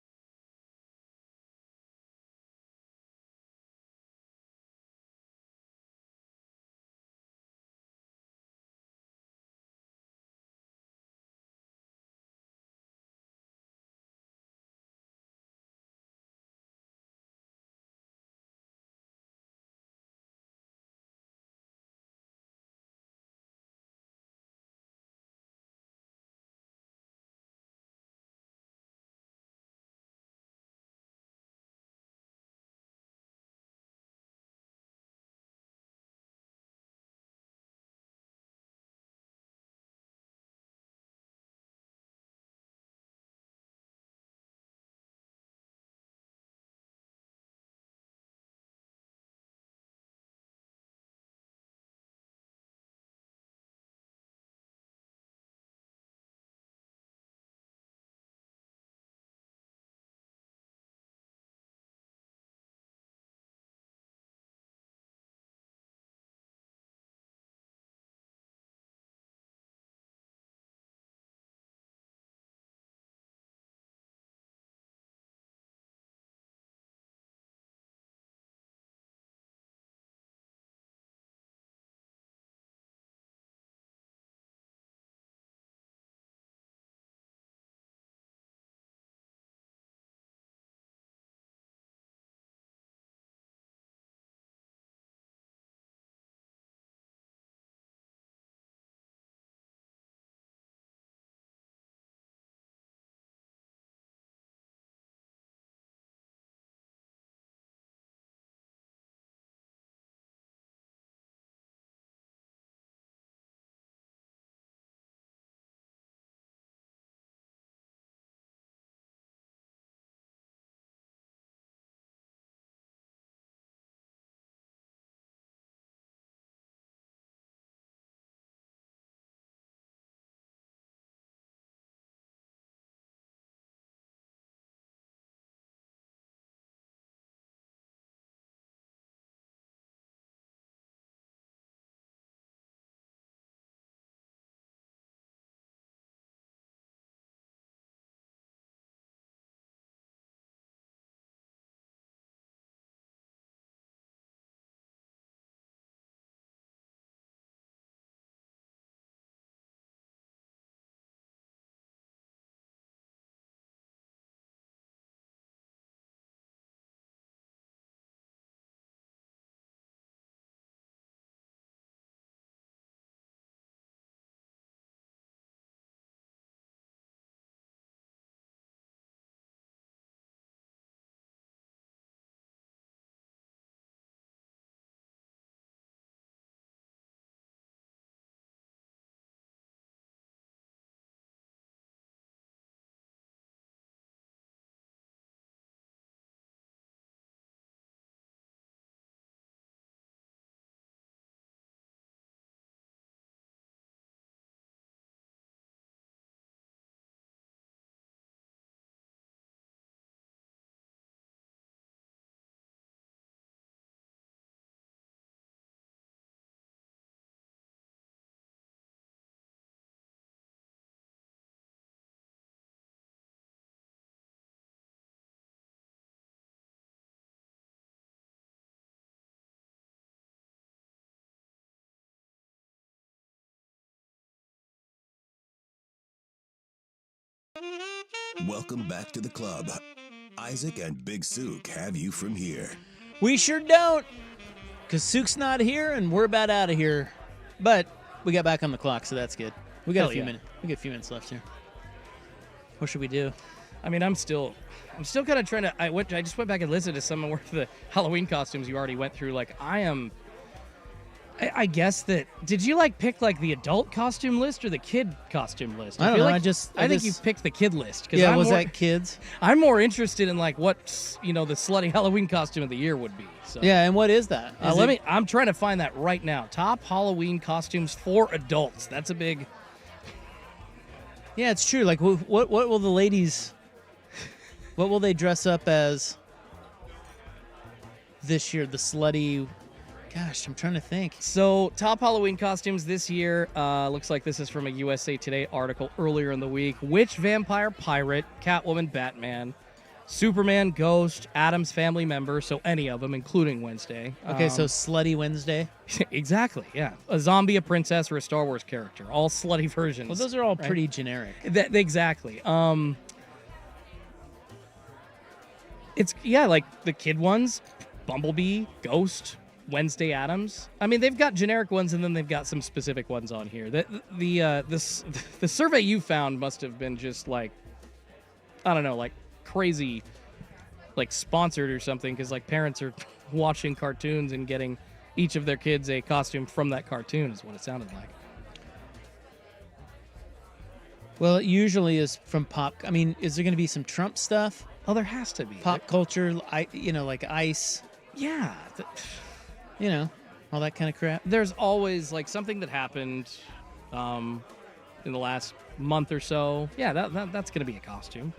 Welcome back to the club. Isaac and Big Sook have you from here. We sure don't, because Sook's not here, and we're about out of here. But we got back on the clock, so that's good. We got a few minutes. We got a few minutes left here. What should we do? I mean, I'm still kind of trying to. I just went back and listened to some of the Halloween costumes you already went through. Like, I guess that. Did you pick the adult costume list or the kid costume list? I don't know. I think you picked the kid list. Yeah, was that kids? I'm more interested in what the slutty Halloween costume of the year would be. So. Yeah, and what is that? I'm trying to find that right now. Top Halloween costumes for adults. That's a big. Yeah, it's true. What will the ladies? What will they dress up as this year? The slutty. Gosh, I'm trying to think. So, top Halloween costumes this year. Looks like this is from a USA Today article earlier in the week. Witch, vampire, pirate, Catwoman, Batman, Superman, Ghost, Addams Family member. So any of them, including Wednesday. Okay, so slutty Wednesday. Exactly. Yeah, a zombie, a princess, or a Star Wars character. All slutty versions. Well, those are all pretty generic. Exactly. It's the kid ones: Bumblebee, Ghost. Wednesday Addams. I mean, they've got generic ones, and then they've got some specific ones on here. The survey you found must have been just I don't know, crazy, sponsored or something, because parents are watching cartoons and getting each of their kids a costume from that cartoon is what it sounded like. Well, it usually is from pop. I mean, is there going to be some Trump stuff? Oh, there has to be. Pop culture, like Ice. Yeah. All that kind of crap. There's always something that happened in the last month or so. Yeah, that's going to be a costume.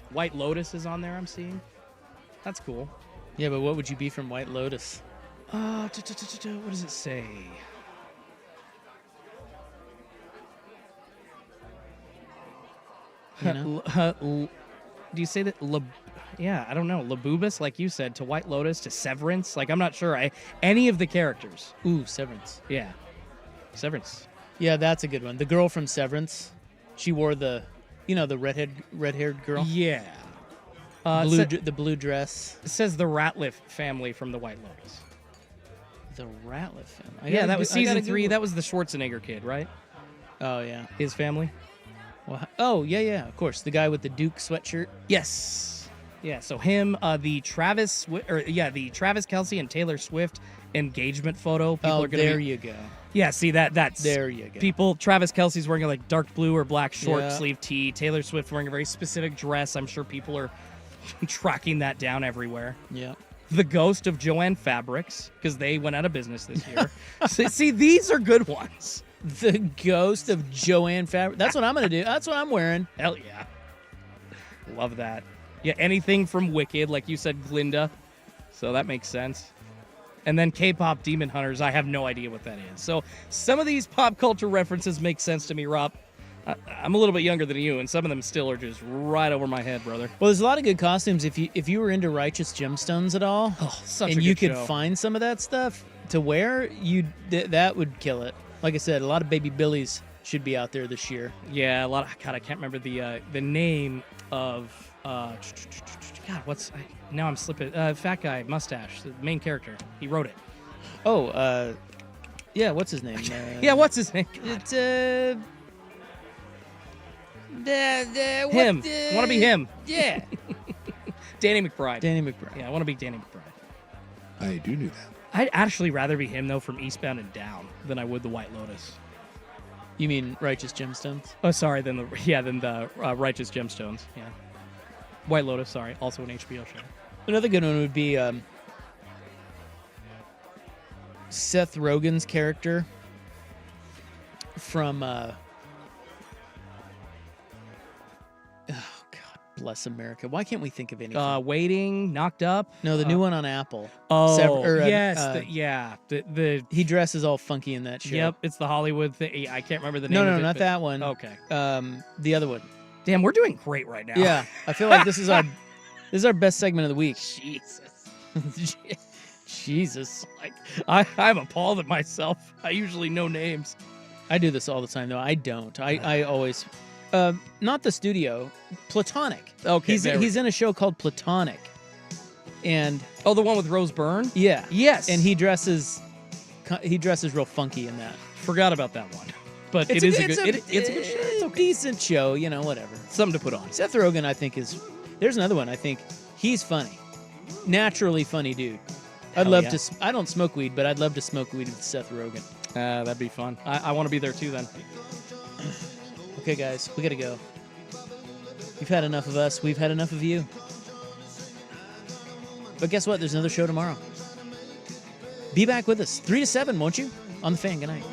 White Lotus is on there, I'm seeing. That's cool. Yeah, but what would you be from White Lotus? What does it say? Do you say that? Yeah, I don't know. Labubus, like you said, to White Lotus, to Severance. I'm not sure. Any of the characters. Ooh, Severance. Yeah, Severance. Yeah, that's a good one. The girl from Severance, she wore the red-haired girl. Yeah. The blue dress. It says the Ratliff family from the White Lotus. The Ratliff family. Yeah, that was season 3. That was the Schwarzenegger kid, right? Oh yeah, his family. Well, yeah, of course. The guy with the Duke sweatshirt. Yes. Yeah, so him, the Travis Kelce and Taylor Swift engagement photo. People are gonna there you go. Yeah, see that's there you go. People, Travis Kelce's wearing a dark blue or black short sleeve tee. Taylor Swift wearing a very specific dress. I'm sure people are tracking that down everywhere. Yeah. The Ghost of Joanne Fabrics, because they went out of business this year. See, these are good ones. The Ghost of Joanne Fabric. That's what I'm going to do. That's what I'm wearing. Hell yeah. Love that. Yeah, anything from Wicked, like you said, Glinda. So that makes sense. And then K-pop Demon Hunters, I have no idea what that is. So some of these pop culture references make sense to me, Rob. I'm a little bit younger than you, and some of them still are just right over my head, brother. Well, there's a lot of good costumes. If you were into Righteous Gemstones at all, and you could find some of that stuff to wear, that would kill it. Like I said, a lot of Baby Billies should be out there this year. Yeah, a lot of, God, I can't remember the name of now I'm slipping. Fat guy, mustache, the main character. He wrote it. Oh, yeah, what's his name? Yeah, what's his name? It's him. Want to be him? Yeah. Danny McBride. Yeah, I want to be Danny McBride. I do know that. I'd actually rather be him, though, from Eastbound and Down than I would the White Lotus. You mean Righteous Gemstones? Oh, sorry, than the Righteous Gemstones, yeah. White Lotus, sorry, also an HBO show. Another good one would be Seth Rogen's character from Bless America. Why can't we think of anything? Waiting, Knocked Up. No, the new one on Apple. Oh, yes. He dresses all funky in that show. Yep, it's the Hollywood thing. I can't remember the name of it. No, not that one. Okay. The other one. Damn, we're doing great right now. Yeah, I feel like this is our best segment of the week. Jesus. I'm appalled at myself. I usually know names. I do this all the time, though. I don't. I always, not the studio, Platonic. Okay, he's in a show called Platonic, and the one with Rose Byrne. Yeah. Yes. And he dresses real funky in that. Forgot about that one, but it's a good show. It's a decent show, whatever. Something to put on. Seth Rogen, I think there's another one. I think he's funny, naturally funny dude. I'd love to. I don't smoke weed, but I'd love to smoke weed with Seth Rogen. That'd be fun. I want to be there too then. Okay, guys, we gotta go. You've had enough of us. We've had enough of you. But guess what? There's another show tomorrow. Be back with us 3 to 7, won't you? On the Fan. Good night.